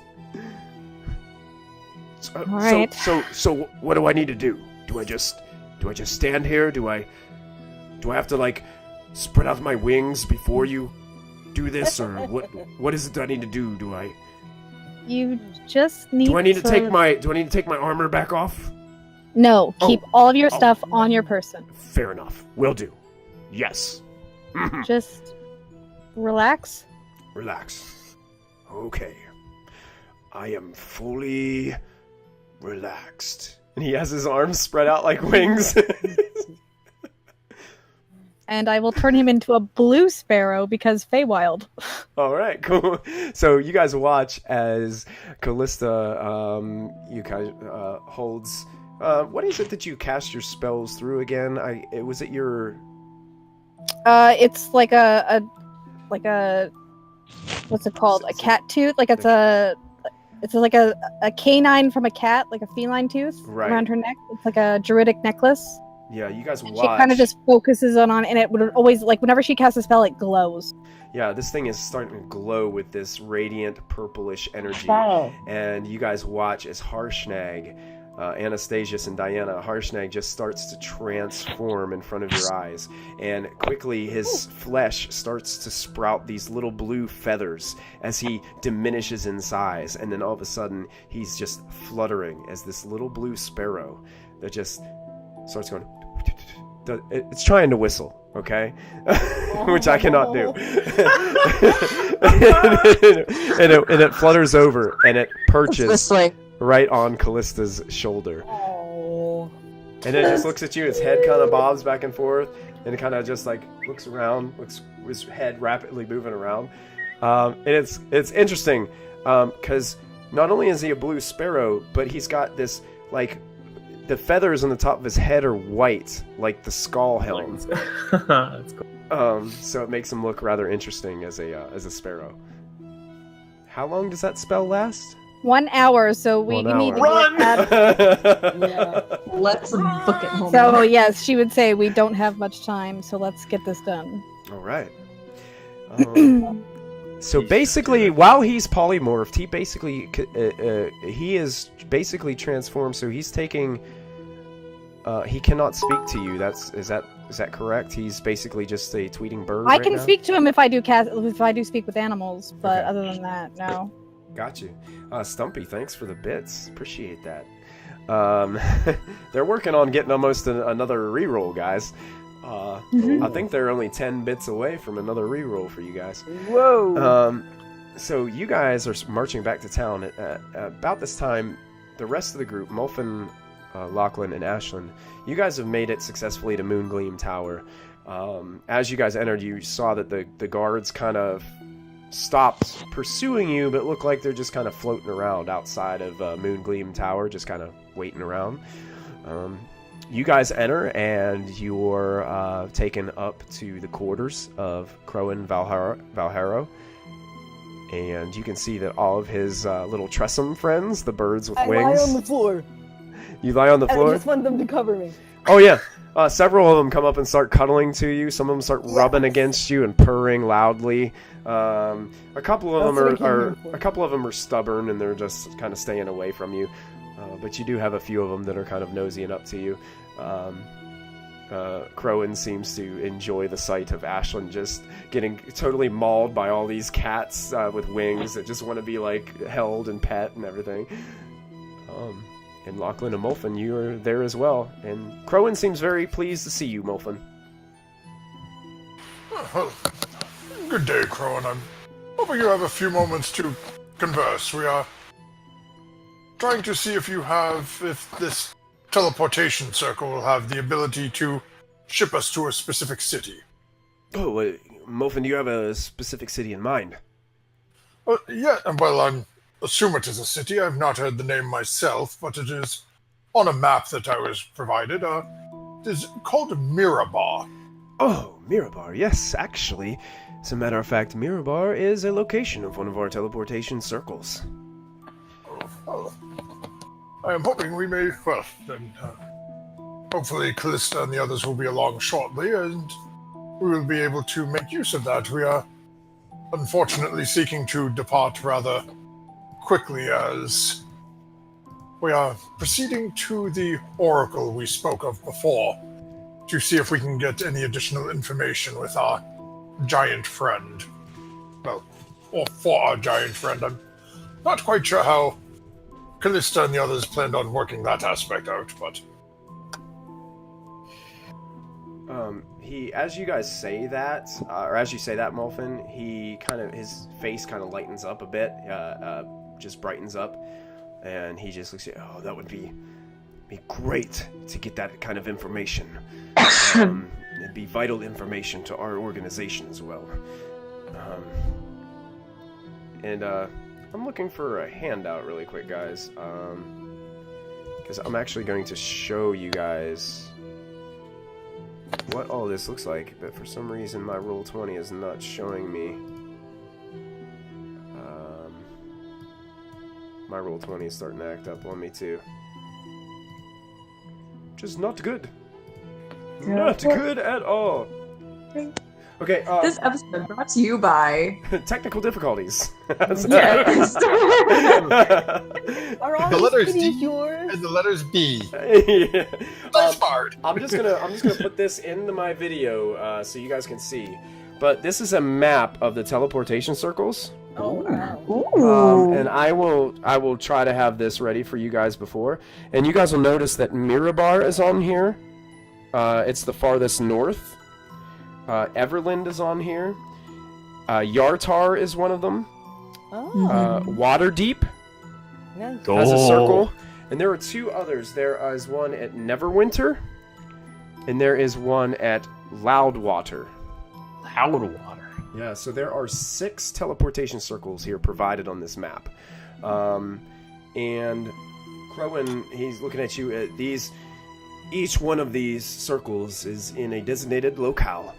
All right. So what do I need to do? Do I just stand here? Do I have to like spread out my wings before you do this, or what is it that I need to do? You just need. Do I need to take my armor back off? No, keep all of your stuff on your person. Fair enough. Will do. Yes. Just relax. Relax. Okay. I am fully relaxed. And he has his arms spread out like wings. And I will turn him into a blue sparrow because Feywild. All right, cool. So you guys watch as Callista, you guys holds. What is it that you cast your spells through again? Was it your? It's like a what's it called? A cat tooth? Like it's like a canine from a cat, like a feline tooth around her neck. It's like a druidic necklace. Yeah, you guys watch. She kind of just focuses on, and it would always, like, whenever she casts a spell, it glows. Yeah, this thing is starting to glow with this radiant purplish energy. Wow. And you guys watch as Harshnag, Anastasius and Diana, Harshnag just starts to transform in front of your eyes. And quickly his flesh starts to sprout these little blue feathers as he diminishes in size. And then all of a sudden, he's just fluttering as this little blue sparrow that just starts going. It's trying to whistle, okay? Which I cannot do. and it flutters over and it perches right on Callista's shoulder. Oh. And it just looks at you. Its head kind of bobs back and forth, and it kind of just like looks around, looks his head rapidly moving around. And it's interesting because not only is he a blue sparrow, but he's got this like. The feathers on the top of his head are white, like the skull helm. That's cool. So it makes him look rather interesting as a sparrow. How long does that spell last? 1 hour, so we 1 need to hour. Yeah. Let's book it home. So yes, she would say we don't have much time, so let's get this done. All right. So basically, while he's polymorphed, he is basically transformed. So he's taking. He cannot speak to you. Is that correct? He's basically just a tweeting bird. I can speak to him if I do speak with animals, but Okay. other than that, no. Got you. Stumpy, thanks for the bits. Appreciate that. They're working on getting almost another reroll, guys. I think they're only 10 bits away from another reroll for you guys. Whoa. So you guys are marching back to town. About this time, the rest of the group, Mulfin, Lachlan, and Ashlyn, you guys have made it successfully to Moongleam Tower. As you guys entered, you saw that the guards kind of stopped pursuing you, but look like they're just kind of floating around outside of Moongleam Tower, just kind of waiting around. You guys enter, and you're taken up to the quarters of Crowan Valharo. And you can see that all of his little Tressum friends, the birds with I wings... lie on the floor. You lie on the And floor? I just want them to cover me. Oh, yeah. Several of them come up and start cuddling to you. Some of them start rubbing against you and purring loudly. A couple of them are stubborn, and they're just kind of staying away from you. But you do have a few of them that are kind of nosing up to you. Crowan seems to enjoy the sight of Ashlyn just getting totally mauled by all these cats with wings that just want to be like held and pet and everything. And Lachlan and Molfin, you are there as well. And Crowan seems very pleased to see you, Molfin. Well, good day, Crowan. I'm hoping you have a few moments to converse. We are trying to see if this teleportation circle will have the ability to ship us to a specific city. Oh, Molfin, do you have a specific city in mind? Yeah, well, I assume it is a city. I've not heard the name myself, but it is on a map that I was provided. It is called Mirabar. Oh, Mirabar, yes, actually. As a matter of fact, Mirabar is a location of one of our teleportation circles. Well, I am hoping we may, well, then, hopefully Callista and the others will be along shortly, and we will be able to make use of that. We are unfortunately seeking to depart rather quickly, as we are proceeding to the Oracle we spoke of before to see if we can get any additional information with our giant friend. Well, or for our giant friend. I'm not quite sure how Callista and the others planned on working that aspect out, but... As you guys say that, or as you say that, Molfin, his face kind of lightens up a bit, just brightens up, and he just looks at you, oh, that would be great to get that kind of information. It'd be vital information to our organization as well. I'm looking for a handout really quick, guys, because I'm actually going to show you guys what all this looks like, but for some reason my Roll20 is not showing me. My Roll20 is starting to act up on me too. Which is not good. Not good at all. Okay, This episode brought to you by technical difficulties. Yes. Are all The these letters goodies D yours? and the letters B. Yeah. Transpired. I'm just gonna put this into my video so you guys can see. But this is a map of the teleportation circles. Oh, wow. And I will try to have this ready for you guys before. And you guys will notice that Mirabar is on here. It's the farthest north. Everlund is on here. Yartar is one of them. Oh, Waterdeep nice. has a circle. And there are two others. There is one at Neverwinter. And there is one at Loudwater. Loudwater. Yeah, so there are 6 teleportation circles here provided on this map. And Crowan, he's looking at you. Each one of these circles is in a designated locale,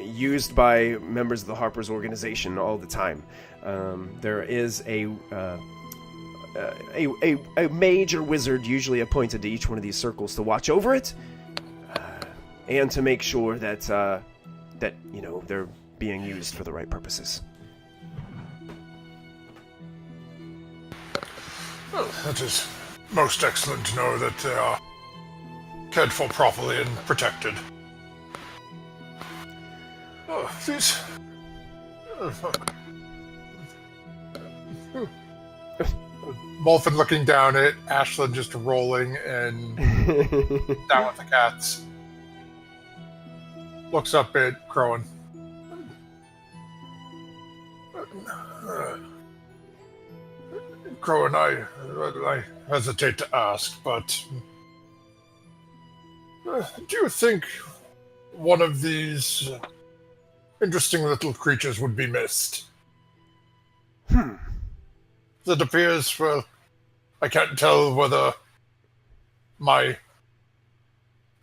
used by members of the Harper's organization all the time. There is a mage or wizard usually appointed to each one of these circles to watch over it, and to make sure that they're being used for the right purposes. Well, that is most excellent to know that they are cared for properly and protected. Oh, these... Molfin looking down at Ashlyn just rolling and down with the cats. Looks up at Crowan. Crowan, I hesitate to ask, but do you think one of these interesting little creatures would be missed? It appears, well, I can't tell whether my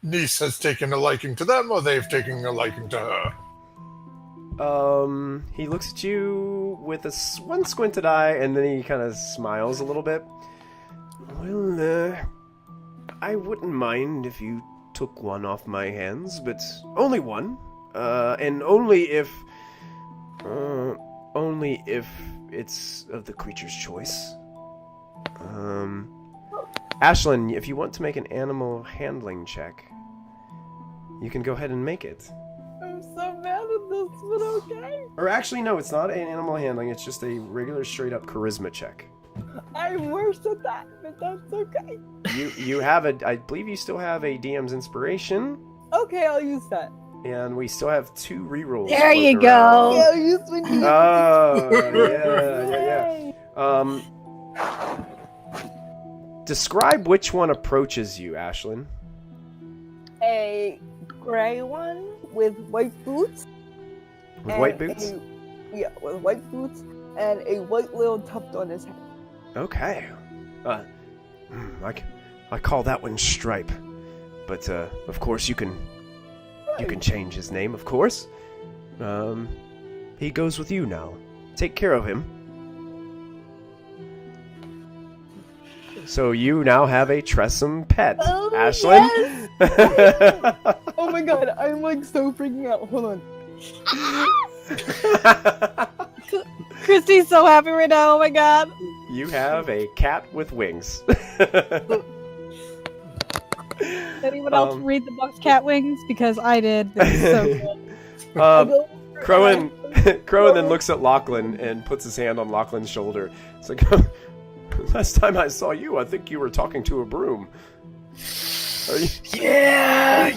niece has taken a liking to them or they've taken a liking to her. He looks at you with one squinted eye, and then he kind of smiles a little bit. Well, I wouldn't mind if you took one off my hands, but only one. And only if it's of the creature's choice. Ashlyn, if you want to make an animal handling check, you can go ahead and make it. I'm so mad at this, but okay. Or actually, no, it's not an animal handling. It's just a regular, straight-up charisma check. I'm worse at that, but that's okay. You have I believe you still have a DM's inspiration, Okay, I'll use that. and we still have 2 rerolls. There you floating around. go. Yeah, I'll use my DM's Oh, yeah. Describe which one approaches you, Ashlyn. A gray one with white boots. With and white boots? With white boots and a white little tuft on his head. Okay. I call that one Stripe. But, of course, you can change his name, of course. He goes with you now. Take care of him. So you now have a Tressum pet, Oh, Ashlyn. yes! Oh my god, I'm like so freaking out. Hold on. Christy's so happy right now. Oh my god. You have a cat with wings. Anyone else read the book's Cat Wings? Because I did. This is so good. Crowan then looks at Lachlan and puts his hand on Lachlan's shoulder. It's like, last time I saw you, I think you were talking to a broom. Yeah,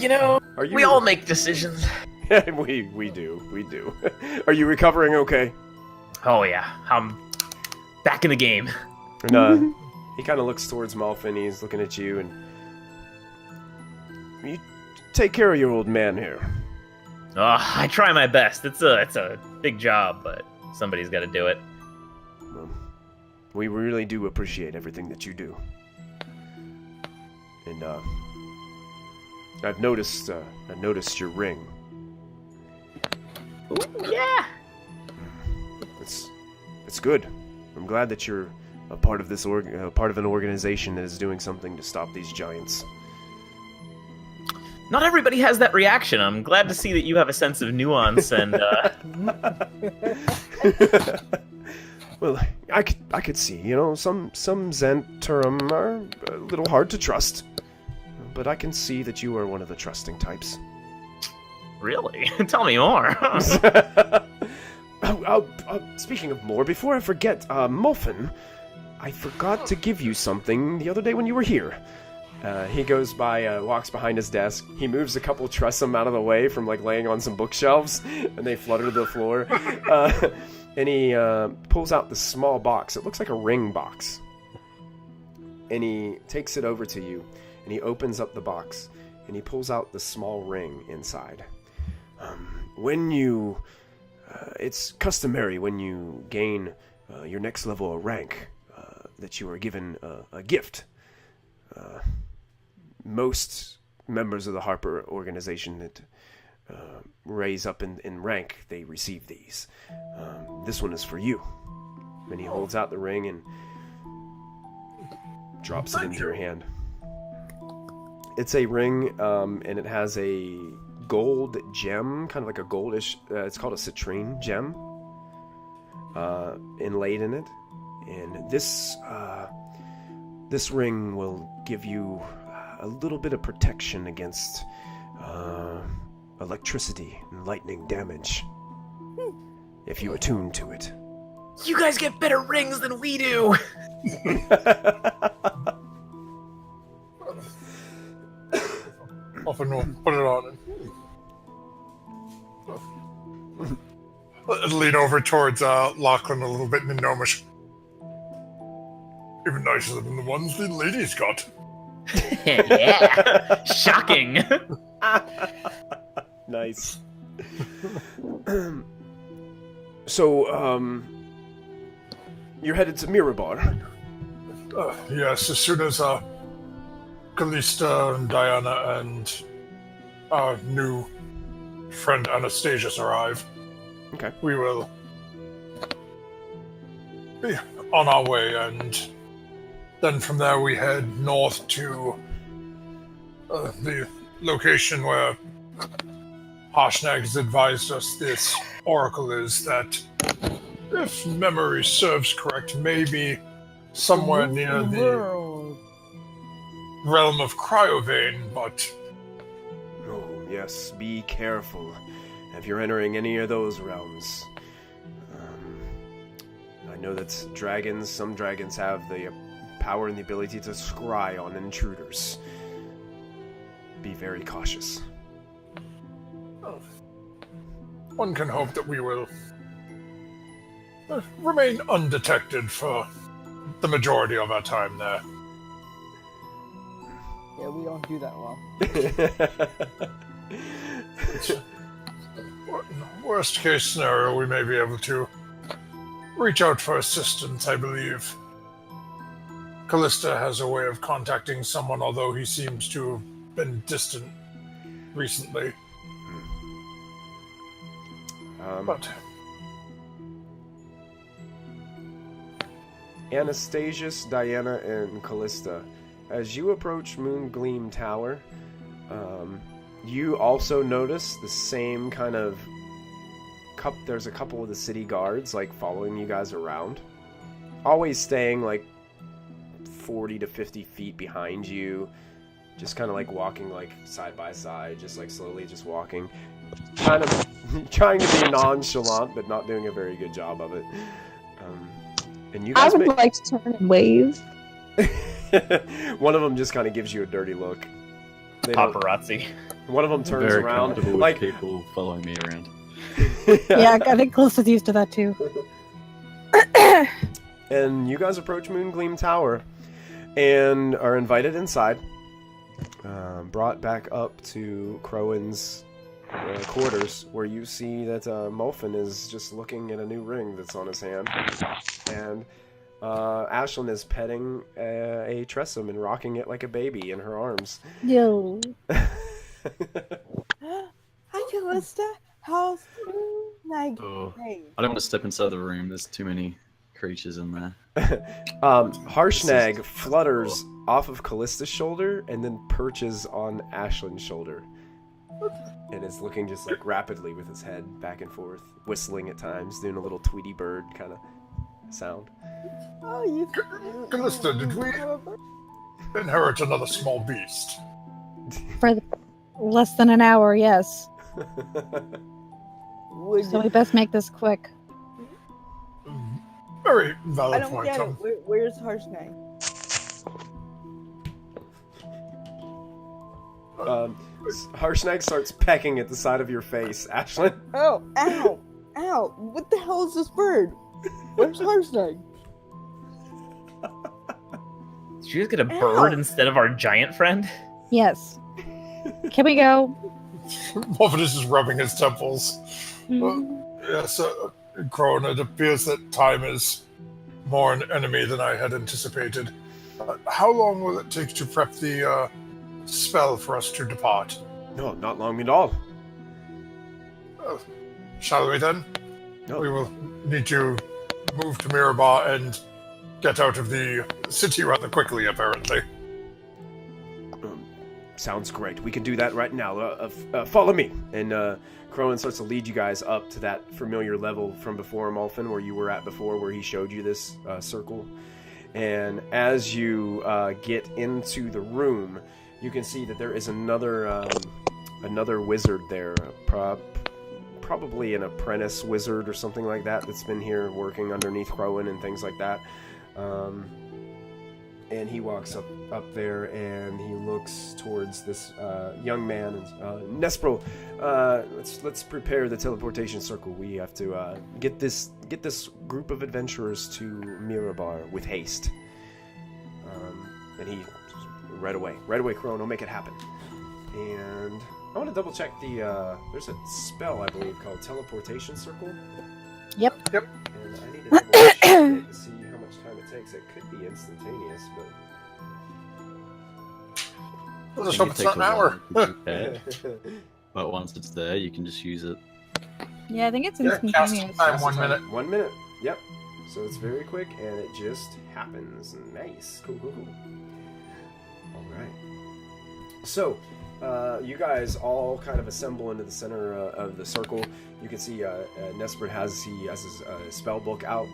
Are you? we all make decisions. we do. Are you recovering okay? Oh yeah, I'm back in the game. And he kind of looks towards Malfin. He's looking at you, and you take care of your old man here. I try my best. It's a big job, but somebody's got to do it. Well, we really do appreciate everything that you do. And I've noticed your ring. Ooh, yeah. It's good. I'm glad that you're a part of this part of an organization that is doing something to stop these giants. Not everybody has that reaction. I'm glad to see that you have a sense of nuance and. Well, I could see, some Xanturum are a little hard to trust, but I can see that you are one of the trusting types. Really? Tell me more. Speaking of more, before I forget, Muffin, I forgot to give you something the other day when you were here. He goes by, walks behind his desk. He moves a couple Tressum out of the way from, laying on some bookshelves, and they flutter to the floor. And he pulls out the small box. It looks like a ring box. And he takes it over to you, and he opens up the box, and he pulls out the small ring inside. When you... it's customary when you gain your next level of rank that you are given a gift. Most members of the Harper organization that raise up in rank, they receive these. This one is for you. And he holds out the ring and drops it into your hand. It's a ring, and it has a gold gem, kind of like a goldish, it's called a citrine gem, inlaid in it. And this ring will give you a little bit of protection against electricity and lightning damage, if you attune to it. You guys get better rings than we do. Often we'll put it on and lean over towards Lachlan a little bit in gnomish. Even nicer than the ones the ladies got. Yeah. Shocking. Nice. So, you're headed to Mirabar. Yes, as soon as Callista and Diana and our new friend Anastasius arrive, Okay. we will be on our way, and then from there we head north to the location where Harshnag has advised us this oracle is, that, if memory serves correct, maybe somewhere near the realm of Cryovane, but Oh, yeah. yes, be careful if you're entering any of those realms. I know that some dragons have the power and the ability to scry on intruders. Be very cautious. One can hope that we will remain undetected for the majority of our time there. Yeah, we don't do that well. Worst case scenario, we may be able to reach out for assistance, I believe. Callista has a way of contacting someone, although he seems to have been distant recently. But Anastasius, Diana, and Callista, as you approach Moongleam Tower, you also notice the same kind of there's a couple of the city guards like following you guys around, always staying like 40 to 50 feet behind you, just kind of like walking like side by side, just like slowly just walking, kind of trying to be nonchalant but not doing a very good job of it. And you I guys would like to turn and wave. One of them just kind of gives you a dirty look. Paparazzi. One of them turns Very around comfortable with like people following me around. Yeah, I think Callista's used to that too. And you guys approach Moongleam Tower and are invited inside, brought back up to Crowan's quarters, where you see that Molfin is just looking at a new ring that's on his hand, and Ashlyn is petting a Tressum and rocking it like a baby in her arms. Yo. Hi, Callista. How's Meg? Oh, Hey. I don't want to step inside the room. There's too many creatures in there. Harshnag flutters off of Callista's shoulder and then perches on Ashlyn's shoulder. And is looking just like rapidly with his head back and forth, whistling at times, doing a little Tweety Bird kind of sound. Oh, you. Callista, did we inherit another small beast? For less than an hour, yes. Would, So we best make this quick. Very I valid don't point. get it. Where's Harshnag? Harshnag starts pecking at the side of your face, Ashlyn. Oh, ow! Ow! What the hell is this bird? Where's Harshnag? Did you just get a bird instead of our giant friend? Yes. Can we go? Molfin is just rubbing his temples. Yes, Crone, it appears that time is more an enemy than I had anticipated. How long will it take to prep the spell for us to depart? No, not long at all. Shall we then? No. We will need to move to Mirabar and get out of the city rather quickly, apparently. Sounds great. We can do that right now. Follow me. And Crowan starts to lead you guys up to that familiar level from before, Molfin, where you were at before, where he showed you this circle. And as you get into the room, you can see that there is another wizard there, probably an apprentice wizard or something like that that's been here working underneath Crowan and things like that. And he walks up there and he looks towards this young man and Nespril. Let's prepare the teleportation circle. We have to get this group of adventurers to Mirabar with haste. And he right away, Crowan, will make it happen. And I want to double check there's a spell I believe called teleportation circle. Yep. Yep. And I need to double check it to see how much time it takes. It could be instantaneous, but. We'll just It hope can it's not an take a hour. while to prepare, but once it's there, you can just use it. Yeah, I think it's Yeah, cast instantaneous. time 1 minute. 1 minute. Yep. So it's very quick, and it just happens. Nice. Cool. All right. So, you guys all kind of assemble into the center of the circle. You can see Nesper has his spell book out,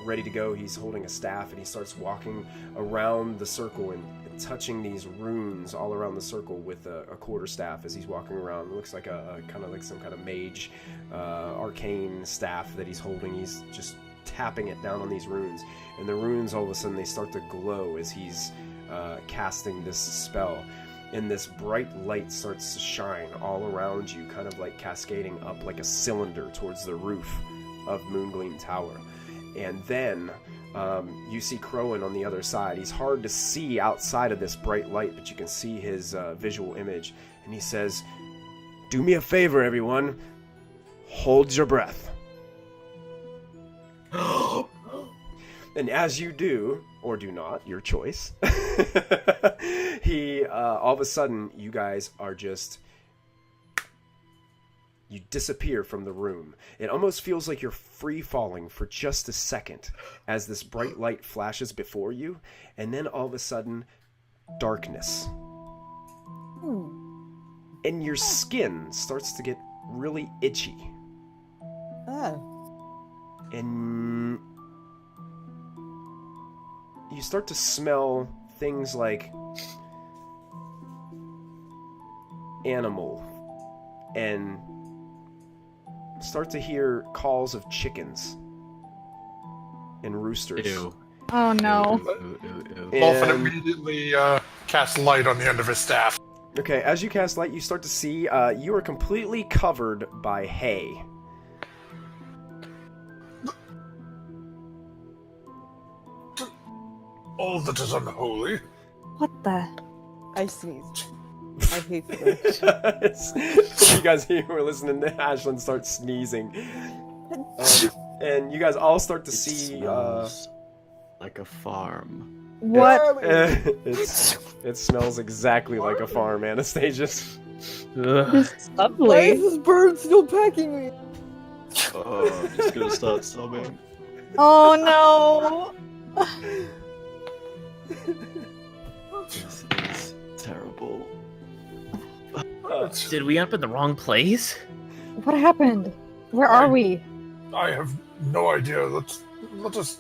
ready to go. He's holding a staff, and he starts walking around the circle and touching these runes all around the circle with a quarterstaff as he's walking around. It looks like a kind of like some kind of mage arcane staff that he's holding. He's just tapping it down on these runes, and the runes all of a sudden they start to glow as he's casting this spell, and this bright light starts to shine all around you, kind of like cascading up like a cylinder towards the roof of Moongleam Tower. And then you see Crowan on the other side. He's hard to see outside of this bright light, but you can see his visual image. And he says, "Do me a favor, everyone. Hold your breath." And as you do, or do not, your choice, he, all of a sudden, you guys are just... You disappear from the room. It almost feels like you're free-falling for just a second as this bright light flashes before you, and then all of a sudden, darkness. And your skin starts to get really itchy. And you start to smell things like animal, and start to hear calls of chickens and roosters. Ew. Oh no. Molphin immediately casts light on the end of his staff. Okay, as you cast light, you start to see you are completely covered by hay. All that is unholy. What the? I sneezed. I hate this. You guys here who are listening to Ashlyn start sneezing. And you guys all start to It see... smells like a farm. What? It smells exactly like a farm, Anastasius. This is Why lovely. is this bird still pecking me? Oh, I'm just gonna start sobbing. Oh no. This is terrible. Did we end up in the wrong place? What happened? Where are we? I have no idea. Let us.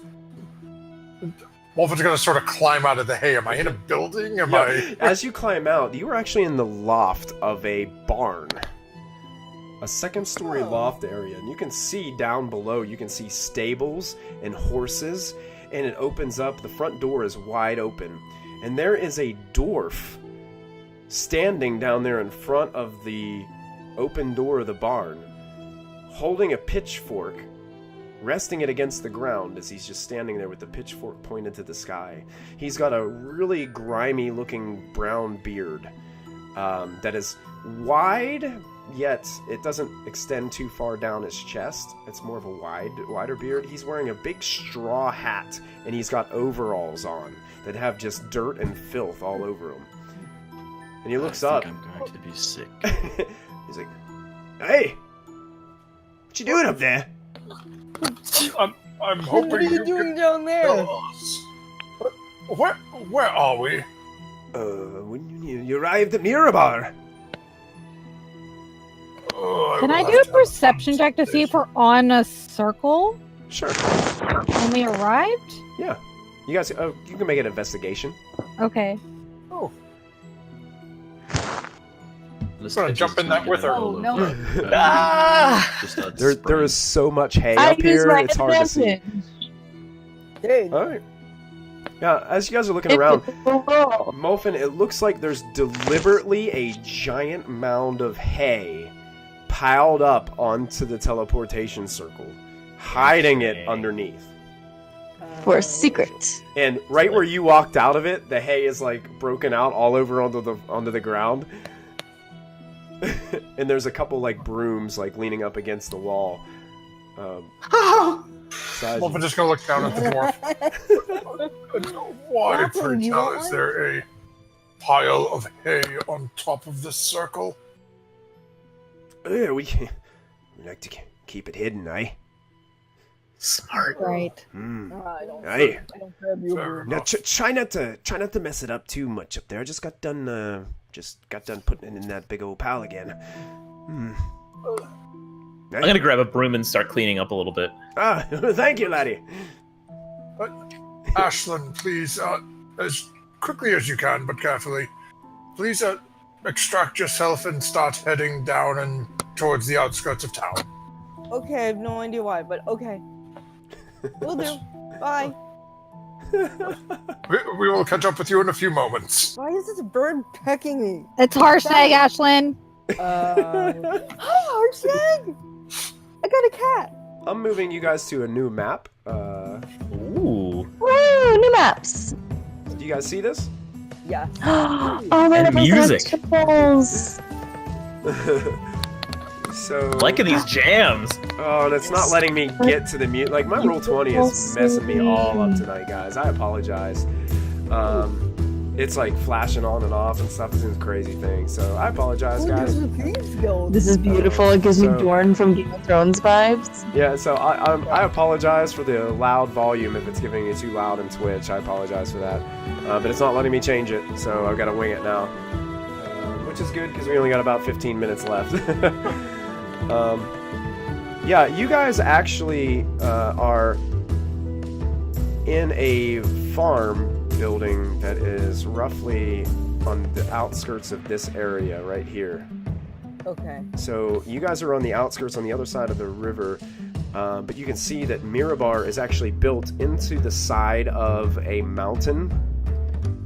Molphin's gonna sort of climb out of the hay. Am I in a building? Am I? As you climb out, you are actually in the loft of a barn. A second-story loft area. And you can see down below, you can see stables and horses. And it opens up. The front door is wide open. And there is a dwarf standing down there in front of the open door of the barn, holding a pitchfork, resting it against the ground as he's just standing there with the pitchfork pointed to the sky. He's got a really grimy looking brown beard that is wide, yet it doesn't extend too far down his chest. It's more of a wider beard. He's wearing a big straw hat, and he's got overalls on that have just dirt and filth all over him. And he looks up. I'm going to be sick. He's like, "Hey, what you doing up there?" I'm What hoping are you doing down there? tell us. Where are we? When you arrived at Mirabar. Oh, Can I will do have a to have perception check to see if we're on a circle Sure. when we arrived? Yeah. You guys, you can make an investigation. Okay. Oh, Let's gonna jump in that with her. Oh, no. There is so much hay I up use here, my it's hard to see. advantage. Dude, Alright. Yeah, as you guys are looking around, Molphin, it looks like there's deliberately a giant mound of hay piled up onto the teleportation circle, hiding it underneath. For a secret. And right where you walked out of it, the hay is like broken out all over onto the ground. And there's a couple like brooms like leaning up against the wall. Molphin's just gonna look down at the dwarf. Why, Molphin, for you now, want is one? there a pile of hay on top of this circle? We like to keep it hidden, eh? Smart. Right. I don't Hey. grab you. Fair Now enough. try not to mess it up too much up there. I just got done putting it in that big old pile again. I'm gonna grab a broom and start cleaning up a little bit. Ah, thank you, laddie. Ashlyn, please, as quickly as you can, but carefully, please extract yourself and start heading down and towards the outskirts of town. Okay, I have no idea why, but okay. Will do. Bye. We will catch up with you in a few moments. Why is this bird pecking me? It's Harshnag, Ashlyn. Hi, Harshnag! I got a cat. I'm moving you guys to a new map. Ooh. Woo! New maps. Do you guys see this? Yes. Oh, And right up music. vegetables. So Liking these jams. Oh, and it's not letting me get to the mute. Like, my roll 20 is messing me all up tonight, guys. I apologize. It's like flashing on and off and stuff. It's a crazy thing. So I apologize, guys. This is beautiful. It gives me So- Dorn from Game of Thrones vibes. Yeah, so I apologize for the loud volume if it's giving you too loud in Twitch. I apologize for that. But it's not letting me change it, so I've got to wing it now. Which is good because we only got about 15 minutes left. Yeah, you guys actually are in a farm building that is roughly on the outskirts of this area right here. Okay. So you guys are on the outskirts on the other side of the river, but you can see that Mirabar is actually built into the side of a mountain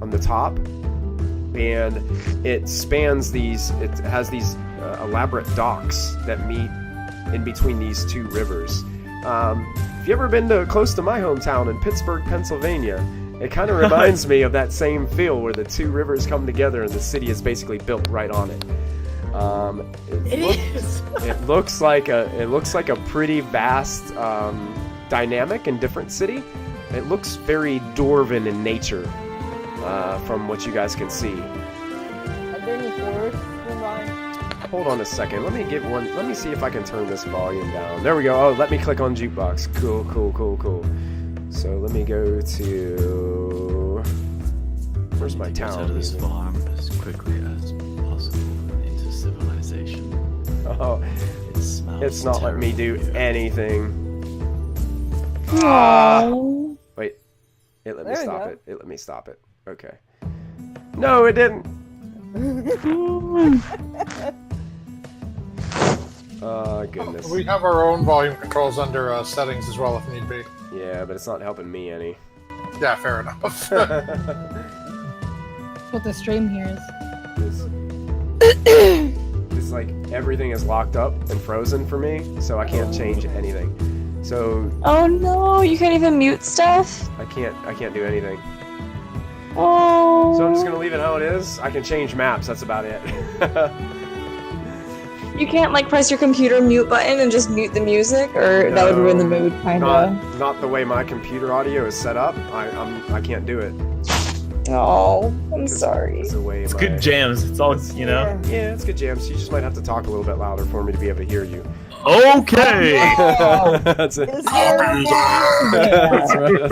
on the top, and it spans these, it has these elaborate docks that meet in between these two rivers. If you ever been close to my hometown in Pittsburgh, Pennsylvania, it kind of reminds me of that same feel where the two rivers come together and the city is basically built right on it. It looks like a pretty vast, dynamic and different city. It looks very dwarven in nature, from what you guys can see. Are there any forests nearby? Hold on a second. Let me see if I can turn this volume down. There we go. Oh, let me click on jukebox. Cool. So let me go to... Where's my Get town? out of this farm as quickly as possible into civilization. Oh, It smells it's not letting me do terrible. anything. Aww. Wait. It let me There we stop go. it. It let me stop it. Okay. No, it didn't. Oh, goodness. We have our own volume controls under settings as well if need be. Yeah, but it's not helping me any. Yeah, fair enough. That's what the stream hears. It's like everything is locked up and frozen for me, so I can't change anything. So Oh no, you can't even mute stuff? I can't do anything. Oh. So I'm just gonna leave it how it is. I can change maps, that's about it. You can't like press your computer mute button and just mute the music, or that would ruin the mood, kinda. Not the way my computer audio is set up. I can't do it. Oh, I'm sorry. It's the way It's good jams. It's all, you know. Yeah, it's good jams. You just might have to talk a little bit louder for me to be able to hear you. Okay. That's it. Is there, That's right.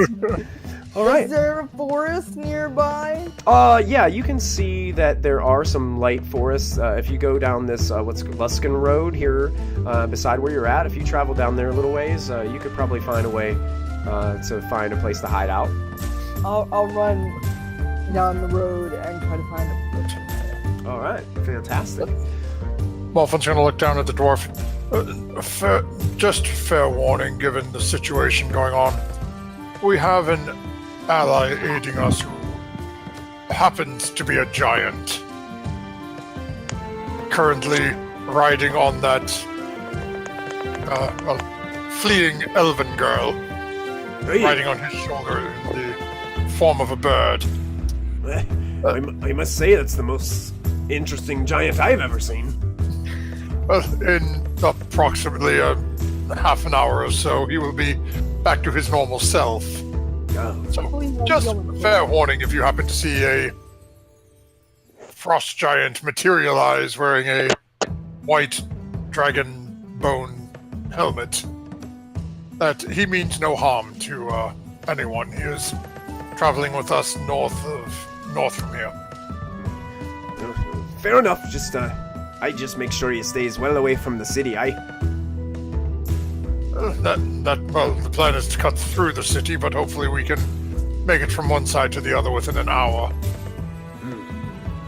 All right. is there a forest nearby? Yeah, you can see that there are some light forests. If you go down this, what's Luskin Road here, beside where you're at, if you travel down there a little ways, you could probably find a way to find a place to hide out. I'll run down the road and try to find a All right, fantastic. Molfin's gonna look down at the dwarf. Just fair warning, given the situation going on. We have an ally aiding us who happens to be a giant. Currently riding on that fleeing elven girl, riding on his shoulder in the form of a bird. I must say that's the most interesting giant I've ever seen. Well, in approximately half an hour or so, he will be back to his normal self. So, just fair warning if you happen to see a frost giant materialize wearing a white dragon bone helmet, that he means no harm to anyone. He is traveling with us north from here. Fair enough. I just make sure he stays well away from the city. Well, the plan is to cut through the city, but hopefully we can make it from one side to the other within an hour.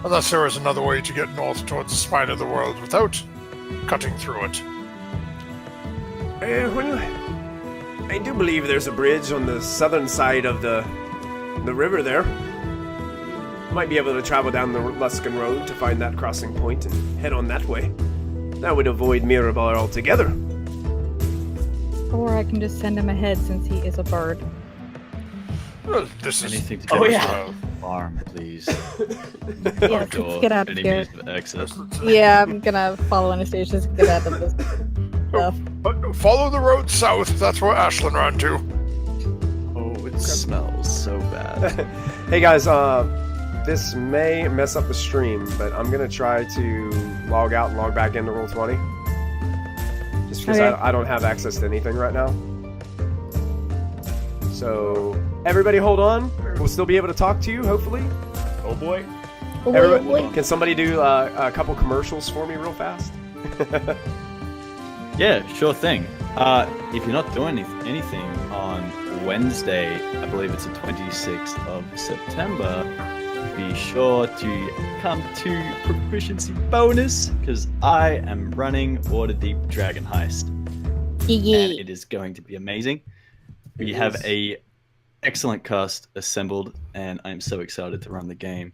Unless there is another way to get north towards the spine of the world without cutting through it. Well, I do believe there's a bridge on the southern side of the river there. Might be able to travel down the Luskan Road to find that crossing point and head on that way. That would avoid Mirabar altogether. Or I can just send him ahead since he is a bird. Well, this is Anything to get us to the farm, please. Yes, let's get out of Any here. means of access. Yeah, I'm gonna follow Anastasia's and get out of this stuff. Follow the road south. That's where Ashlyn ran to. Oh, it smells so bad. Hey guys, this may mess up the stream, but I'm gonna try to log out and log back into Roll20. Just because Okay. I don't have access to anything right now. So, everybody hold on. We'll still be able to talk to you, hopefully. Oh boy. Everybody, can somebody do a couple commercials for me real fast? Yeah, sure thing. If you're not doing anything on Wednesday, I believe it's the 26th of September, be sure to come to Proficiency Bonus, because I am running Waterdeep Dragon Heist. And it is going to be amazing. We have a excellent cast assembled, and I'm so excited to run the game.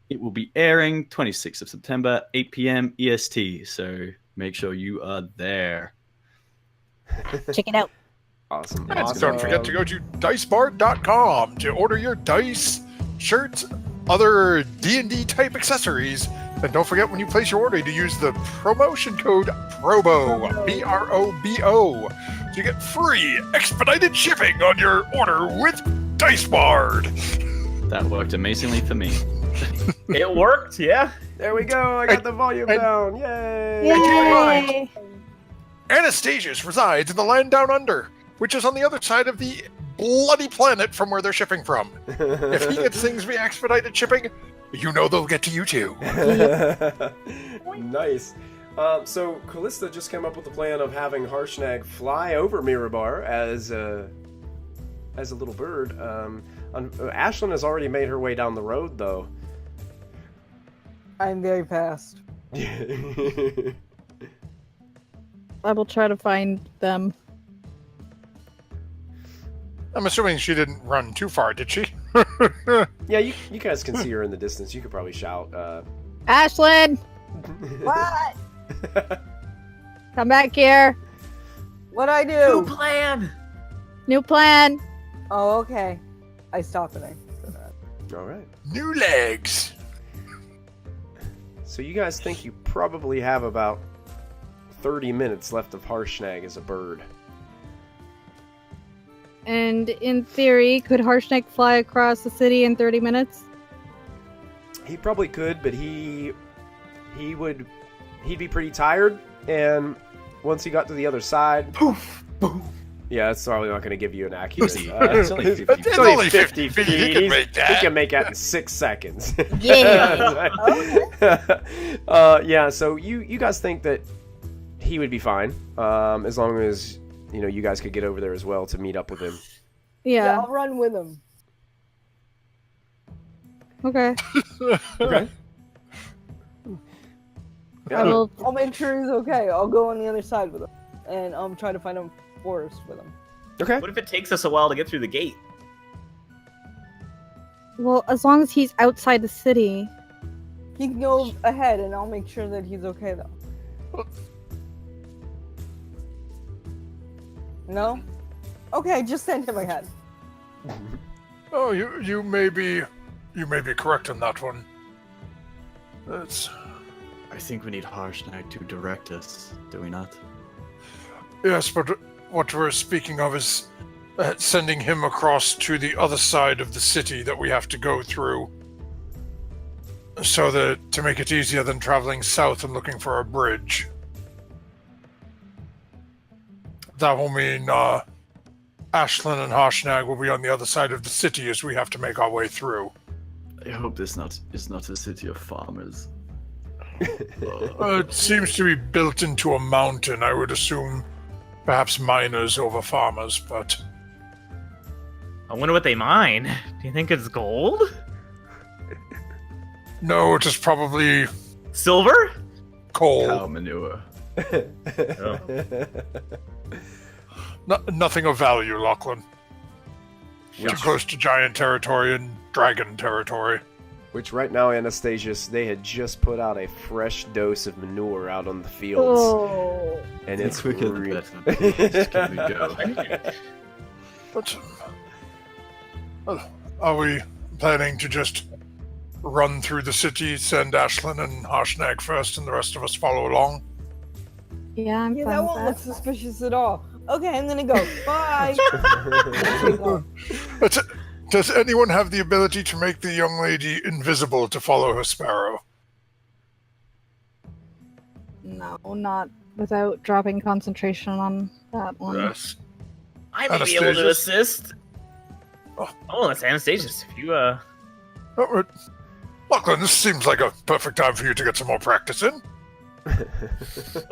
It will be airing 26th of September, 8 p.m. EST, so make sure you are there. Check it out. Awesome. And Awesome. don't forget to go to dicebart.com to order your dice, shirts, other D&D type accessories. And don't forget when you place your order to use the promotion code PROBO, B-R-O-B-O, so you get free expedited shipping on your order with Dicebard. That worked amazingly for me. It worked, yeah. There we go. I got the volume down. Yay! Yay! Anastasius resides in the land down under, which is on the other side of the bloody planet from where they're shipping from. If he gets things via expedited shipping, you know they'll get to you too. Nice. So Callista just came up with the plan of having Harshnag fly over Mirabar as a little bird. Ashlyn has already made her way down the road, though. I'm very fast. I will try to find them. I'm assuming she didn't run too far, did she? Yeah, you guys can see her in the distance. You could probably shout. Ashlyn, What? come back here. What'd I New do? plan. New plan. Oh, okay. I stop and I for that. All right. New legs. So you guys think you probably have about 30 minutes left of Harshnag as a bird. And in theory, could Harshnag fly across the city in 30 minutes? He probably could, but he'd be pretty tired, and once he got to the other side, poof, boom. Yeah, it's probably not going to give you an accurate. It's only 50 It's only 50 feet. feet. He can make that. He can make that in 6 seconds. Yeah. Yeah. So you guys think that he would be fine, as long as you guys could get over there as well to meet up with him. Yeah, Yeah. I'll run with him. Okay. Okay. I will. I'll make sure he's okay. I'll go on the other side with him, and try to find a forest with him. Okay. What if it takes us a while to get through the gate? Well, as long as he's outside the city. He can go ahead, and I'll make sure that he's okay though. No? Okay, just send him ahead. Oh, you may be correct on that one. That's I think we need Harshnag to direct us, do we not? yes, but what we're speaking of is sending him across to the other side of the city that we have to go through, so that to make it easier than traveling south and looking for a bridge. That will mean Ashlyn and Harshnag will be on the other side of the city as we have to make our way through. I hope this is not a city of farmers. It seems to be built into a mountain. I would assume Perhaps miners over farmers, but I wonder what they mine. Do you think it's gold? no, it is probably Silver? coal. Cow manure. Oh. Nothing of value, Lachlan. Too close to giant territory and dragon territory. Which right now, Anastasius, they had just put out a fresh dose of manure out on the fields. Oh. And it's quicker re- the better. Just keep it going. But are we planning to just run through the city, send Ashlyn and Harshnag first, and the rest of us follow along? Yeah, I'm Yeah, fine that with won't look suspicious at all. Okay, I'm gonna go. Bye. But does anyone have the ability to make the young lady invisible to follow her sparrow? No, not without dropping concentration on that one. Yes. I may be able to Anastasius? assist. Oh, that's Anastasius. If you, Lachlan, this seems like a perfect time for you to get some more practice in.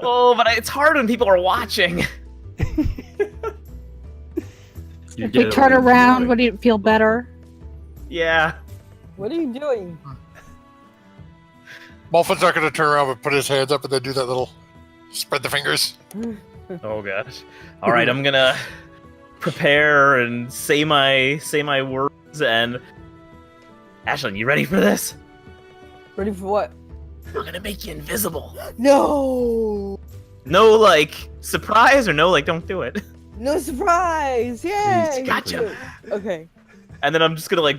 Oh, but it's hard when people are watching. If we turn around, would you feel better? Yeah. What are you doing? Malfin's not going to turn around but put his hands up and then do that little spread the fingers. Oh gosh. All right, I'm gonna prepare and say my words. And Ashlyn, you ready for this? Ready for what? We're gonna make you invisible. No! No, like surprise, or no, like don't do it. No surprise! Yay! Please, gotcha. Okay. And then I'm just gonna like.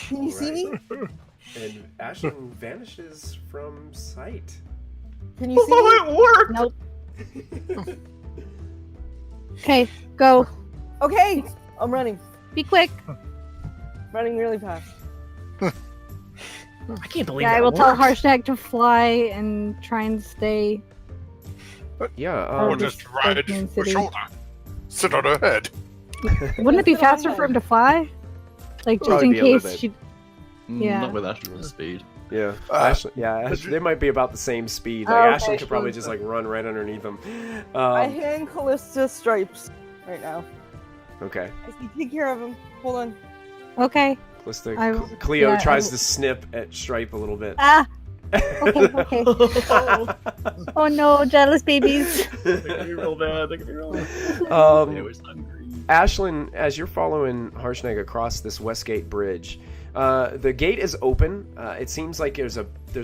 Can you see me? And Ashlyn vanishes from sight. Can you see me? Oh, it worked. Nope. Okay, go. Okay, I'm running. Be quick. Running really fast. I can't believe Yeah, that I will tell worked. Harshnag to fly and try and stay. Yeah, Oh, Or this just ride Darkmoon her City. shoulder. Sit on her head. Wouldn't it be faster for him to fly? Like just Probably in be a little case bit. she. Mm, Yeah. Not with Ashlyn's speed. yeah. Uh, They might be about the same speed. Oh, Like okay, Ashlyn could probably sure. just like run right underneath them. I hand Callista stripes right now. Okay. I say, take care of him. Hold on. Okay. Callista, I- Cleo yeah, tries I- to snip at Stripe a little bit. Ah. Okay. Okay. Oh no, jealous babies. They're gonna be real bad. They're gonna be real bad. They was hungry. Ashlyn, as you're following Harshnag across this Westgate Bridge, the gate is open. It seems like there's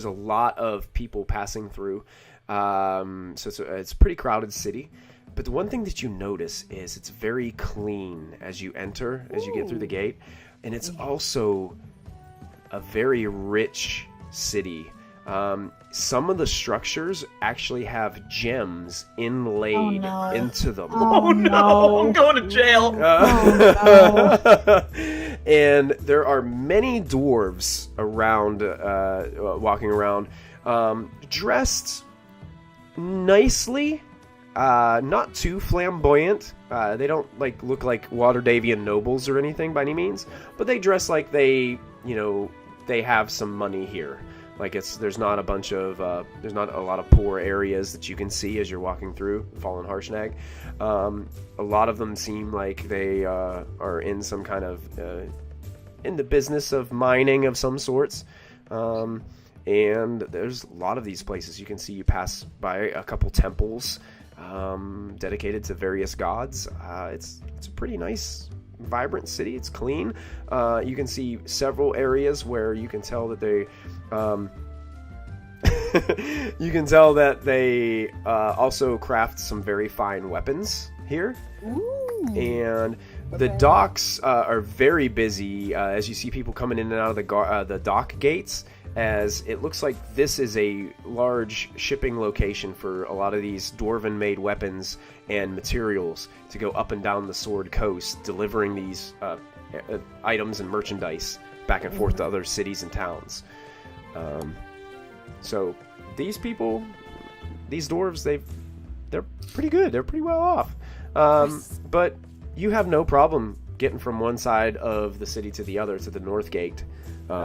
a lot of people passing through, so it's a pretty crowded city. But the one thing that you notice is it's very clean as you enter, as you get through the gate, and it's also a very rich city. Some of the structures actually have gems inlaid Oh, no. into them. Oh no, I'm going to jail. And there are many dwarves around, walking around, dressed nicely, not too flamboyant. They don't look like Waterdavian nobles or anything by any means, but they dress like they have some money here. Like there's not a lot of poor areas that you can see as you're walking through Fallen Harshnag. A lot of them seem like they are in some kind of in the business of mining of some sorts. And there's a lot of these places. You can see you pass by a couple temples dedicated to various gods. It's a pretty nice, vibrant city. It's clean. You can see several areas where you can tell that they also craft some very fine weapons here. Ooh. And the docks are very busy as you see people coming in and out of the dock gates, as it looks like this is a large shipping location for a lot of these dwarven-made weapons and materials to go up and down the Sword Coast, delivering these items and merchandise back and forth to other cities and towns. So these people, these dwarves, they're pretty good. They're pretty well off. But you have no problem getting from one side of the city to the other, to the North Gate,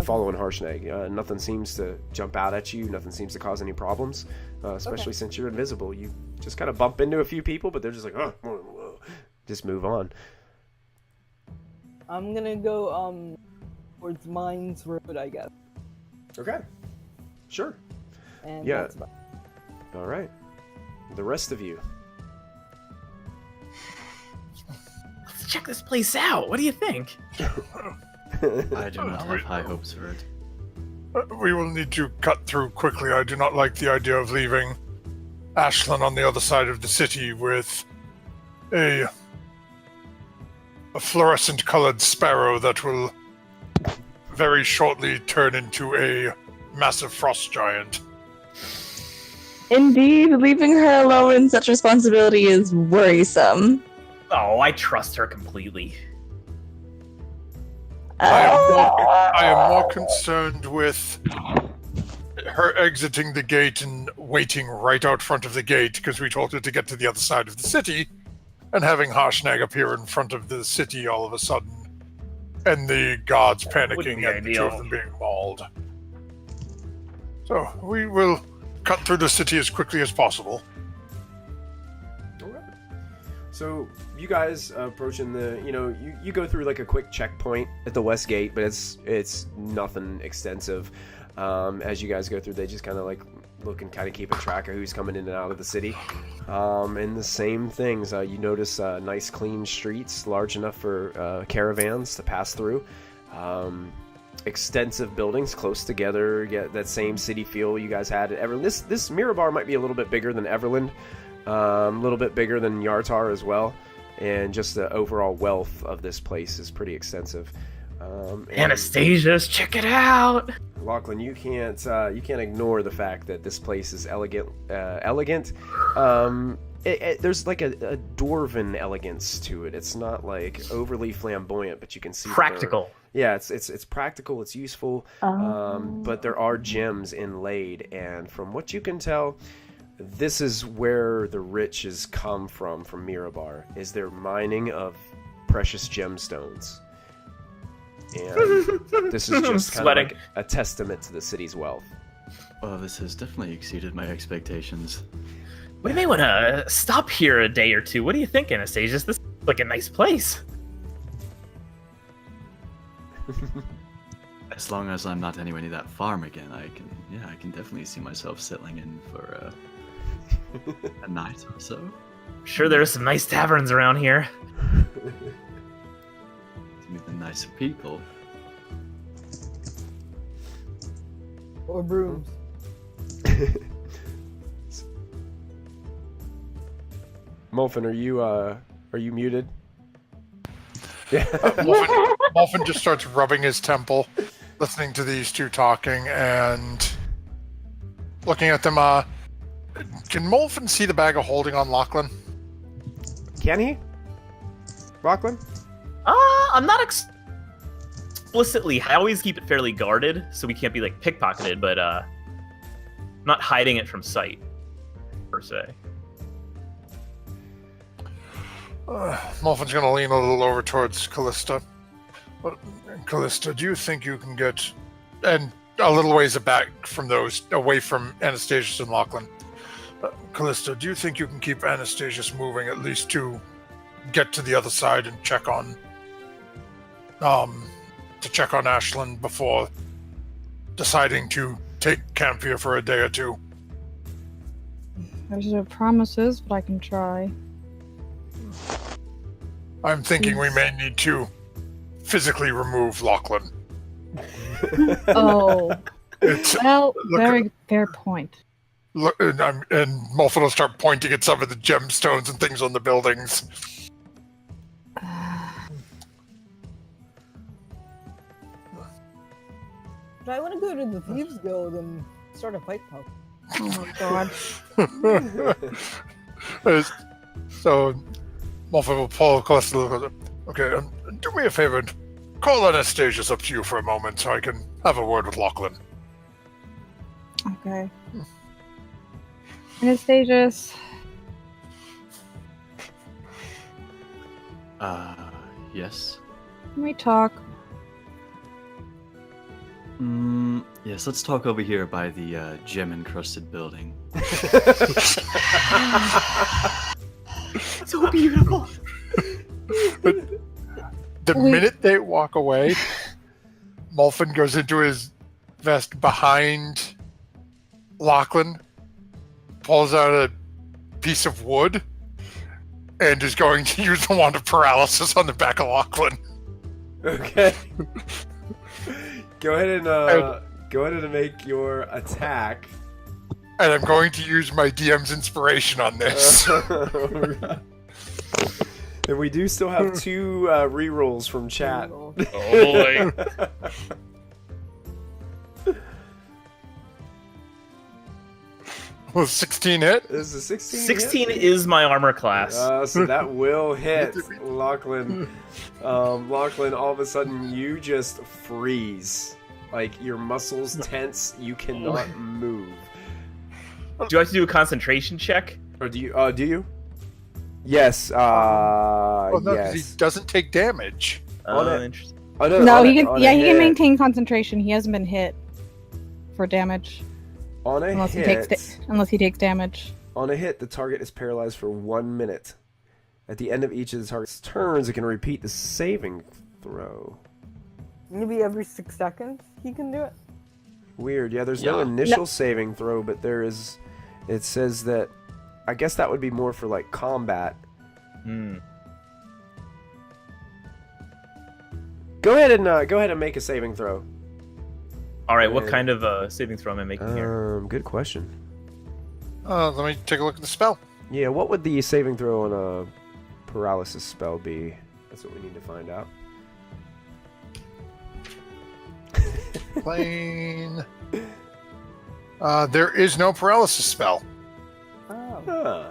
following Harshnag. Nothing seems to jump out at you. Nothing seems to cause any problems, especially since you're invisible. You just kind of bump into a few people, but they're just like, oh, whoa, whoa. Just move on. I'm gonna go towards Mines Road, I guess. Okay. Sure. And Yeah. that's about All right. The rest of you. Let's check this place out. What do you think? I do not have high hopes for it. We will need to cut through quickly. I do not like the idea of leaving Ashland on the other side of the city with a fluorescent colored sparrow that will very shortly turn into a massive frost giant. Indeed, leaving her alone in such responsibility is worrisome. Oh, I trust her completely. I am more concerned with her exiting the gate and waiting right out front of the gate because we told her to get to the other side of the city, and having Harshnag appear in front of the city all of a sudden, and the guards panicking and the two of them being mauled. So we will cut through the city as quickly as possible. So you guys approaching the, you go through like a quick checkpoint at the west gate, but it's nothing extensive. As you guys go through, they just kind of like look and kind of keep a track of who's coming in and out of the city. And the same things, you notice nice clean streets, large enough for caravans to pass through. Extensive buildings close together, get that same city feel you guys had at Everlund. This Mirabar might be a little bit bigger than Everlund. A little bit bigger than Yartar as well, and just the overall wealth of this place is pretty extensive. Anastasia's, check it out. Lachlan, you can't ignore the fact that this place is elegant. There's like a dwarven elegance to it. It's not like overly flamboyant, but you can see Practical. Yeah, it's practical. It's useful. But there are gems inlaid, and from what you can tell, this is where the riches come from Mirabar, is their mining of precious gemstones. And this is just kind of like a testament to the city's wealth. Well, this has definitely exceeded my expectations. We may want to stop here a day or two. What do you think, Anastasia? This is like a nice place. As long as I'm not anywhere near that farm again, I can definitely see myself settling in for a night or so. Sure, there are some nice taverns around here. To meet the nicer people. or brooms. Molfin, are you muted? Yeah. Molfin just starts rubbing his temple, listening to these two talking and looking at them. Can Molfin see the bag of holding on Lachlan? Can he? Lachlan? I'm not explicitly. I always keep it fairly guarded, so we can't be like pickpocketed, but I'm not hiding it from sight, per se. Molfin's going to lean a little over towards Callista. Callista, do you think you can get, and a little ways back from those, away from Anastasius and Lachlan, Callista, do you think you can keep Anastasius moving at least to get to the other side and check on Ashland before deciding to take camp here for a day or two? There's no promises, but I can try. I'm thinking we may need to physically remove Lachlan. Oh, well, very at, fair point. Look, and Molfin will start pointing at some of the gemstones and things on the buildings. But I want to go to the Thieves Guild and start a fight club. Oh my god. So, Molfin will pull Callista a little bit. Okay, do me a favor and call Anastasius up to you for a moment so I can have a word with Lachlan. Okay. Anastasius. Yes. Can we talk? Yes, let's talk over here by the gem-encrusted building. So beautiful. The minute they walk away, Molfin goes into his vest behind Lachlan, pulls out a piece of wood, and is going to use the wand of paralysis on the back of Lachlan. Okay. Go ahead and make your attack. And I'm going to use my DM's inspiration on this. And we do still have 2 rerolls from chat. Oh boy. Will 16 hit? Is a 16? 16 is my armor class. So that will hit Lachlan. Lachlan, all of a sudden you just freeze. Like your muscles tense, you cannot move. Do I have to do a concentration check? Or do you? Do you? Yes. Well, no, because yes. he doesn't take damage. Interesting. No, he can. Yeah, he can maintain concentration. He hasn't been hit for damage. On a Unless hit, he takes damage. On a hit, the target is paralyzed for 1 minute. At the end of each of the target's turns, it can repeat the saving throw. Maybe every 6 seconds he can do it. Weird. Yeah, there's no initial saving throw, but there is. It says that. I guess that would be more for like combat. Go ahead and make a saving throw. All right, what kind of saving throw am I making here? Good question. Let me take a look at the spell. Yeah, what would the saving throw on a paralysis spell be? That's what we need to find out. Plain. There is no paralysis spell. Oh. Huh.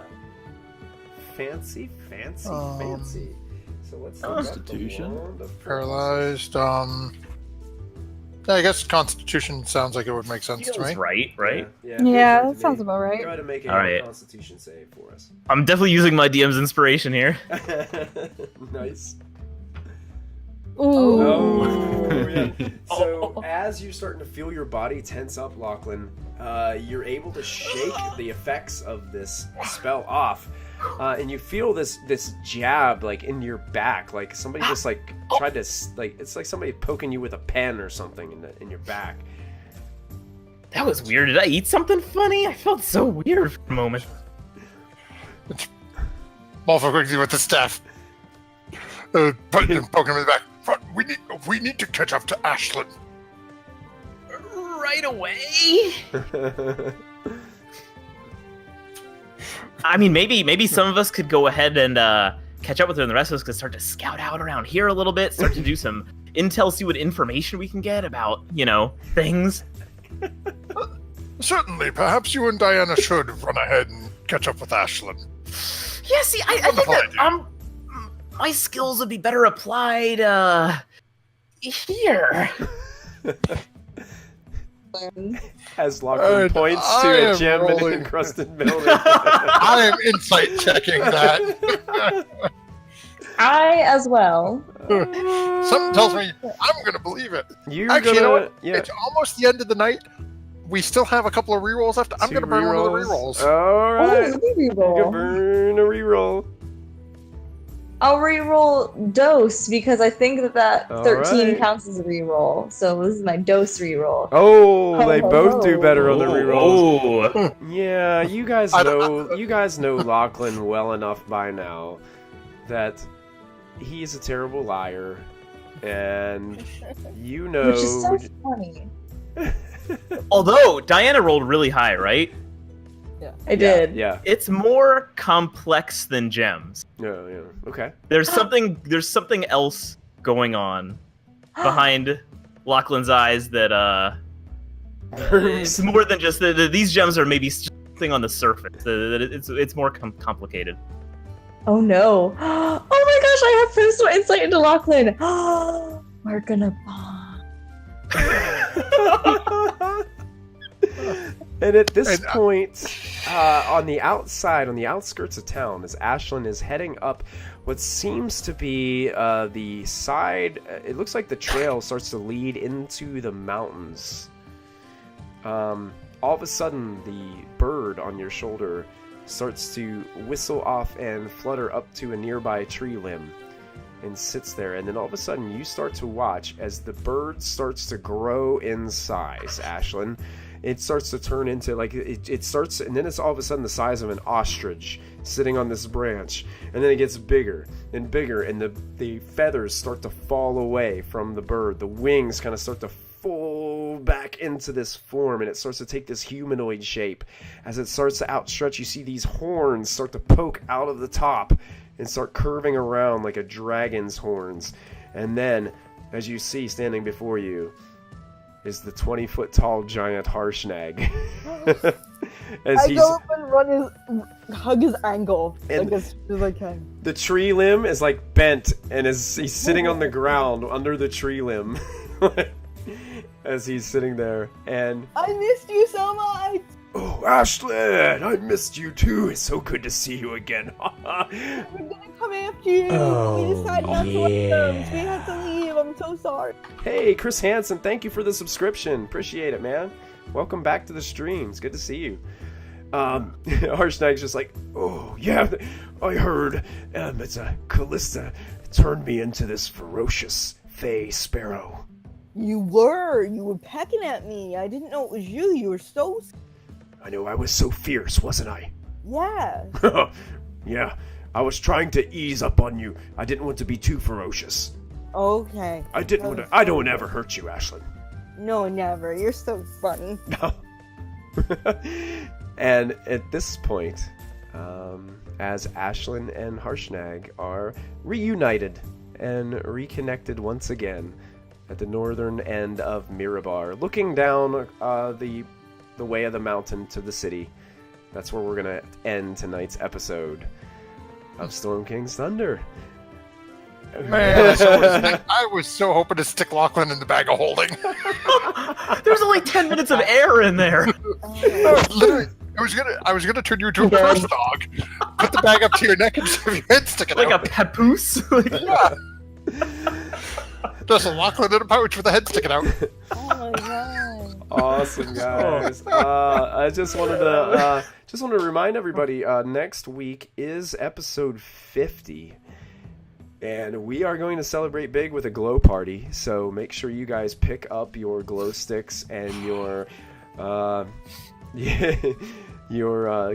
Fancy. So let's look up the Constitution? wand of Paralyzed. I guess Constitution sounds like it would make sense to Feels me. right? Yeah, that sounds about right. Go ahead and make a All right. Constitution save for us. I'm definitely using my DM's inspiration here. Nice. Ooh. Oh, yeah. So as you're starting to feel your body tense up, Lachlan, you're able to shake the effects of this spell off, and you feel this jab like in your back, like somebody just like tried to it's like somebody poking you with a pen or something in your back. That was weird. Did I eat something funny? I felt so weird for a moment. Malfoy quickly with the staff. Poking him in the back. We need to catch up to Ashlyn. Right away. I mean, maybe some of us could go ahead and catch up with her, and the rest of us could start to scout out around here a little bit, start to do some intel, see what information we can get about, things. Certainly. Perhaps you and Diana should run ahead and catch up with Ashlyn. Yeah, see, I think that my skills would be better applied here. As Lachlan points to a gem in an encrusted building. I am insight checking that. I as well. Something tells me I'm going to believe it. You're Actually, you know what? Yeah. It's almost the end of the night. We still have a couple of rerolls left. I'm going to burn one of the rerolls. All right. Oh, You can burn a reroll. I'll reroll dose because I think that All 13 right. counts as a reroll. So this is my dose reroll. Oh, they Ho, both ho, do ho. better on the rerolls. Oh, Yeah, you guys know Lachlan well enough by now that he's a terrible liar, and Which is so funny. although Diana rolled really high, right? I did. Yeah. It's more complex than gems. Yeah. Okay. There's something else going on behind Lachlan's eyes that it's more than just these gems are maybe something on the surface. It's more complicated. Oh no. Oh my gosh, I have personal insight into Lachlan. We're gonna bond. And at this point, on the outside, on the outskirts of town, as Ashlyn is heading up what seems to be the side. It looks like the trail starts to lead into the mountains. All of a sudden, the bird on your shoulder starts to whistle off and flutter up to a nearby tree limb and sits there. And then all of a sudden, you start to watch as the bird starts to grow in size, Ashlyn. It starts to turn into, like, it starts, and then it's all of a sudden the size of an ostrich sitting on this branch. And then it gets bigger and bigger, and the feathers start to fall away from the bird. The wings kind of start to fall back into this form, and it starts to take this humanoid shape. As it starts to outstretch, you see these horns start to poke out of the top and start curving around like a dragon's horns. And then, as you see standing before you, is the 20-foot tall giant Harshnag. I go up and hug his ankle like as soon as I can. The tree limb is like bent, and he's sitting on the ground under the tree limb. As he's sitting there, and I missed you so much. Oh, Ashlyn, I missed you too. It's so good to see you again. We're gonna come after you. We decided not to let them. We had to leave. I'm so sorry. Hey, Chris Hansen, thank you for the subscription. Appreciate it, man. Welcome back to the stream. It's good to see you. Harshnag's just like, oh, yeah, I heard. It's a Callista turned me into this ferocious Fey sparrow. You were pecking at me. I didn't know it was you. You were so... I know, I was so fierce, wasn't I? Yeah. Yeah, I was trying to ease up on you. I didn't want to be too ferocious. Okay. I don't ever hurt you, Ashlyn. No, never. You're so funny. And at this point, as Ashlyn and Harshnag are reunited and reconnected once again at the northern end of Mirabar, looking down the way of the mountain to the city. That's where we're gonna end tonight's episode of Storm King's Thunder. Man, I was so hoping to stick Lachlan in the bag of holding. There's only 10 minutes of air in there. Literally, I was gonna turn you into a curse dog. Put the bag up to your neck and have your head sticking Like out. a papoose? Yeah. Just a Lachlan in a pouch with the head sticking out. Oh my god. Awesome, guys. I just wanted to remind everybody, next week is episode 50. And we are going to celebrate big with a glow party. So make sure you guys pick up your glow sticks and your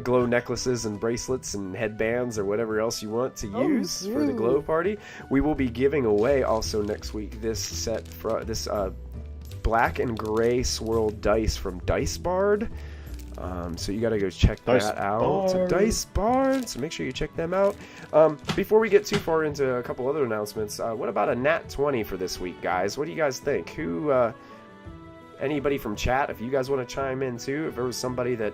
glow necklaces and bracelets and headbands or whatever else you want to use for the glow party. We will be giving away also next week this set this black and gray swirled dice from Dice Bard. So you gotta go check that out. So Dice Bard, so make sure you check them out. Before we get too far into a couple other announcements, what about a Nat 20 for this week, guys? What do you guys think? Anybody from chat, if you guys want to chime in too, if there was somebody that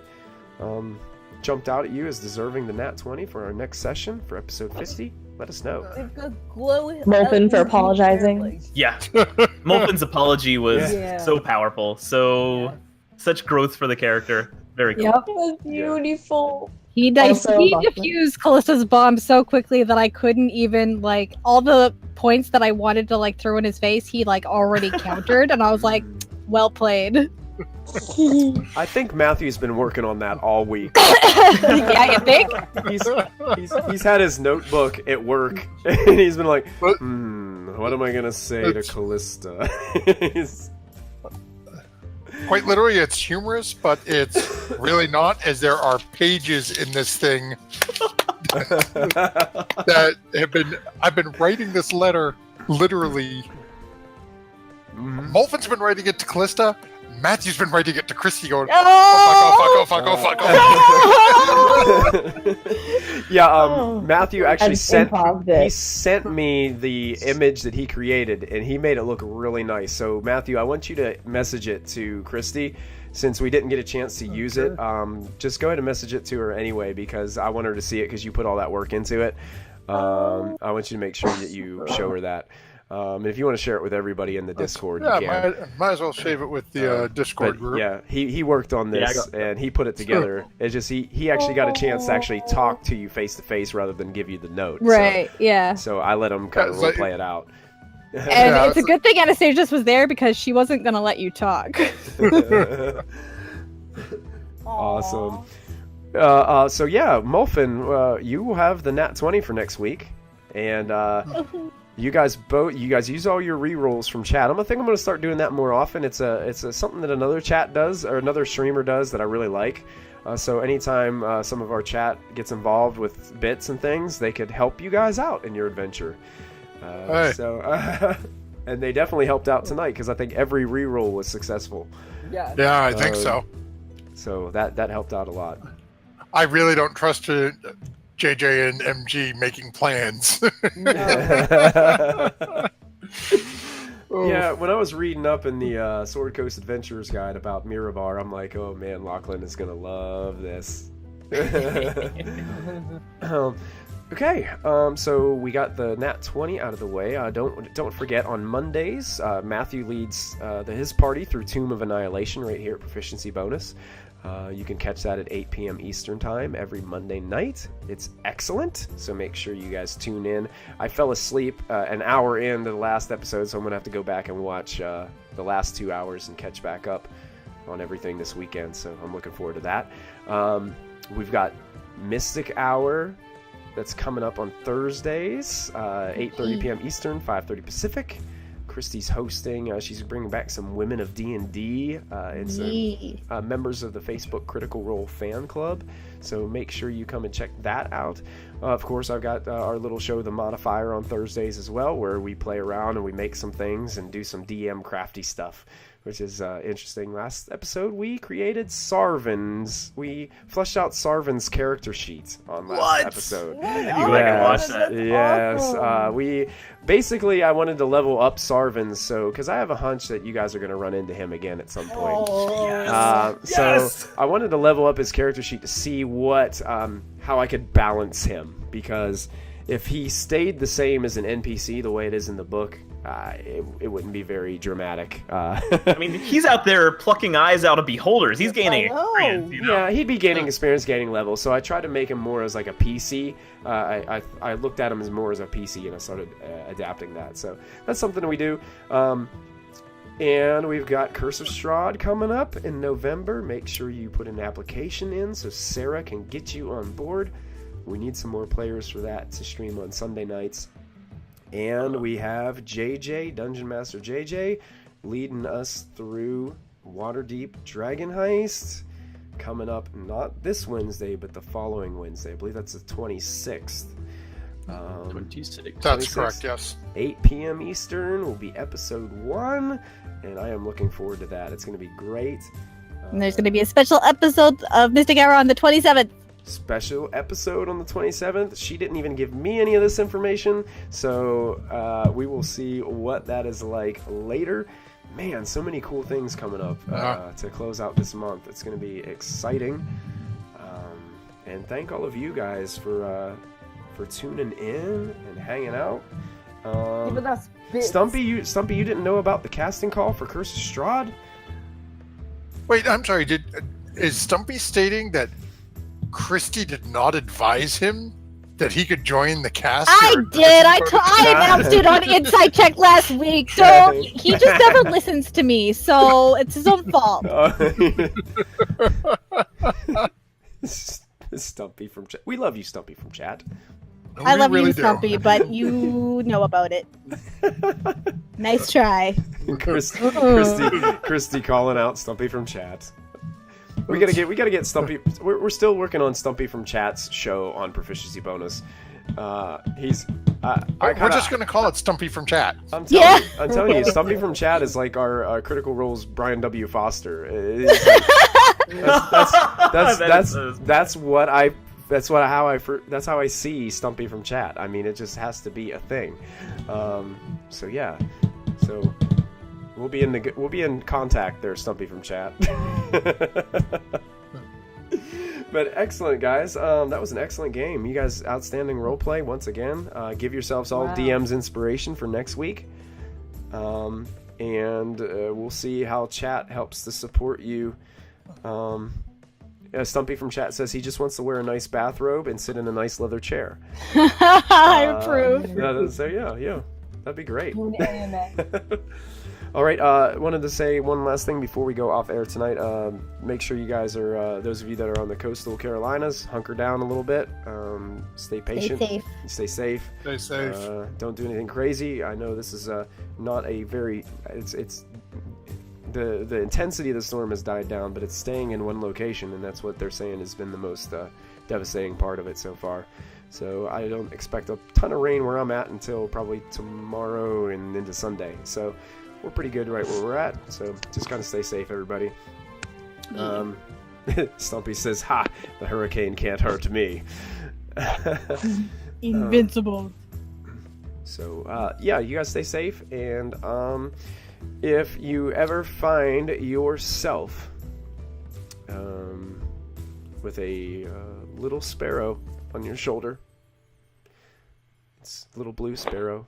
jumped out at you as deserving the Nat 20 for our next session for episode 50, let us know. They've got glow Molten for apologizing. Yeah. Molten's apology was so powerful. Such growth for the character. Very cool. Yep, it was beautiful. He Also, defused Callista's bomb so quickly that I couldn't even, like, all the points that I wanted to, like, throw in his face, he, like, already countered, and I was like, well played. I think Matthew's been working on that all week. Yeah, you think? He's had his notebook at work, and he's been like, what am I gonna say to Callista? Quite literally, it's humorous, but it's really not, as there are pages in this thing that I've been writing this letter literally. Molfin's been writing it to Callista. Matthew's been writing it to Christy going, oh fuck. Matthew actually sent me the image that he created, and he made it look really nice. So Matthew, I want you to message it to Christy, since we didn't get a chance to use it. Just go ahead and message it to her anyway, because I want her to see it, because you put all that work into it. I want you to make sure that you show her that. If you want to share it with everybody in the Discord, Yeah, you can. might as well shave it with the Discord But, group. yeah, he worked on this and he put it together. It's just he actually got a chance to actually talk to you face to face rather than give you the note. Right, yeah. So I let him kind of role play it out. And Yeah, it's a good thing Anastasius was there because she wasn't going to let you talk. Awesome. So yeah, Molfin, you have the nat 20 for next week, and you guys use all your rerolls from chat. I think I'm going to start doing that more often. It's something that another chat does or another streamer does that I really like. So anytime some of our chat gets involved with bits and things, they could help you guys out in your adventure. Hey. And they definitely helped out tonight because I think every reroll was successful. Yeah. Yeah, I think so. So that helped out a lot. I really don't trust JJ and MG making plans. Yeah, when I was reading up in the Sword Coast Adventurers Guide about Mirabar, I'm like, oh man, Lachlan is gonna love this. Okay, so we got the Nat 20 out of the way. Don't forget, on Mondays, Matthew leads his party through Tomb of Annihilation right here at Proficiency Bonus. You can catch that at 8 p.m. Eastern Time every Monday night. It's excellent, so make sure you guys tune in. I fell asleep an hour into the last episode, so I'm going to have to go back and watch the last 2 hours and catch back up on everything this weekend, so I'm looking forward to that. We've got Mystic Hour that's coming up on Thursdays, 8:30 p.m. Eastern, 5:30 Pacific. Christy's hosting. She's bringing back some Women of D&D and some members of the Facebook Critical Role fan club. So make sure you come and check that out. Of course, I've got our little show, The Modifier, on Thursdays as well, where we play around and we make some things and do some DM crafty stuff, which is interesting. Last episode, we created Sarvin's. We fleshed out Sarvin's character sheet on last episode. You can watch that. Yes. Awesome. I wanted to level up Sarvin's, because I have a hunch that you guys are going to run into him again at some point. So I wanted to level up his character sheet to see how I could balance him, because if he stayed the same as an NPC the way it is in the book, it wouldn't be very dramatic. I mean, he's out there plucking eyes out of beholders. He's gaining experience. You know? Yeah, he'd be gaining experience, gaining level. So I tried to make him more as like a PC. I looked at him as more as a PC, and I started adapting that. So that's something we do. And we've got Curse of Strahd coming up in November. Make sure you put an application in so Sarah can get you on board. We need some more players for that to stream on Sunday nights. And we have JJ, Dungeon Master JJ, leading us through Waterdeep Dragon Heist, coming up not this Wednesday, but the following Wednesday. I believe that's the 26th. 26. That's 26th, correct, yes. 8 p.m. Eastern will be episode 1, and I am looking forward to that. It's going to be great. And there's going to be a special episode of Mystic Hour on the 27th. Special episode on the 27th. She didn't even give me any of this information, so we will see what that is like later. Man, so many cool things coming up to close out this month. It's going to be exciting. And thank all of you guys for tuning in and hanging out. Giving us bits. Stumpy, you didn't know about the casting call for Curse of Strahd? Wait, I'm sorry. Is Stumpy stating that Christy did not advise him that he could join the cast? I did. I announced it on Inside Check last week. So he just never listens to me. So it's his own fault. Stumpy from chat. We love you, Stumpy from chat. I love really you, do. Stumpy, but you know about it. Nice try. Christy calling out Stumpy from chat. We gotta get Stumpy. We're still working on Stumpy from Chat's show on Proficiency Bonus. We're just gonna call it Stumpy from Chat. I'm telling you, Stumpy from Chat is like our Critical Role's Brian W. Foster. That's how I see Stumpy from Chat. I mean, it just has to be a thing. So yeah. So we'll be in contact there, Stumpy from Chat. But excellent, guys. That was an excellent game. You guys, outstanding roleplay once again. Give yourselves all DM's inspiration for next week. And we'll see how chat helps to support you. Stumpy from chat says he just wants to wear a nice bathrobe and sit in a nice leather chair. I approve. So yeah, that'd be great. Moon AMA. All right, wanted to say one last thing before we go off air tonight. Make sure you guys are, those of you that are on the coastal Carolinas, hunker down a little bit. Stay patient. Stay safe. Stay safe. Don't do anything crazy. I know this is not a very... It's the intensity of the storm has died down, but it's staying in one location, and that's what they're saying has been the most devastating part of it so far. So I don't expect a ton of rain where I'm at until probably tomorrow and into Sunday. So we're pretty good right where we're at. So just kind of stay safe, everybody. Stumpy says, "Ha! The hurricane can't hurt me." Invincible. So yeah, you guys stay safe, and if you ever find yourself with a little sparrow on your shoulder, it's a little blue sparrow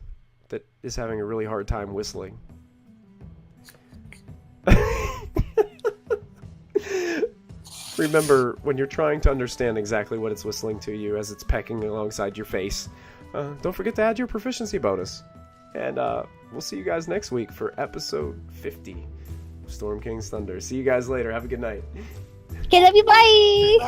that is having a really hard time whistling. Remember, when you're trying to understand exactly what it's whistling to you as it's pecking alongside your face, don't forget to add your proficiency bonus. And we'll see you guys next week for episode 50 of Storm King's Thunder. See you guys later. Have a good night. Okay, love you. Bye.